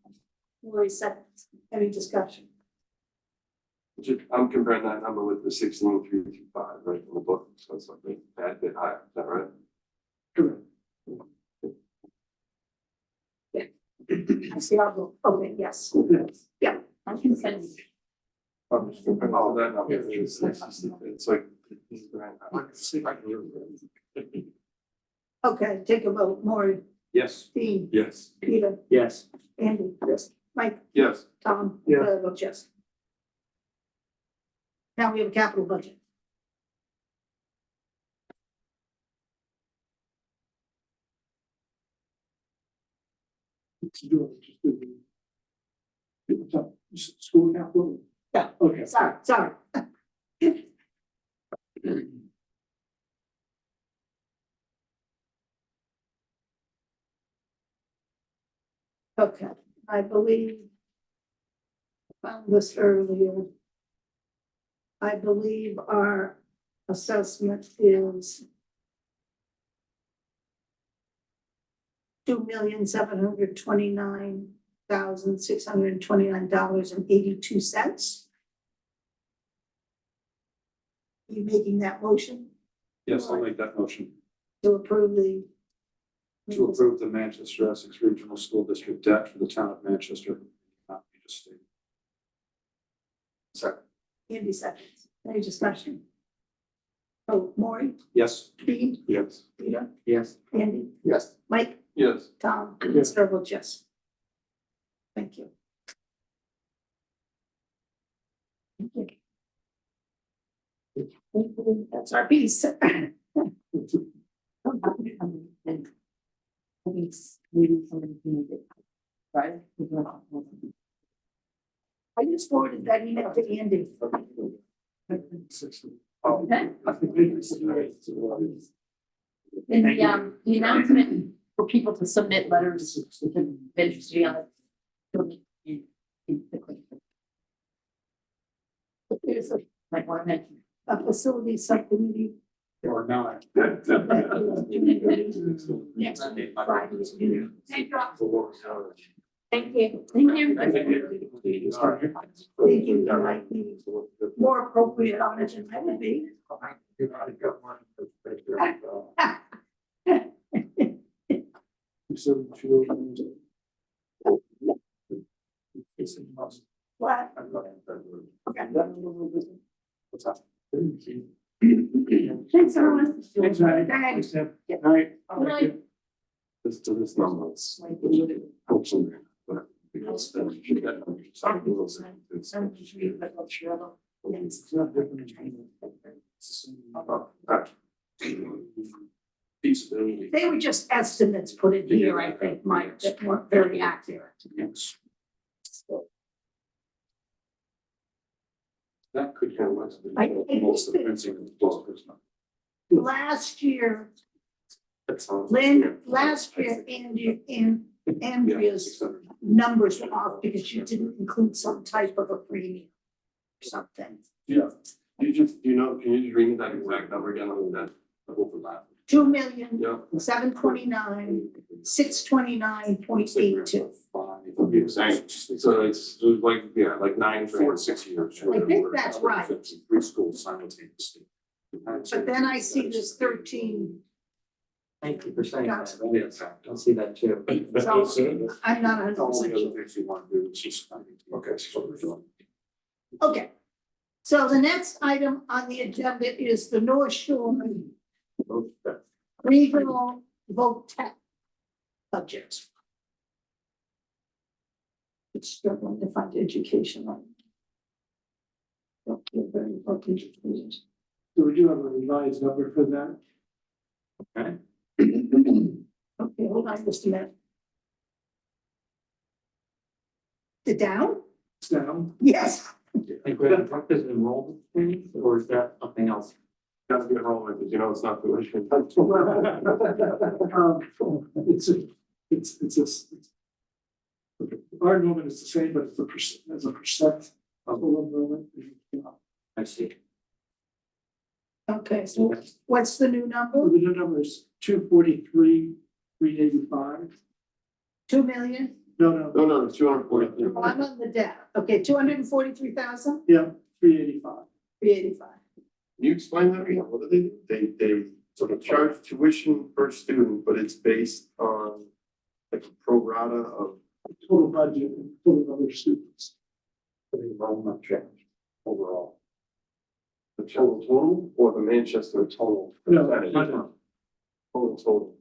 Lori seconds. Any discussion? I'm comparing that number with the 16,325, right, in the book, so it's like a bad bit higher, is that right? Correct. I see our vote. Okay, yes. Yeah. I can send you. I'm just comparing all that number, it's like. Okay, take a vote. Maury, Yes. Dean, Yes. Peter, Yes. Andy. Yes. Mike, Yes. Tom. Yeah. Vote yes. Now we have a capital budget. School capital? Yeah. Okay. Sorry. Okay, I believe. Found this earlier. I believe our assessment is. $2,729,629.82. You making that motion Yes, I'll make that motion to approve the. to approve the Manchester Essex Regional School District debt for the town of Manchester. Not be just stated. Second. Andy seconds. Any discussion? Oh, Maury, Yes. Dean, Yes. Peter, Yes. Andy, Yes. Mike, Yes. Tom, Yes. Sarah votes yes. Thank you. That's our piece. Right? I just forwarded that email to Andy. Okay. In the announcement for people to submit letters to ministry on it. There's Might want to mention. a facility subcommittee. Or not. Next week, Friday. Thank you. Thank you. Thank you. You might be more appropriate on it than I would be. What? Okay. What's that? Thanks, everyone. Thanks, Maddie. Thanks. Good night. Good night. This to this number, it's. Hopefully, but because then you should get. Something else. It's- Feasibility. They were just estimates put in here, I think, Mike, that weren't very accurate. Yes. That could go less than most of the fencing in the district. Last year, That's all. Lynn, last year, Andrea's numbers were off because she didn't include some type of a premium or something. Yeah, you just, you know, can you just read me that exact number again on that overlap? 2,000,000, Yeah. 729, 629.82. So it's like, yeah, like 9 4 to grand. 6 years. I think that's right. 3 schools simultaneously. But then I see this 13, Thank you for saying Got that. Yes, I see that too. so I'm not 100% All the sure. other things we want to do is just. Okay, so we're doing. Okay, so the next item on the agenda is the North Shore Regional VOTEC budget. It's struggling to find education on. Don't feel very So we do have a revised number for that. Okay. Okay, hold on just a minute. Sit down? It's down. Yes. And Greg, what does enrollment change, or is that something else? Gotta be enrollment, because you know it's not tuition. It's our enrollment is the same, but it's as a percent of the enrollment. I see. Okay, so what's the new number? The new number is 243,385. 2 million? No, No, 243. Oh, I'm on the debt. Okay, 243,000, yeah, 385. 385. Can you explain that again? What do? They sort of charge tuition per student, but it's based on like a pro rata of. Total budget and total other students. The enrollment change overall. The total or the Manchester total? No, percentage? I know. Total.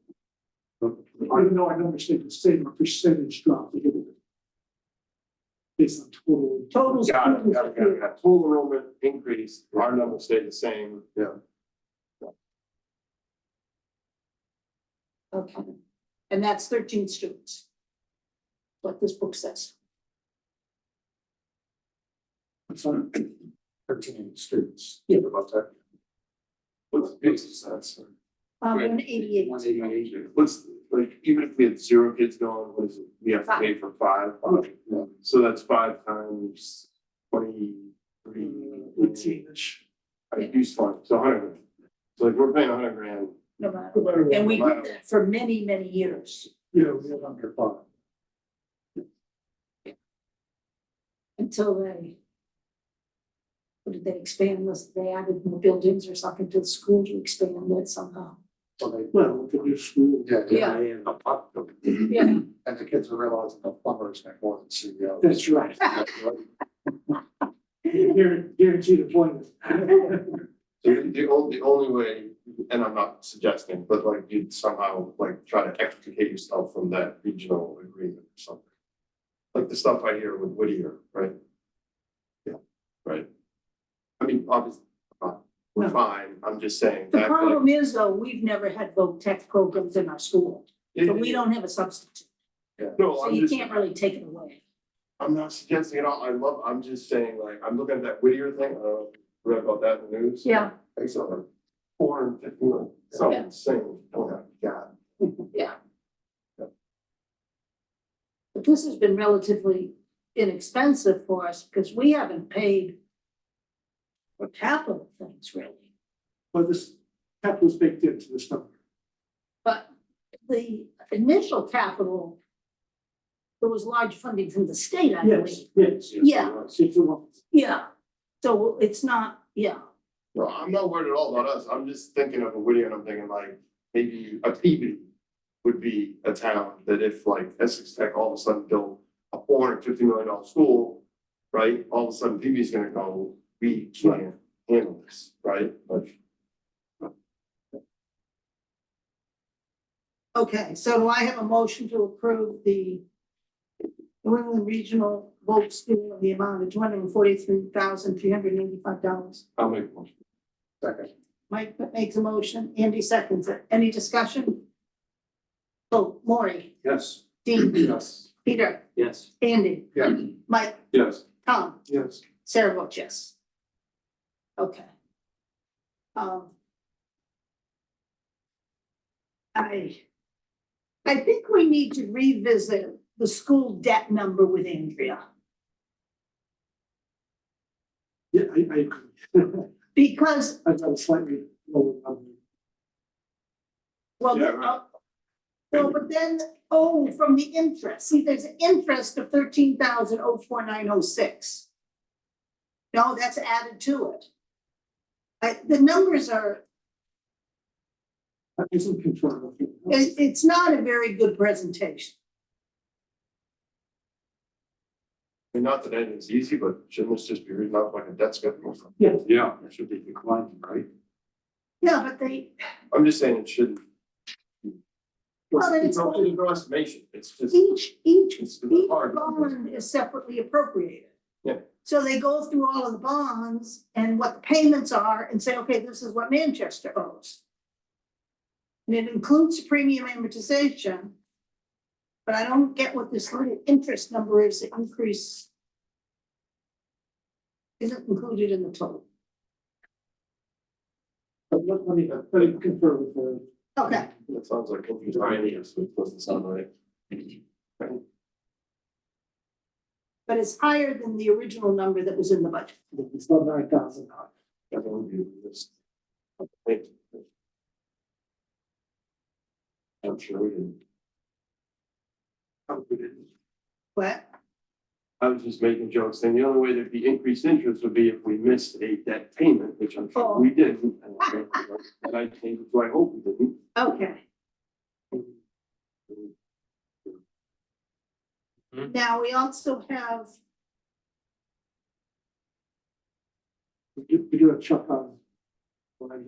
Even though I don't the same percentage drop. Based on total. Total Got it, students. got it, got it, got it. Total enrollment increase, our number stayed the same. Yeah. Okay, and that's 13 students. What this book says. So 13 students. Yeah. About that. What's the basis of that, sir? 188. 188. What's, like, even if we had 0 kids going, what is it? We have to pay for 5. Yeah. So that's 5 times 23. 18-ish. I use fund, so 100. So like we're paying 100 grand. No matter No what. matter what. And we did that for many, many years Yeah, we have under 5. until they. What did they expand this? They added more buildings or something to the school to expand it somehow. So they, Well, with the new school. Yeah. they end up up. Yeah. And the kids are realizing the plumbers make more than CEOs. That's right. Guaranteed employment. So the only way, and I'm not suggesting, but like you'd somehow like try to extricate yourself from that regional agreement or something. Like the stuff I hear with Whittier, right? Yeah, right. I mean, obviously, we're No. fine, I'm just saying The that. like, problem is though, we've never had voc tech programs in our school, so we don't have a substitute, No, so I'm you just, can't really take it away. I'm not suggesting it all, I'm just saying, like, I'm looking at that Whittier thing, read about that in the news. Yeah. It's like 450 million, so Yeah. insane, oh my God. Yeah. But this has been relatively inexpensive for us because we haven't paid for capital things really. But this capital is baked into this number. But the initial capital, there was large funding from the state, I believe. Yes. Yeah. 601. Yeah, so it's not, yeah, No, I'm not worried at all about us, I'm just thinking of a Whittier and I'm thinking like, maybe a Peabody would be a town that if like Essex Tech all of a sudden built a $450 million school, right, all of a sudden Peabody's gonna go, we can't handle this, right? Like, okay, so do I have a motion to approve the New England Regional Voc School in the amount of $243,385? I'll make a motion. Second. Mike makes a motion, Andy seconds it, any discussion? Oh, Maury, Yes. Dean, Yes. Peter, Yes. Andy, Yeah. Mike, Yes. Tom, Yes. Sarah votes yes. Okay. I think we need to revisit the school debt number with Andrea, Yeah, I agree. because, I've got a slightly lower number. well, Yeah, right. well, but then, from the interest, see, there's an interest of 13,049.06. No, that's added to it. The numbers are, That isn't confirmed. it's not a very good presentation. I mean, not that anything's easy, but shouldn't this just be written out like a debt schedule? Yeah. Yeah, it should be declining, right? Yeah, but they, I'm just saying it shouldn't. Well, then it's- There's no estimation, it's just, each it's hard. bond is separately appropriated. Yeah. So they go through all of the bonds and what the payments are and say, okay, this is what Manchester owes. And it includes premium amortization. But I don't get what this little interest number is, the increase isn't included in the total. But let me confirm with the. Okay, That sounds like confused ideas, so it doesn't sound right. but it's higher than the original number that was in the budget. It's not $9,000. That would be this. Thank you. I'm sure we didn't. But I was just making jokes, and the only way there'd be increased interest would be if we missed a debt payment, which I'm sure we didn't. And I think, so I hope we didn't. okay. Now, we also have, We do have Chuck on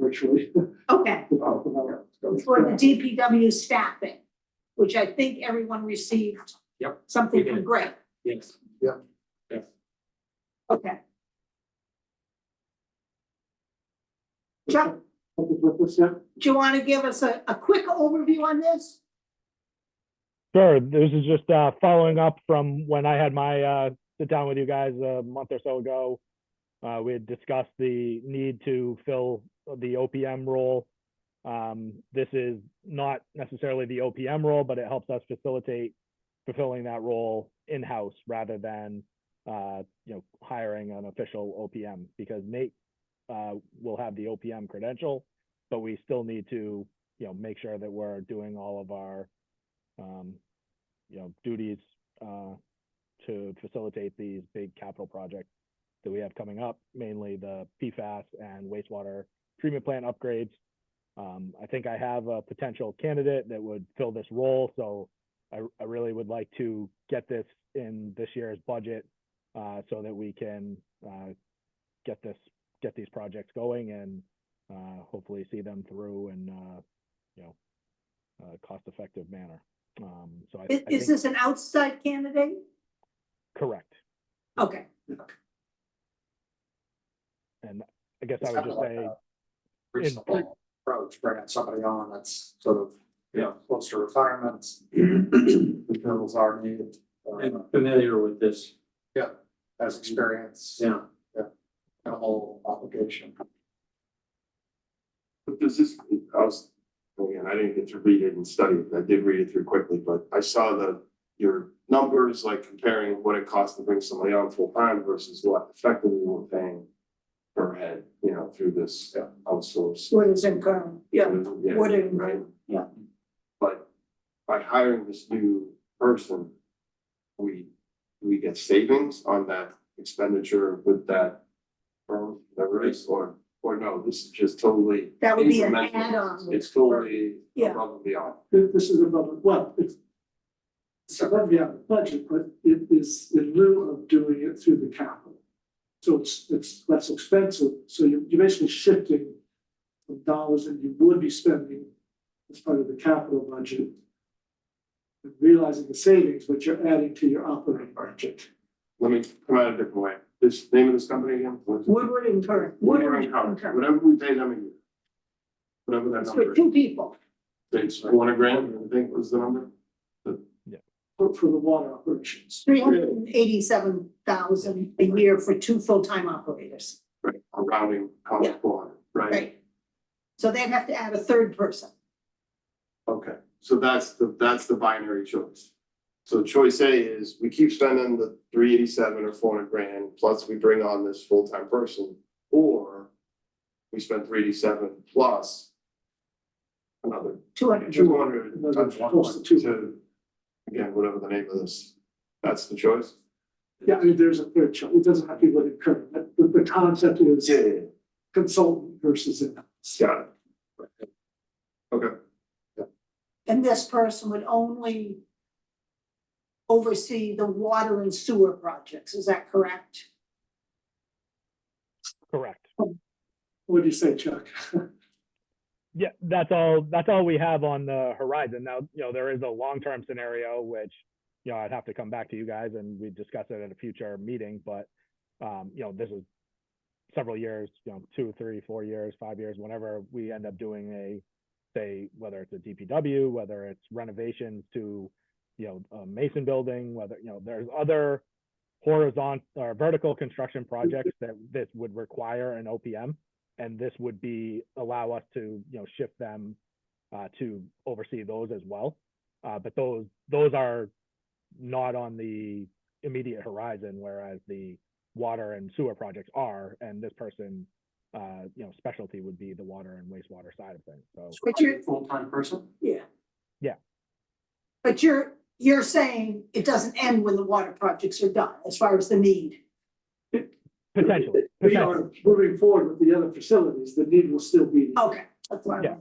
virtually. okay, for the DPW staffing, which I think everyone received. Yep, Something we from did. Greg. Yes. Okay. Chuck, do you want to give us a quick overview on this? Sure. This is just following up from when I had my sit down with you guys a month or so ago. We had discussed the need to fill the OPM role. This is not necessarily the OPM role, but it helps us facilitate fulfilling that role in-house rather than hiring an official OPM, because Nate will have the OPM credential, but we still need to make sure that we're doing all of our duties to facilitate these big capital projects that we have coming up, mainly the PFAS and wastewater treatment plant upgrades. I think I have a potential candidate that would fill this role, so I really would like to get this in this year's budget so that we can get these projects going and hopefully see them through in a cost-effective manner. So I Is think, this an outside candidate? correct. Okay, And I guess I would just say, Reasonable approach, bringing somebody on that's sort of, close to retirement, fulfills our need. And familiar with this. Yeah, has experience. Yeah. Minimal obligation. But does this, again, I didn't get to read it and study it, I did read it through quickly, but I saw your numbers, like comparing what it costs to bring somebody on full time versus what effectively we're paying per head, through this outsource. what is in current, yeah, what in, Right. yeah. But by hiring this new person, we get savings on that expenditure with that firm, whatever it is, or no, this is just totally. That would be an incremental. add-on. It's totally Yeah. above and beyond. This is above, well, it's above and beyond the budget, but it is in lieu of doing it through the capital. So it's less expensive, so you're basically shifting the dollars that you would be spending as part of the capital budget. And realizing the savings, but you're adding to your operating budget. Let me come at it a different way. This name of this company again? What is it? Woodward and Curran. Woodward and Curran. Whatever we pay them a year. Whatever that It's number for is. 2 people. It's $400,000, I think was the number. For the water operations. 387,000 a year for 2 full-time operators, Right, a rounding cost Yeah. 400, right? right? So they'd have to add a third person. Okay, so that's the binary choice. So choice A is we keep spending the 387 or 400,000, plus we bring on this full-time person, or we spend 387 plus another 200. 200 Another times close to 200. to, again, whatever the name of this, that's the choice? Yeah, I mean, there's a third choice. It doesn't have to be what it current, but the concept is Yeah. consultant versus in-house. Got it. Okay, And this person would only oversee the water and sewer projects, is that correct? Correct. What do you say, Chuck? Yeah, that's all we have on the horizon. Now, there is a long-term scenario, which, I'd have to come back to you guys and we discuss it at a future meeting, but this is several years, 2, 3, 4 years, 5 years, whenever we end up doing say, whether it's a DPW, whether it's renovations to, a Mason building, whether, there's other horizontal or vertical construction projects that this would require an OPM. And this would allow us to, shift them to oversee those as well. But those are not on the immediate horizon, whereas the water and sewer projects are, and this person, specialty would be the water and wastewater side of things. So, But you're, Full-time person? yeah. Yeah. But you're saying it doesn't end when the water projects are done, as far as the need. potentially. We are moving forward with the other facilities, the need will still be. Okay, that's what Yeah.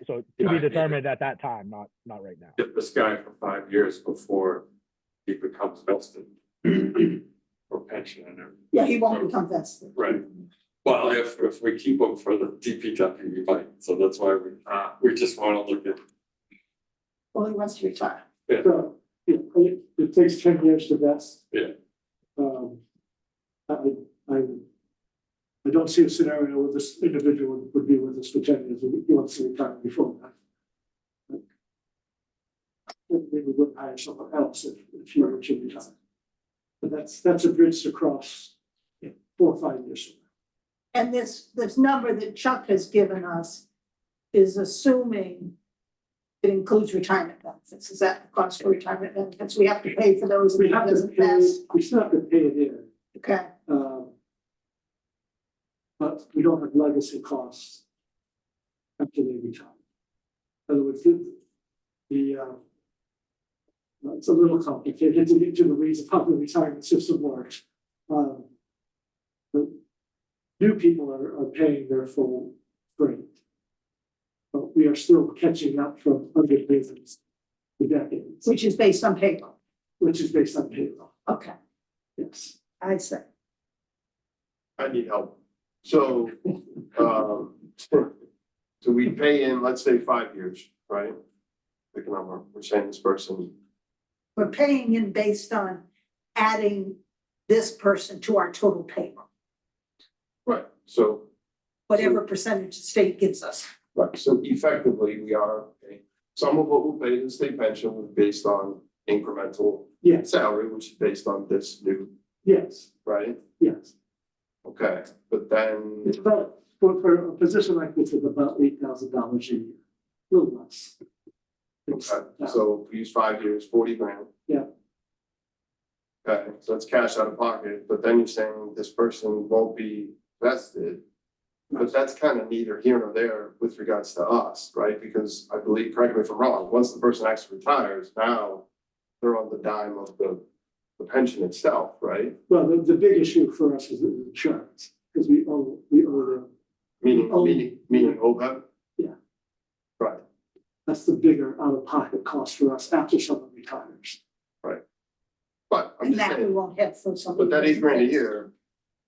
So to be determined at that time, not right now. Get this guy for 5 years before he becomes vested. Or pension and everything. Yeah, he won't become vested. Right. Well, if we keep him for the DPW, we might, so that's why we just wanna look at. Well, he wants to retire. So, it takes 10 years to vest. Yeah. I don't see a scenario where this individual would be with us for 10 years, he wants to retire before that. Maybe we would hire someone else if you were to retire. But that's a bridge to cross 4 or 5 years from now. And this number that Chuck has given us is assuming it includes retirement benefits. Is that the cost for retirement benefits? We have to pay for those and We it have to doesn't pay, pass. we still have to pay it in. Okay, But we don't have legacy costs after they retire. In other words, it's a little complicated to get to the reason how the retirement system works. The new people are paying their full rate. But we are still catching up from underpayments for decades, which is based on payroll. which is based on payroll. Okay, Yes. I see. I need help. So, so we pay in, let's say 5 years, right? Pick a number, we're saying this person, We're paying in based on adding this person to our total payroll, right, so, whatever percentage the state gives us. right, so effectively, we are paying. Some of what we'll pay in the state pension was based on incremental Yes, salary, which is based on this new, yes, right? yes. Okay, but then, It's about, for a position like this, it's about $8,000 a year, a little less. okay, so if we use 5 years, 40 grand. Yeah. Okay, so it's cash out of pocket, but then you're saying this person won't be vested. But that's kind of neither here nor there with regards to us, right? Because I believe, correct me if I'm wrong, once the person actually retires, now they're on the dime of the pension itself, right? Well, the big issue for us is the insurance, because we owe them. Meaning, Oh. meaning OPEB? Yeah. Right, That's the bigger out-of-pocket cost for us after someone retires. but I'm And just that we saying, won't have for somebody. but that $8 grand a year,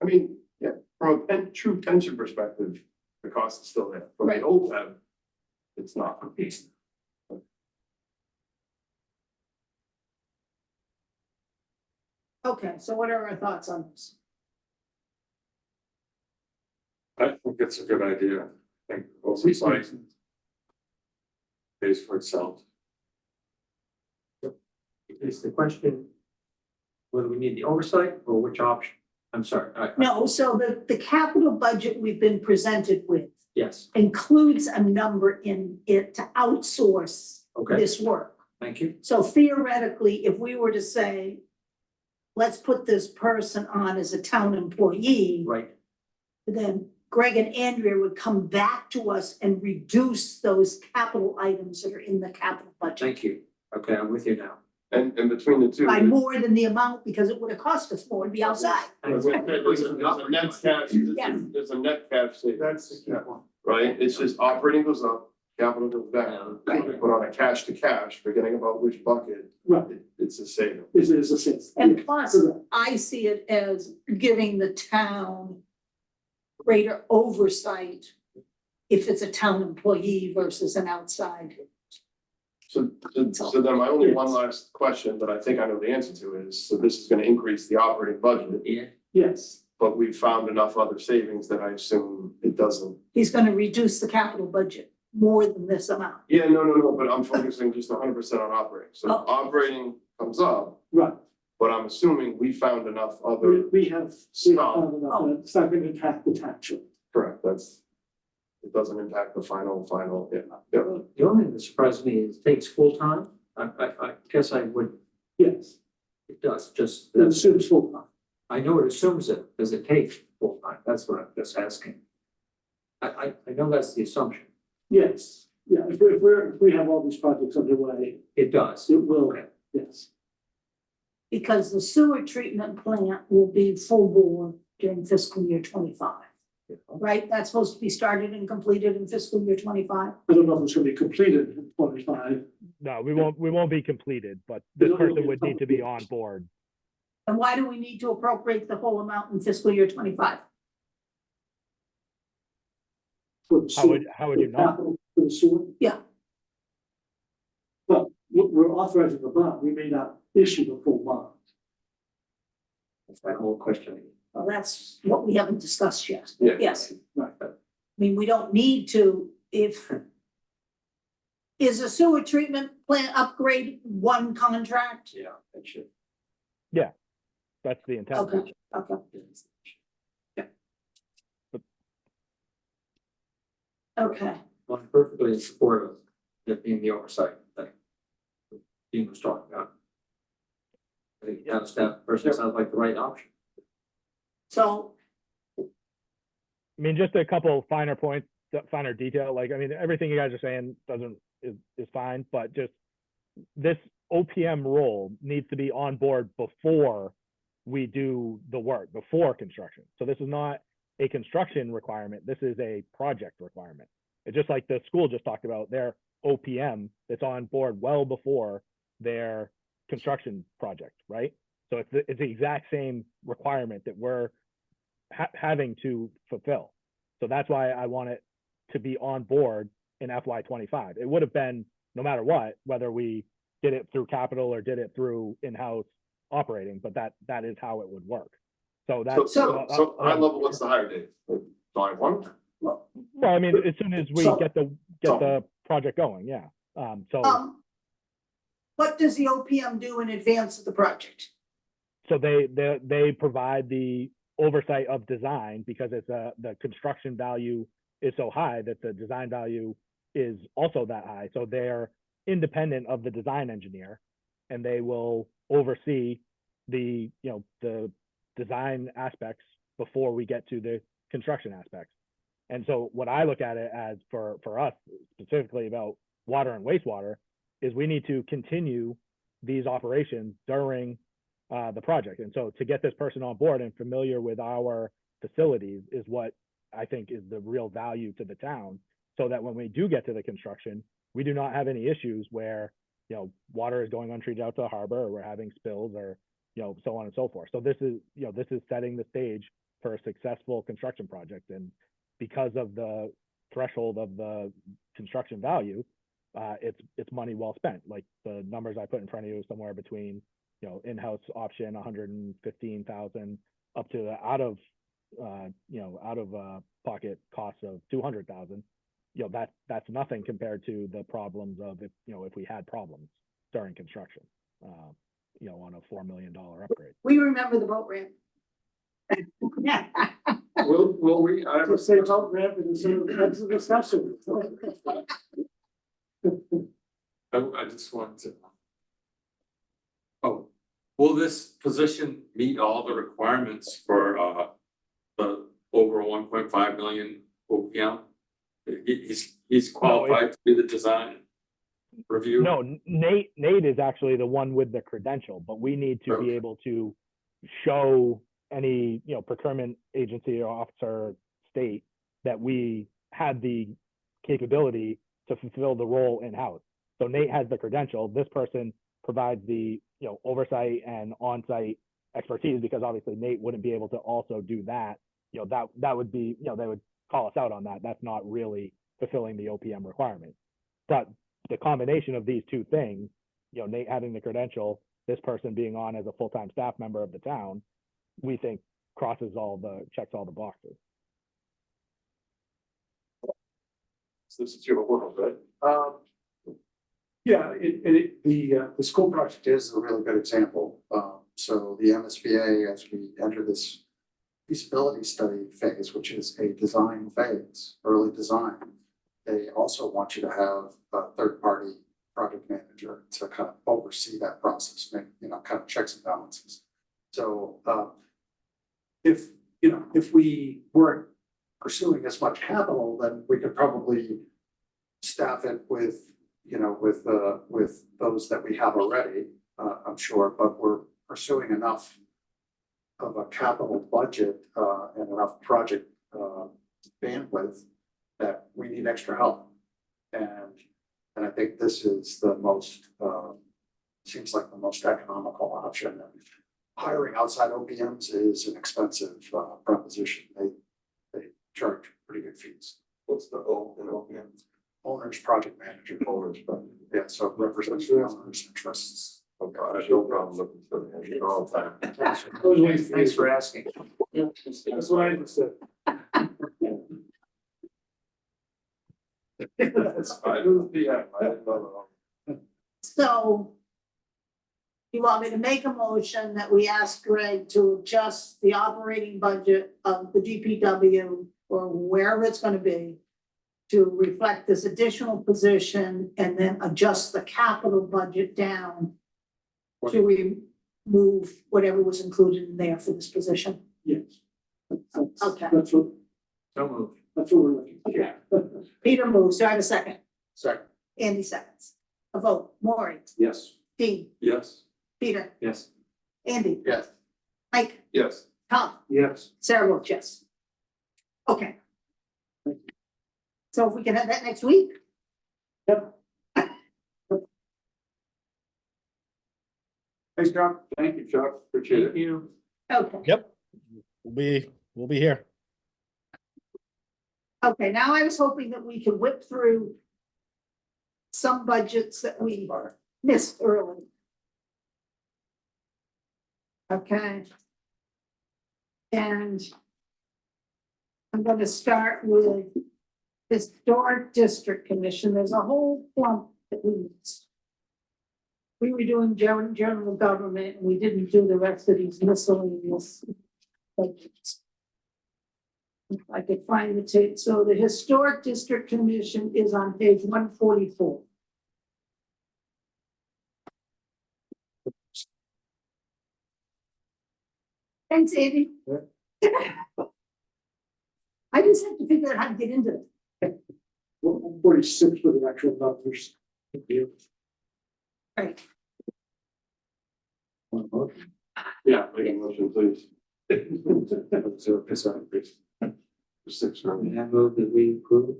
I mean, yeah, from a true pension perspective, the cost is still there. From the Right. OPEB, it's not. Okay, so what are our thoughts on this? I think it's a good idea. I think oversight pays for itself. Is the question whether we need the oversight or which option? I'm sorry. No, so the capital budget we've been presented with Yes, includes a number in it to outsource okay, this work. thank you. So theoretically, if we were to say, let's put this person on as a town employee, Right, then Greg and Andrea would come back to us and reduce those capital items that are in the capital budget thank you. Okay, I'm with you now. And between the two. by more than the amount, because it would have cost us more to be outside. There's a net cash, Yeah. there's a net cash savings. That's the key one. Right, it's just operating goes up, capital goes down, Right. but on a cash to cash, forgetting about which bucket, Right, it's a saving. is a sense. And plus, I see it as giving the town greater oversight if it's a town employee versus an outside. So then my only one last question that I think I know the answer to is, so this is gonna increase the operating budget. Yeah, Yes, but we found enough other savings that I assume it doesn't. He's gonna reduce the capital budget more than this amount. Yeah, no, but I'm focusing just 100% on operating. So Oh. operating comes up, Right, but I'm assuming we found enough we, other. we have, it's not gonna impact the tax rate. Correct, it doesn't impact the final, yeah. The only thing that surprised me is it takes full time. I guess I would, Yes, it does, just. it assumes full time. I know it assumes it, does it take full time? That's what I'm just asking. I know that's the assumption. Yes, yeah, if we have all these projects underway, It does. it will, Okay. yes. Because the sewer treatment plant will be full bore during fiscal year 25. Right? That's supposed to be started and completed in fiscal year 25. I don't know if it's gonna be completed in 25. No, we won't be completed, but this It'll be person would need to be completed. on board. And why do we need to appropriate the whole amount in fiscal year 25? For the sewer- How would you for know? capital For the sewer? Yeah. Well, we're authorizing the bond, we may not issue the full bond. That's my whole question. Well, that's what we haven't discussed yet. Yeah. Yes. Right. I mean, we don't need to, if. Is a sewer treatment plant upgrade one contract? Yeah, that should. That's the intent. Okay, okay. Okay, Well, I'm perfectly in support of it being the oversight thing. Dean was talking about. I think town staff person sounds like the right option. so, I mean, just a couple finer points, finer detail, like, I mean, everything you guys are saying is fine, but just this OPM role needs to be on board before we do the work, before construction. So this is not a construction requirement, this is a project requirement. It's just like the school just talked about their OPM that's on board well before their construction project, right? So it's the exact same requirement that we're having to fulfill. So that's why I want it to be on board in FY25. It would have been no matter what, whether we did it through capital or did it through in-house operating, but that is how it would work. So that's So high level, what's the hire date? July 1? well, I mean, as soon as we So- get the project going, yeah. what does the OPM do in advance of the project? So they provide the oversight of design because it's the construction value is so high that the design value is also that high. So they're independent of the design engineer and they will oversee the design aspects before we get to the construction aspects. And so what I look at it as for us specifically about water and wastewater is we need to continue these operations during the project. And so to get this person on board and familiar with our facilities is what I think is the real value to the town, so that when we do get to the construction, we do not have any issues where, water is going untreated out to the harbor or we're having spills or, so on and so forth. So this is setting the stage for a successful construction project. And because of the threshold of the construction value, it's money well spent. Like the numbers I put in front of you, somewhere between, in-house option, 115,000 up to the out of pocket costs of 200,000. That's nothing compared to the problems of if we had problems during construction, on a $4 million upgrade. We remember the boat ramp. Will we, I Just say vote ramp and so that's the discussion. I just want to. Oh, will this position meet all the requirements for the over 1.5 million OPM? He's qualified to be the design review? No, Nate is actually the one with the credential, but we need to be able to show any, procurement agency or officer state that we had the capability to fulfill the role in-house. So Nate has the credential. This person provides the, oversight and on-site expertise, because obviously Nate wouldn't be able to also do that. That would be, they would call us out on that. That's not really fulfilling the OPM requirement. But the combination of these two things, Nate having the credential, this person being on as a full-time staff member of the town, we think checks all the boxes. So this is your world, right? Yeah, the school project is a really good example. So the MSBA, as we enter this feasibility study phase, which is a design phase, early design, they also want you to have a third-party project manager to kind of oversee that process, make, kind of checks and balances. So, if we weren't pursuing as much capital, then we could probably staff it with, with those that we have already, I'm sure, but we're pursuing enough of a capital budget, and enough project, bandwidth that we need extra help. And I think this is the most, seems like the most economical option. And hiring outside OPMs is an expensive, proposition. They charge pretty good fees. What's the O in OPM? Owner's project manager. Owners, but Yeah, so represents the owner's interests. okay, I have no problem looking for the engineer all the time. Thanks for asking. That's what I said. I do the PM, I didn't know. So you want me to make a motion that we ask Greg to adjust the operating budget of the DPW or wherever it's gonna be to reflect this additional position and then adjust the capital budget down to remove whatever was included in there for this position? Yes. Okay. That's what, So moved. that's what we're looking for. Okay. Peter moves, do I have a second? Second. Andy seconds. A vote, Maury, Yes. Dean, Yes. Peter, Yes. Andy, Yes. Mike, Yes, Tom, Yes. Sarah votes yes. Okay. So if we can have that next week? Yep. Thanks, John. Thank you, Chuck. Appreciate it. You. Okay, Yep. We'll be here. okay, now I was hoping that we could whip through some budgets that we missed early. Okay. And I'm gonna start with Historic District Commission. There's a whole clump that we missed. We were doing general government, and we didn't do the rest of these miscellaneous budgets. If I could find the tape, so the Historic District Commission is on page 144. Thanks, Andy. I just have to figure out how to get into it. 146 for the actual numbers. Right. yeah, make a motion, please. So, please. For 6 room. And I move that we approve.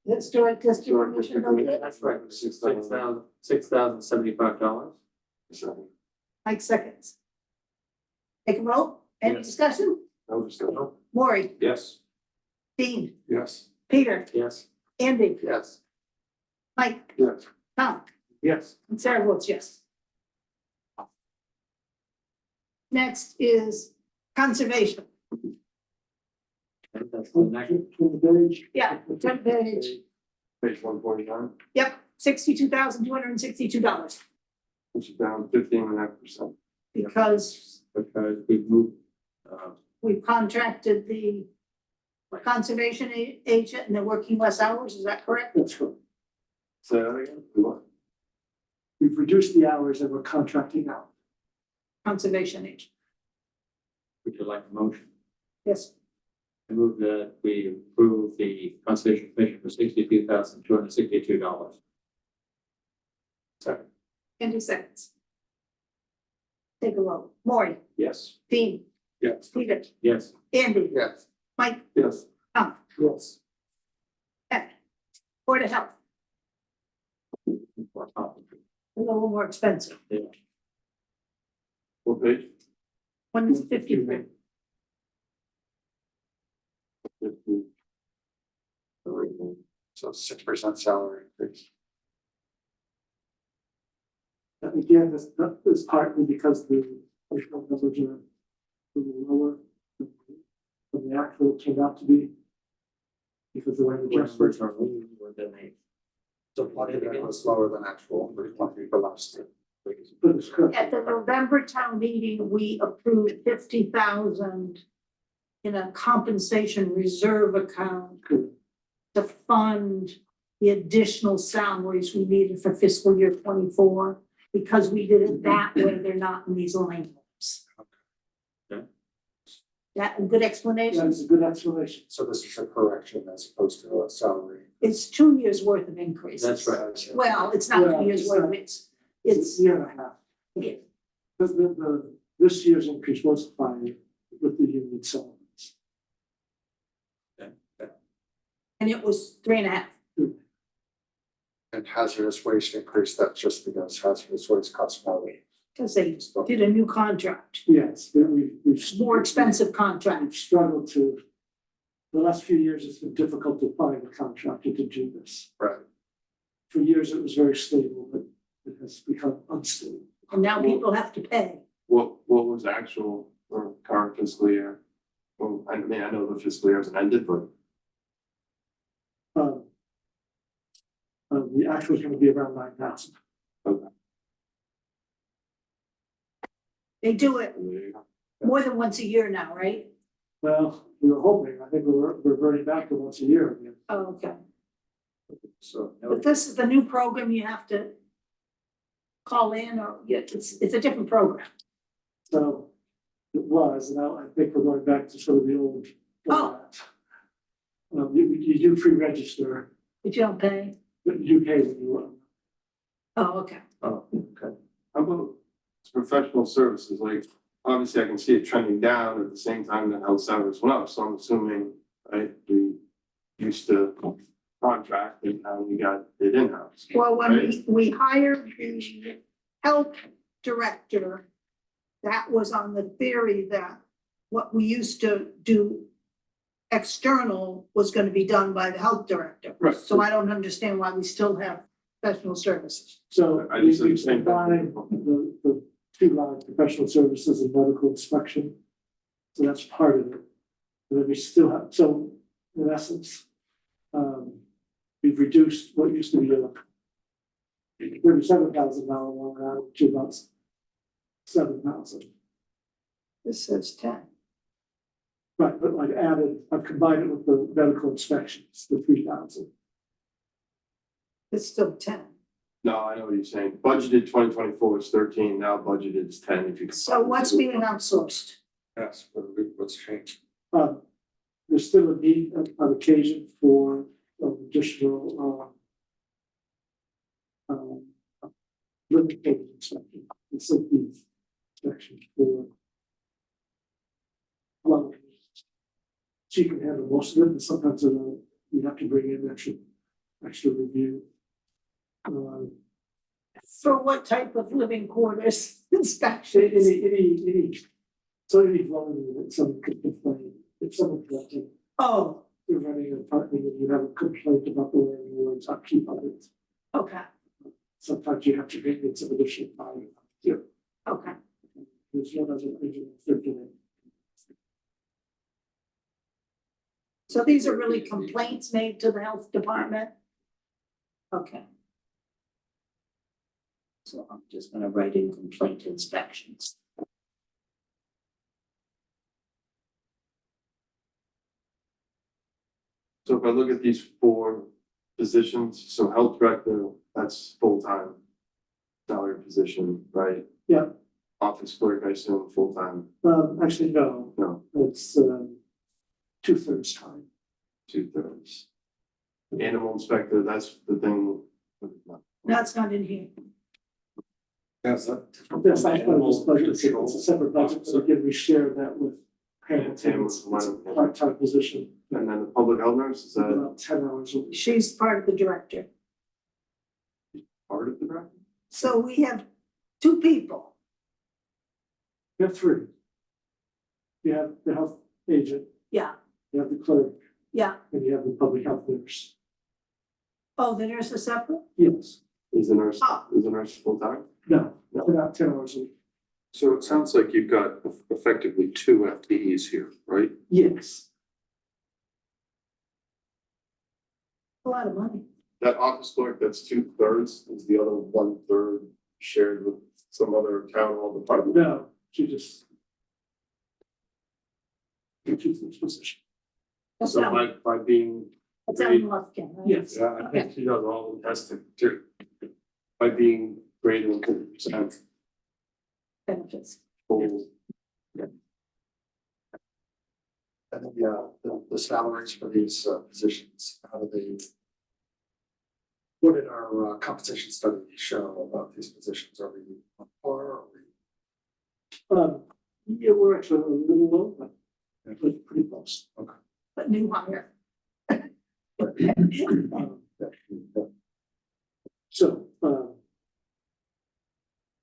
Historic District Commission, okay? That's right. $6,075. Mike seconds. Take a vote, any Yes. discussion? No discussion. Maury, Yes. Dean, Yes. Peter, Yes. Andy, Yes. Mike, Yes. Tom, Yes. and Sarah votes yes. Next is conservation. That's the next. Yeah, 10 page, Page 149, yep, $62,262, which is down 15.5%. because Because we moved, we've contracted the conservation agent and they're working less hours, is that correct? That's correct. Say that again. What? We've reduced the hours that we're contracting out. Conservation agent, would you like a motion? yes, I move that we approve the conservation commission for $62,262. Second. Andy seconds. Take a vote, Maury, Yes. Dean, Yes. Peter, Yes. Andy, Yes. Mike, Yes. Tom, Yes. okay. Board of Health, a little more expensive, What page? 153. 50. So 6% salary increase. Again, that is partly because the functional numbers are a little lower than the actual turned out to be. Because the way the numbers are lower than they. So plenty of it was lower than actual, but plenty for last year. But it's correct. At the November town meeting, we approved 50,000 in a compensation reserve account to fund the additional salaries we needed for fiscal year 24. Because we did it that way, they're not in these line items. Okay. That a good explanation? That is a good explanation. So this is a correction as opposed to a salary. It's 2 years worth of increases. That's right. Well, it's not Well, 2 years it's worth, not. it's, a year and a half. yeah. Because this year's increase was higher with the union salaries. And it was 3.5. And hazardous waste increase, that's just because hazardous waste costs more. Because they did a new contract, Yes, but we've. more expensive We've contract. struggled to, the last few years, it's been difficult to find a contractor to do this. Right. For years, it was very stable, but it has become unstable. And now people have to pay. What was actual for current fiscal year? Well, I mean, I know the fiscal year hasn't ended, but The actual is gonna be around 9,000. They do it more than once a year now, right? Well, we were hoping, I think we're reverting back to once a year again. Oh, okay. So. But this is the new program you have to call in or, yeah, it's a different program. So it was, and now I think we're going back to sort of the old. Oh. format. You do pre-register, But you don't pay. but you pay when you run. Oh, okay. oh, okay. How about professional services? Like, obviously I can see it trending down at the same time that health salaries went up, so I'm assuming, right, we used to contract and now we got it in-house. Well, when Right. we hired the health director, that was on the theory that what we used to do external was gonna be done by the health director. Right. So I don't understand why we still have professional services. So I we just understand that. combine the two lines, professional services and medical inspection. So that's part of it. And then we still have, so in essence, we've reduced what used to be a $37,000 line now to about 7,000. This says 10. Right, but I've combined it with the medical inspections, the 3,000. It's still 10. No, I know what you're saying. Budgeted 2024 is 13, now budgeted is 10 if you. So what's being outsourced? Yes, but what's changed? There's still a need on occasion for additional, living code inspection, and safety inspection for. Well, she can handle most of it, and sometimes you have to bring in extra review. For what type of living quarters inspection? So any dwelling unit, someone could complain, if someone collecting, Oh, you're running an apartment and you have a complaint about the landlord's upkeep of it. okay, Sometimes you have to bring in some additional value. Yeah. okay. There's one other thing they're doing. So these are really complaints made to the health department? Okay. So I'm just gonna write in complaint inspections. So if I look at these 4 positions, so health director, that's full-time salary position, right? Yeah. Office clerk, I assume, full-time, Actually, no, no, it's 2/3 time. 2/3. Animal inspector, that's the thing. That's not in here. Yes, That's not part of this budget, it's a separate budget, so again, we share that with Hamilton, it's a part-time position, And then the public health nurse, is that about 10 hours a week. She's part of the director. part of the director? So we have 2 people. You have 3. You have the health agent, Yeah, you have the clerk, yeah. and you have the public health nurse. Oh, the nurse is separate? Yes, Is the nurse, Oh. is the nurse full-time? No, about 10 hours a week. So it sounds like you've got effectively 2 FTEs here, right? Yes. A lot of money. That office clerk, that's 2/3, is the other 1/3 shared with some other town hall department. No, she just. She's in this position. That's So Ellen, by being, that's Ellen Lufkin, right? Yes. yeah, I think she does all the testing too. By being greater than 50% Benefits. full. And the salaries for these positions, how do they? What did our compensation study show about these positions? Are we on par? Are we? Yeah, we're actually a little low, but pretty close. But new hire. Um, So,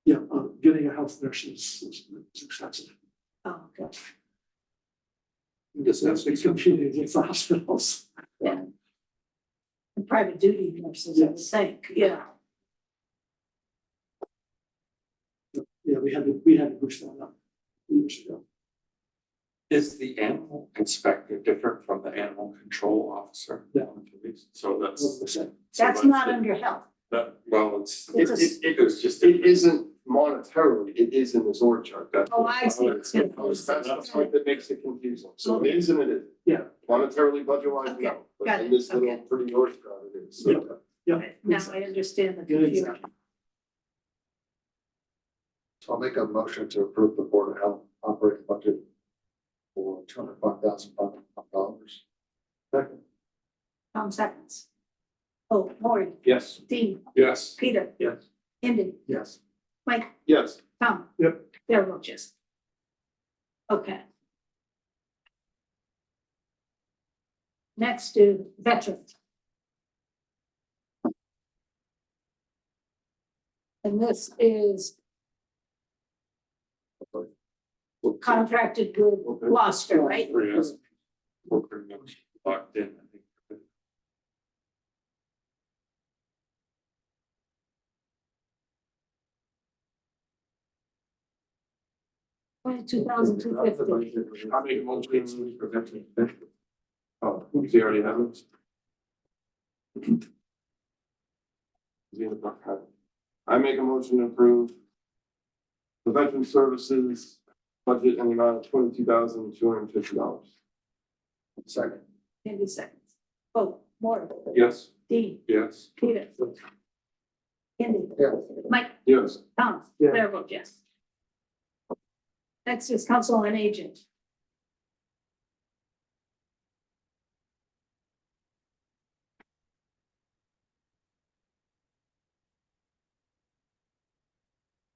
yeah, getting a health nurse is expensive. Oh, okay. This has to be competing against the hospitals. Yeah. And private duty nurses, I would think, yeah. Yeah, we had to push that up years ago. Is the animal inspector different from the animal control officer? Yeah. So that's. 100%. That's not under health. That, well, it's. It's a- It was just. It isn't monetarily, it is in this org chart, that's. Oh, I see. That's the part that makes it confusing, so it is and it isn't. Yeah. Monetarily, budget wise, Okay, no, but got in it, this little okay. pretty org chart it is. Yeah. Yeah. Now I understand the Yeah, confusion. exactly. So I'll make a motion to approve the Board of Health operating budget for $205,500. Second. Tom seconds. Oh, Maureen, Yes. Dean, Yes. Peter, Yes. Andy, Yes. Mike, Yes, Tom. Yep. There roaches. Okay. Next is veterans. And this is contracted with Gloucester, right? Yes. We're pretty much locked in, I think. 22,250. I make a motion for veteran. Oh, we already have it. I make a motion to approve the veteran services budget in the amount of $22,250. Second. Andy seconds. Oh, Maureen, Yes. Dean, Yes. Peter. Andy. Yeah. Mike, Yes, Tom. Yeah. There vote yes. Next is council on aging.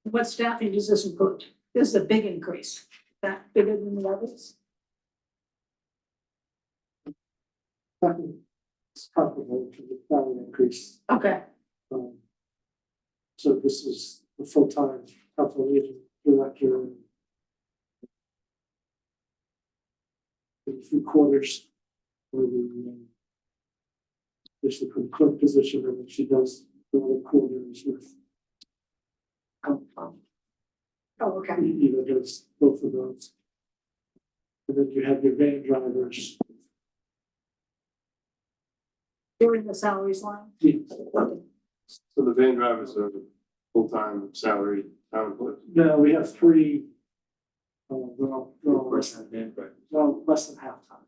What staffing does this include? This is a big increase. Is that bigger than the others? It's comparable to the salary increase. Okay, So this is the full-time health and aging director. In 3/4 for the, basically clerk position, and then she does the other quarters with. oh, okay. Eva does both of those. And then you have your van drivers. During the salaries line? Yeah. Okay. so the van drivers are full-time salary town employees. No, we have 3. Well, less than half time.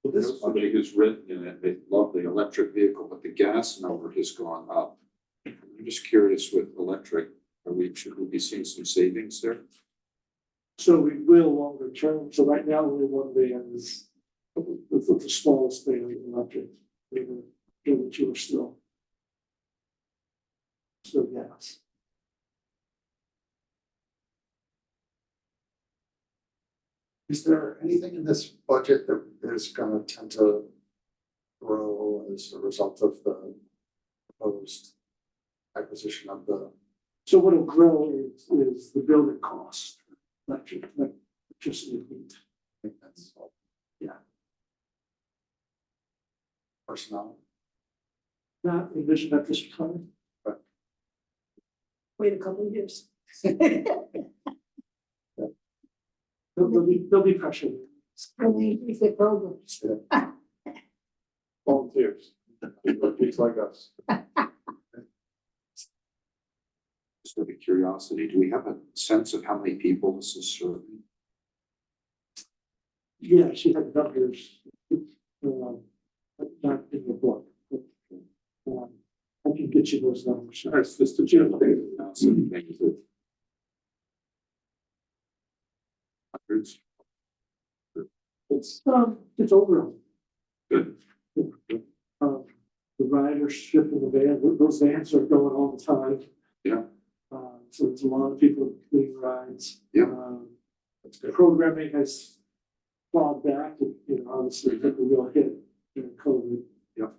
There's somebody who's written in it, they love the electric vehicle, but the gas number has gone up. I'm just curious with electric, should we be seeing some savings there? So we will longer term, so right now, only one van is the smallest van in electric. The other 2 are still. So gas. Is there anything in this budget that is gonna tend to grow as a result of the proposed acquisition of the? So what'll grow is the building cost, electricity and heat. Maintenance? Yeah. Personnel? Not envisioned at this time. Wait a couple of years. There'll be pressure. Really, if they programs. Volunteers, kids like us. Just out of curiosity, do we have a sense of how many people this is serving? Yeah, she had numbers. Not in the book. I can get you those numbers. That's just a general thing, so you think that hundreds, It's over. good. The ridership in the van, those vans are going all the time. Yeah. So there's a lot of people doing rides. Yeah. Programming has clawed back, obviously took a real hit during COVID. Yeah.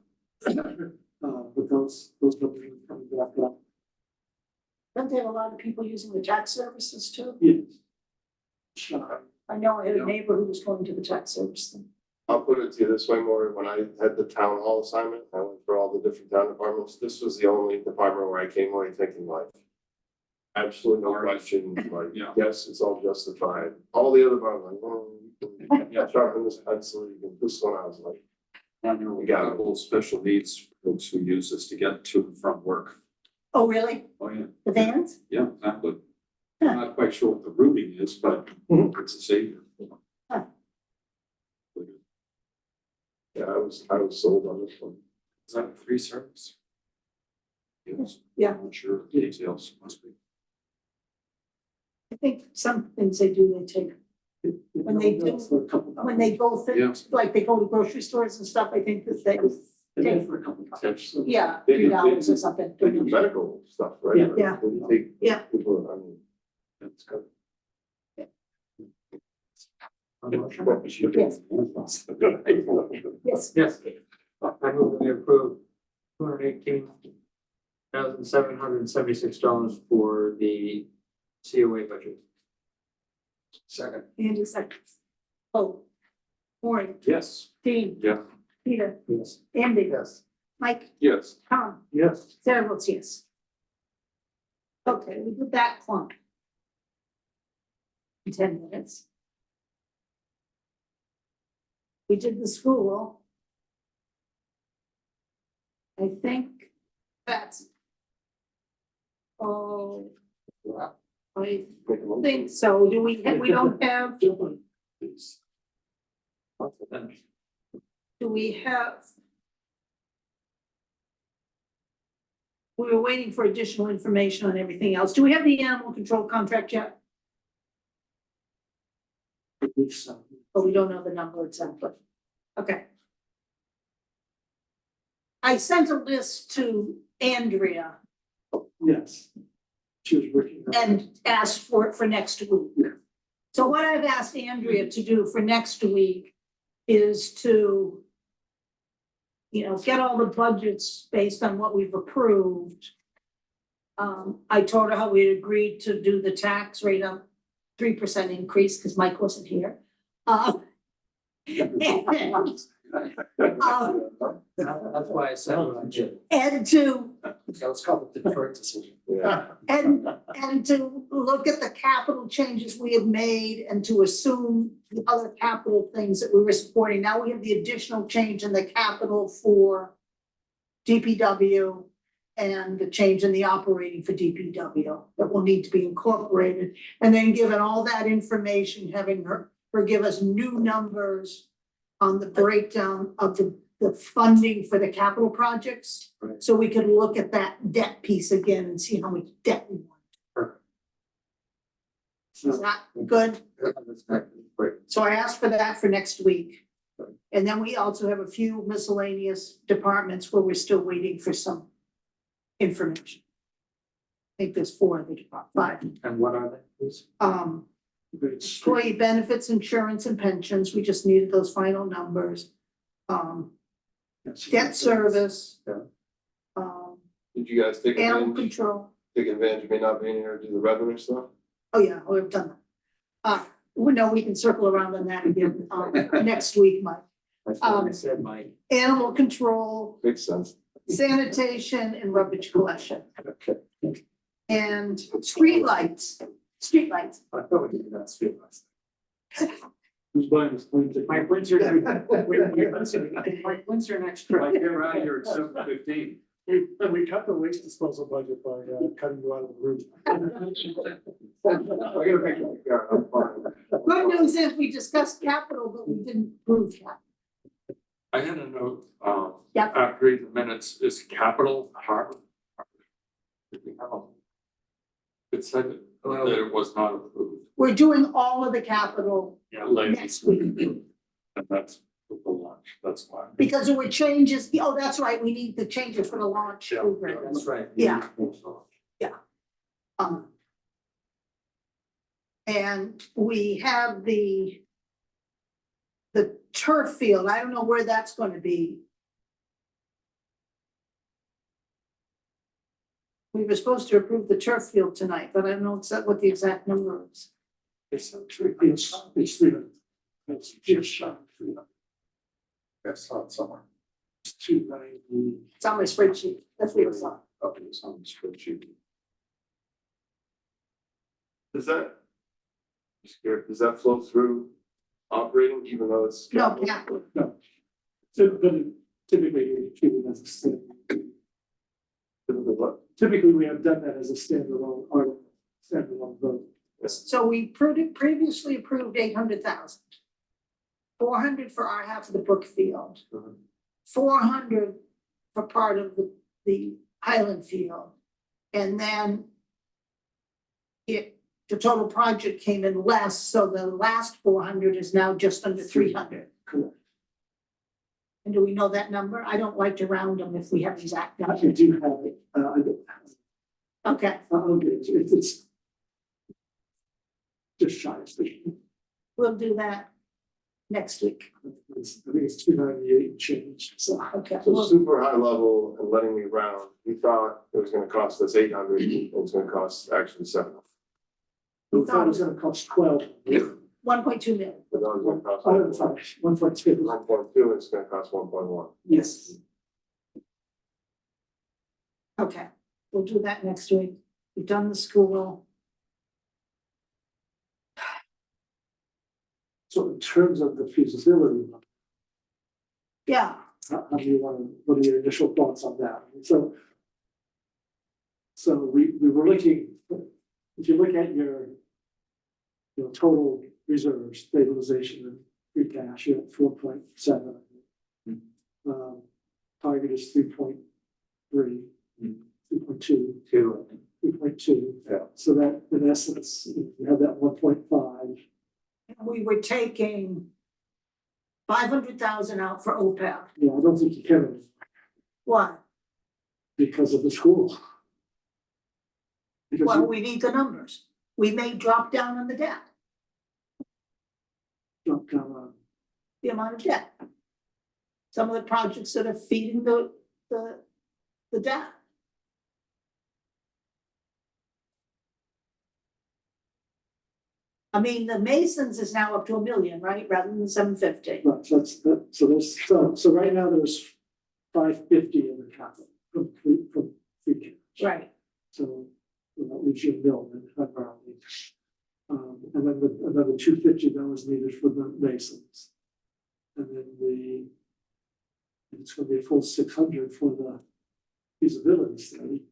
But those numbers are coming back up. Don't they have a lot of people using the tax services too? Yes. I know I had Yeah. a neighbor who was going to the tax service thing. I'll put it to you this way, Maureen, when I had the town hall assignment, I went through all the different town departments, this was the only department where I came away thinking like. Absolutely no question, like, Yeah. yes, it's all justified, all the other departments, like, yeah, sharpen this pencil, you can, this one, I was like. I know We we got got it. a couple special needs folks who use this to get to and from work. Oh, really? Oh, yeah, The vans? yeah, exactly. I'm not quite sure what the routing is, but it's a savior. Huh. Yeah, I was sold on this one. Is that a free service? Yes. Yeah. I'm not sure the details must be. I think some things they do, they take, When they do- For a couple. when they go Yeah. through, like they go to grocery stores and stuff, I think that they, They did for a couple of times. yeah, They do- $3 or something. They do medical stuff, right? Yeah. Yeah. When you take Yeah. people, I mean, that's good. Yes. Yes, Yes, I move that we approve $218,776 for the COA budget. Second. Andy seconds. Oh. Maureen, Yes. Dean, Yeah. Peter, Yes. Andy, Yes. Mike, Yes. Tom, Yes. Sarah votes yes. Okay, we did that clump. In 10 minutes. We did the school. I think that's. Oh. I think so. Do we don't have, Please. do we have? We were waiting for additional information on everything else. Do we have the animal control contract yet? But we don't know the number exactly. Okay. I sent a list to Andrea Yes. She was working. on it. and asked for it for next week. So what I've asked Andrea to do for next week is to, get all the budgets based on what we've approved. I told her how we agreed to do the tax rate of 3% increase, because Mike wasn't here. That's why I said what I did. And to So it's called the Detroit decision. Yeah. And to look at the capital changes we had made and to assume the other capital things that we were supporting. Now we have the additional change in the capital for DPW and the change in the operating for DPW that will need to be incorporated. And then given all that information, having her give us new numbers on the breakdown of the funding for the capital projects. Right. So we could look at that debt piece again and see how much debt we want. Is that good? Great. So I asked for that for next week. And then we also have a few miscellaneous departments where we're still waiting for some information. I think there's 4 of the department, 5. And what are they, please? Employee benefits, insurance and pensions, we just needed those final numbers. Debt service. Yeah. Did you guys take Animal advantage, control. take advantage of me not being here to do the revenue stuff? Oh, yeah, we've done that. We know we can circle around on that again, next week, Mike. That's what I said, Mike. Animal control, Makes sense. sanitation and rubbish collection. Okay. And streetlights. I thought we did that street last. Who's buying this? My Windsor, my Windsor next trip. Like, you're out here at 7:15. We cut the waste disposal budget by cutting you out of the room. I gotta make that, yeah, I'm fine. Good news is we discussed capital, but we didn't prove that. I had a note, Yep. after reading the minutes, is capital harbor? Did we have a- It said that it was not approved. We're doing all of the capital Yeah, late. next week. And that's with the lunch, that's why. Because there were changes, oh, that's right, we need the changes for the launch Yeah. program. That's right. Yeah. And we have the turf field, I don't know where that's gonna be. We were supposed to approve the turf field tonight, but I don't know what the exact number is. It's three, it's three. It's just shot. I saw it somewhere. It's 290. It's on my spreadsheet, that's what it's on. Okay, it's on the spreadsheet. Does that? Just curious, does that flow through operating even though it's? No, capital. No. So, but typically we treat it as a What? typically we have done that as a standalone article, standalone vote. So we previously approved 800,000. 400 for our half of the Brookfield. 400 for part of the Highland Field. And then the total project came in less, so the last 400 is now just under 300. Correct. And do we know that number? I don't like to round them if we have exact I numbers. do have it, I don't have it. Okay, I'll get it, it's just shy of 3. we'll do that next week. I think it's 298 change, so. Okay. So super high level and letting me round, we thought it was gonna cost us 800, it's gonna cost actually 700. We thought it was gonna cost 12. 1.2 million. But that was gonna cost. I don't know, 1.2. 1.2, it's gonna cost 1.1. Yes. Okay, we'll do that next week. We've done the school. So in terms of the feasibility, Yeah, how do you want to, what are your initial thoughts on that? So we were looking, if you look at your total reserves, stabilization and free cash, you're at 4.7. Target is 3.3, 3.2. 3.2. Yeah. So that in essence, you have that 1.5. we were taking 500,000 out for OPEB. Yeah, I don't think you can Why? because of the school. Because Well, you we need the numbers. We may drop down on the debt, don't come on. the amount of debt. Some of the projects that are feeding the debt. I mean, the Masons is now up to 1 million, right, rather than 750. Right, so right now there's 550 in the capital from free cash. Right. So that leaves you $1 million, around. And then another 250 that was needed for the Masons. And then it's gonna be a full 600 for the feasibility study.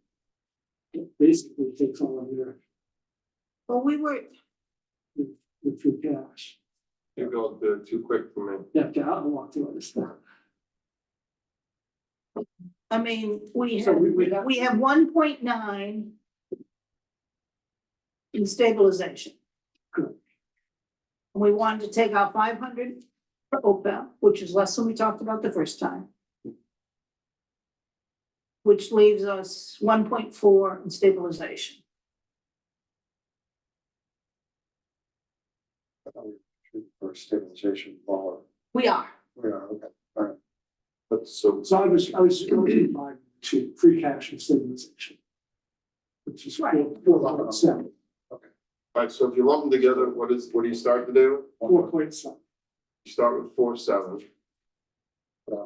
It basically takes all of your Well, we were, the free cash. You're going too quick for me. Yeah, I don't want to understand. I mean, we So have, we have- we have 1.9 in stabilization. Good. And we wanted to take out 500 for OPEB, which is less than we talked about the first time. Which leaves us 1.4 in stabilization. For stabilization lower. We are. We are, okay, all right. But so, So I was combined to free cash and stabilization. Which is Right. 4.7. alright, so if you lump them together, what do you start to do? 4.7. You start with 4.7.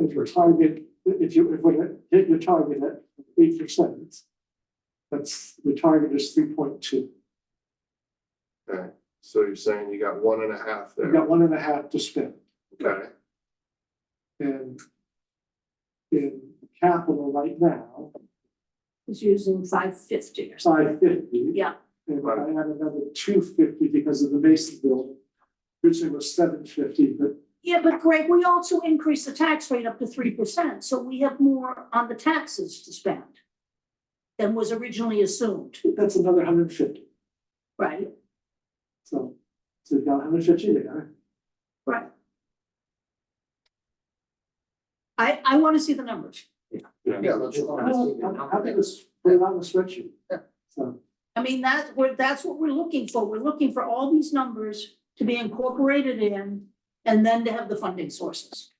If your target, if we hit your target at 8%, That's, the target is 3.2. Okay, so you're saying you got 1.5 We've there, got 1.5 to spend. okay, And in capital right now, Is using 550 or something. 550. Yeah. And I had another 250 because of the Mason building. Originally was 750, but Yeah, but Greg, we also increased the tax rate up to 3%, so we have more on the taxes to spend than was originally assumed, that's another 150. right? So we've got 150 there. Right. I want to see the numbers. Yeah, let's. I'm happy to put it on the spreadsheet. So, I mean, that's what we're looking for. We're looking for all these numbers to be incorporated in and then to have the funding sources.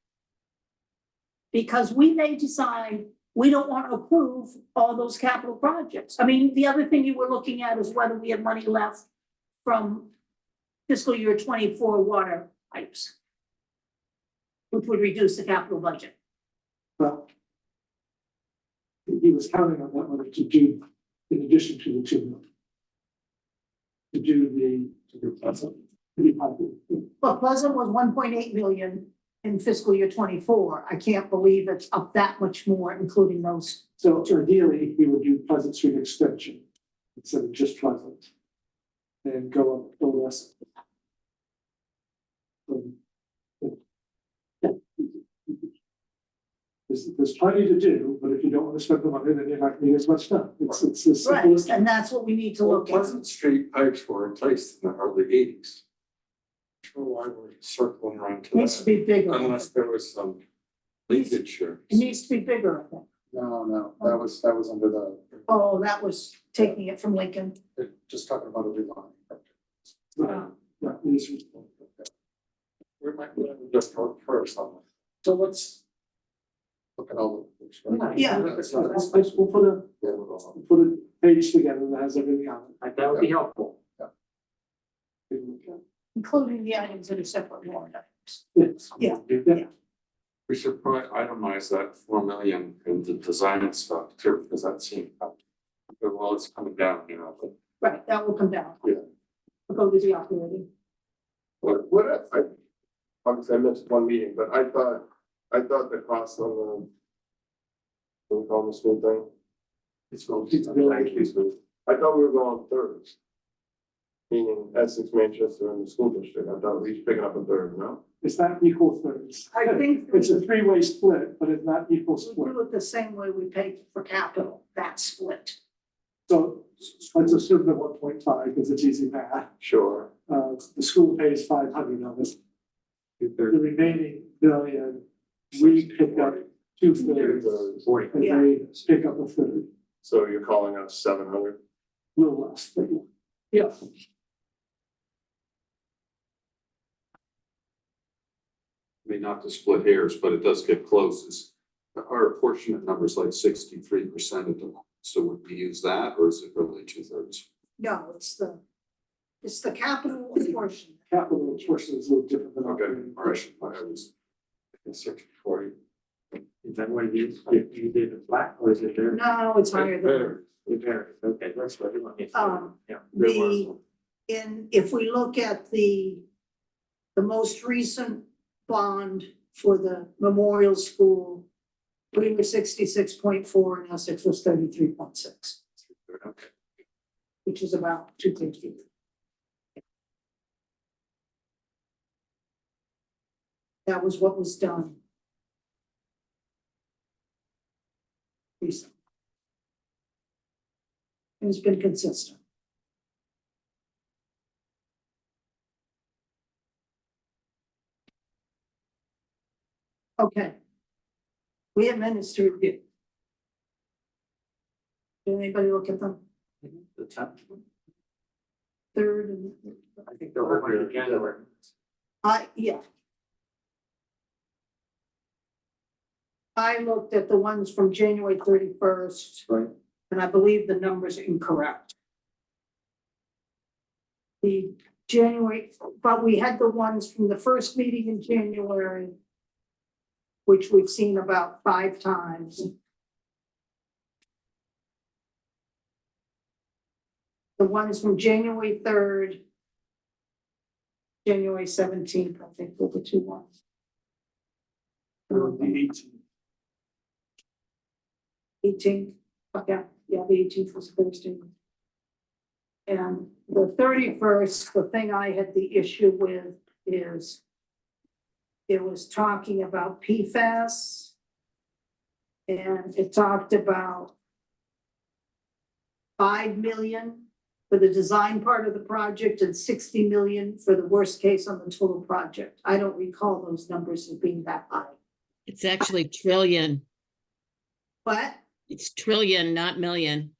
Because we may decide we don't want to approve all those capital projects. I mean, the other thing you were looking at is whether we have money left from fiscal year 24 water pipes, which would reduce the capital budget. well, he was counting on that money to do, in addition to the 2 million. To do the. Well, Pleasant was 1.8 million in fiscal year 24. I can't believe it's up that much more, including those. So ideally, he would do Pleasant Street extension instead of just Pleasant. And go up the west. Yeah. There's plenty to do, but if you don't want to spend the money, then you're not gonna get as much done. It's as simple Right, as. and that's what we need to look at. Pleasant Street pipes were replaced in the early eighties. Sure why we're circling around to Needs to that, be bigger. unless there was some leakage here. It needs to be bigger, I think. No, that was under the, Oh, that was taking it from Lincoln. just talking about a reline. Yeah, it is. We might just go first on So let's look at all the. Yeah. We'll put a page together that has everything on it. That would be helpful. Including the items that are separate warrant items. Yes. Yeah. Yeah. We should probably itemize that 4 million in the design stuff too, because that seemed. Well, it's coming down, you know, but Right, that will come down. Yeah. We'll go to the operating. what, obviously I missed one meeting, but I thought the cost on the. What we call the school thing? It's going Thank you, Sue. I thought we were going thirds. Meaning Essex, Manchester and the school district, I thought we were picking up a third, no? It's not equal thirds. I think It's a 3-way split, but it's not equal we split. do it the same way we pay for capital, that split. So let's assume the 1.5 because it's easy math. Sure. The school pays 500 of it. The remaining billion, we pick up 2/3 and they pick up a third, So you're calling us 700? a little less, but yeah. I mean, not to split hairs, but it does get close, is our apportionment numbers like 63% of them, so would we use that, or is it really 2/3? No, it's the capital portion. Capital portion is a little different than Okay, operating. all right, I was. in 60/40. Is that what you did it flat or is it there? No, it's higher than. There, okay, that's what you want me to. Yeah. If we look at the most recent bond for the memorial school, we were 66.4 and Essex was 33.6, Okay. which is about 250. That was what was done. Recently. And it's been consistent. Okay. We have minutes to review. Did anybody look at them? The top, Third and, I think they're all together. yeah. I looked at the ones from January 31st. Right. And I believe the numbers are incorrect. The January, but we had the ones from the first meeting in January, which we've seen about 5 times. The ones from January 3rd, January 17th, I think were the two ones. For the 18th, okay, yeah, the 18th was Thursday. And the 31st, the thing I had the issue with is it was talking about PFAS. And it talked about 5 million for the design part of the project and 60 million for the worst case on the total project. I don't recall those numbers as being that high. It's actually trillion. But It's trillion, not million.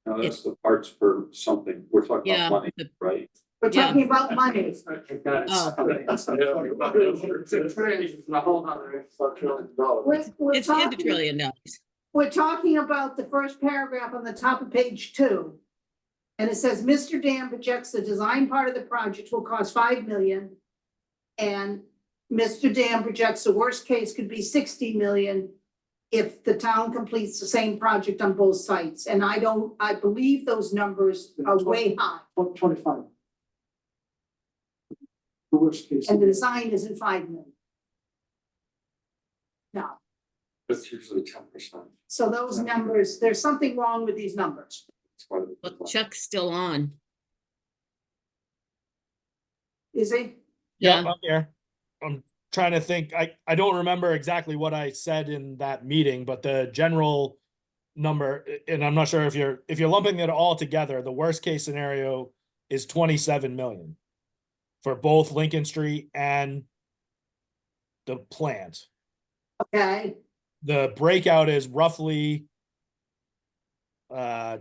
Now, that's the parts for something, we're talking Yeah, about money, the- right? we're Yeah. talking about money. Oh. It's a whole nother $1 trillion. We're It's in the talking, trillion dollars. we're talking about the first paragraph on the top of page 2. And it says, Mr. Dam projects the design part of the project will cost 5 million. And Mr. Dam projects the worst case could be 60 million if the town completes the same project on both sites. And I believe those numbers are way high. 25. The worst case. And the design isn't 5 million. No, It's usually 10%. so those numbers, there's something wrong with these numbers. That's why But Chuck's still on. Is it? Yeah. I'm here. I'm trying to think. I don't remember exactly what I said in that meeting, but the general number, and I'm not sure if you're lumping it all together, the worst case scenario is 27 million for both Lincoln Street and the plant. Okay, The breakout is roughly I'm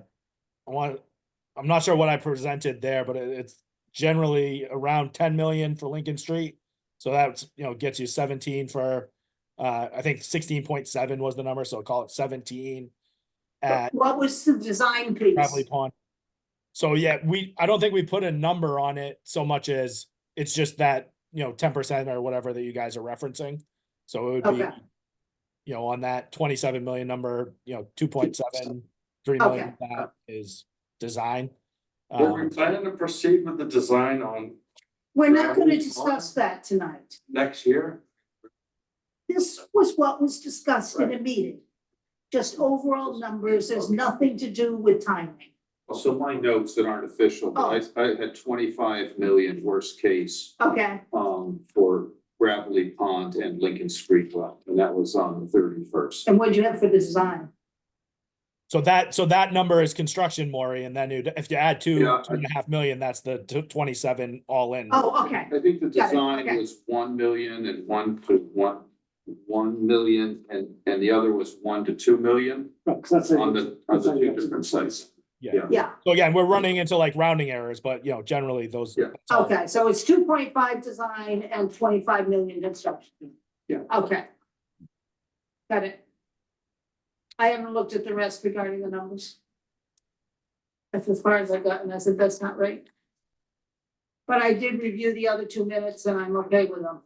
not sure what I presented there, but it's generally around 10 million for Lincoln Street. So that's, gets you 17 for, I think 16.7 was the number, so call it 17 at what was the design piece? Bradley Pond. So yeah, I don't think we put a number on it so much as it's just that, 10% or whatever that you guys are referencing. So it would be, Okay. On that 27 million number, 2.7, 3 million of that is design. Were we planning to proceed with the design on We're not gonna discuss that tonight. next year? This was what was discussed in a meeting. Just overall numbers, there's nothing to do with timing. So my notes that aren't official, but I had 25 million worst case, Okay, for Gravelly Pond and Lincoln Street well, and that was on the 31st. and what'd you have for the design? So that number is construction, Maury, and then if you add Yeah, 2.5 million, that's the 27 all in. Oh, okay, I think the Got it, design okay. was 1 million and 1 million, and the other was 1 to 2 million on the two different sites. yeah, So again, we're running into like rounding errors, but generally those. Yeah. that's all. okay, so it's 2.5 design and 25 million construction. Yeah. Okay. Got it. I haven't looked at the rest regarding the numbers. That's as far as I got, and I said, that's not right. But I did review the other 2 minutes and I'm okay with them.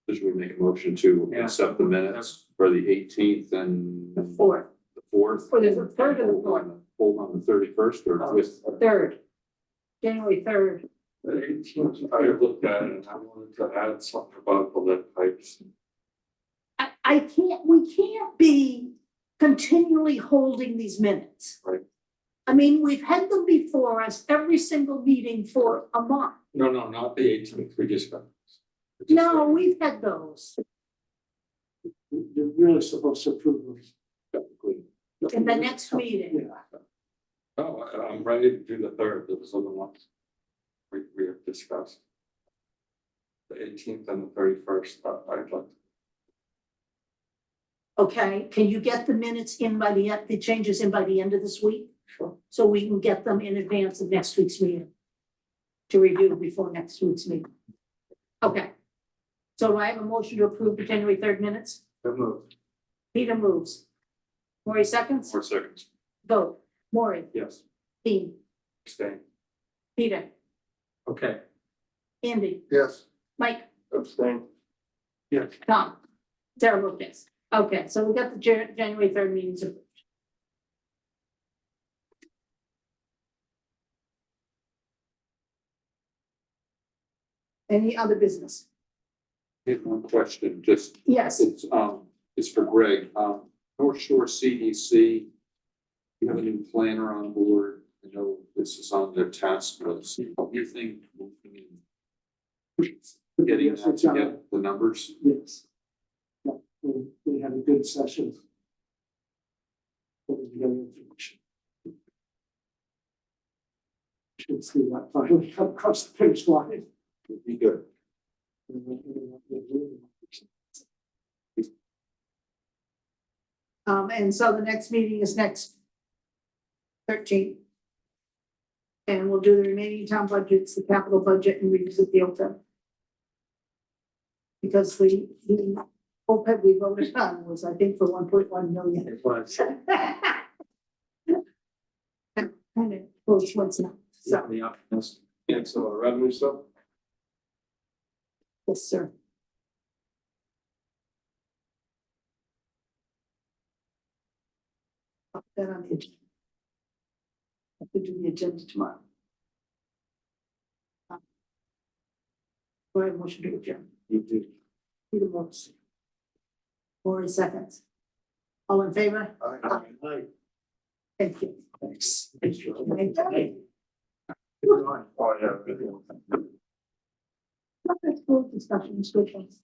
Should we make a motion to Yeah. accept the minutes for the 18th and The 4th, the 4th? or there's a 3rd and the 4th, Hold on the 31st or with? 3rd. January 3rd. The 18th, I looked at it and I wanted to add something about the lead pipes. We can't be continually holding these minutes. Right. I mean, we've had them before us every single meeting for a month. No, not the 18th, we just got. No, we've had those You're really supposed to approve them. in the next meeting. Yeah. Oh, I'm ready to do the 3rd, those are the ones we have discussed. The 18th and the 31st, I'd like. Okay, can you get the minutes in by the changes in by the end of this week? Sure. So we can get them in advance of next week's meeting. To review before next week's meeting. Okay. So I have a motion to approve the January 3rd minutes. So moved. Peter moves. Maury seconds, 4 seconds. vote. Maury, Yes. Dean, Abstain. Peter, Okay, Andy, Yes. Mike, Abstain. Tom, Sarah votes yes. Okay, so we got the January 3rd meetings. Any other business? I have one question, just, Yes, it's for Greg, North Shore CDC. You have a new planner on board, I know this is on their task list, what do you think? Getting Yes, that it's to on. get the numbers, Yes. Yeah, we had a good session. Putting together information. Should see that finally come across the finish line. would be good. and so the next meeting is next 13th. And we'll do the remaining town budgets, the capital budget, and revisit the OPEB. Because the OPEB we voted on was, I think, for 1.1 million. It was. Kind of close what's not, so, The optimistic. And some of the revenue stuff. yes, sir. Put that on the agenda. Have to do the agenda tomorrow. Go ahead, motion to adjourn. You do. Peter votes. 40 seconds. All in favor? Aye. Thank you. Thanks. Thank you. Oh, yeah. Video. That's cool discussion, discussions.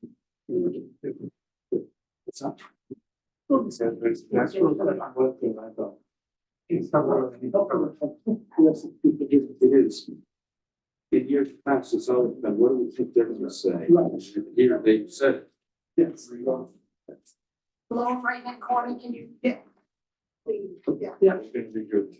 It's not. Cool discussion. That's one thing I thought. Yes, it is. In years past, it's always been, what do we think they're gonna say? Here, they said, Yes. Below right hand corner, can you, yeah. Please, yeah. it's gonna be good.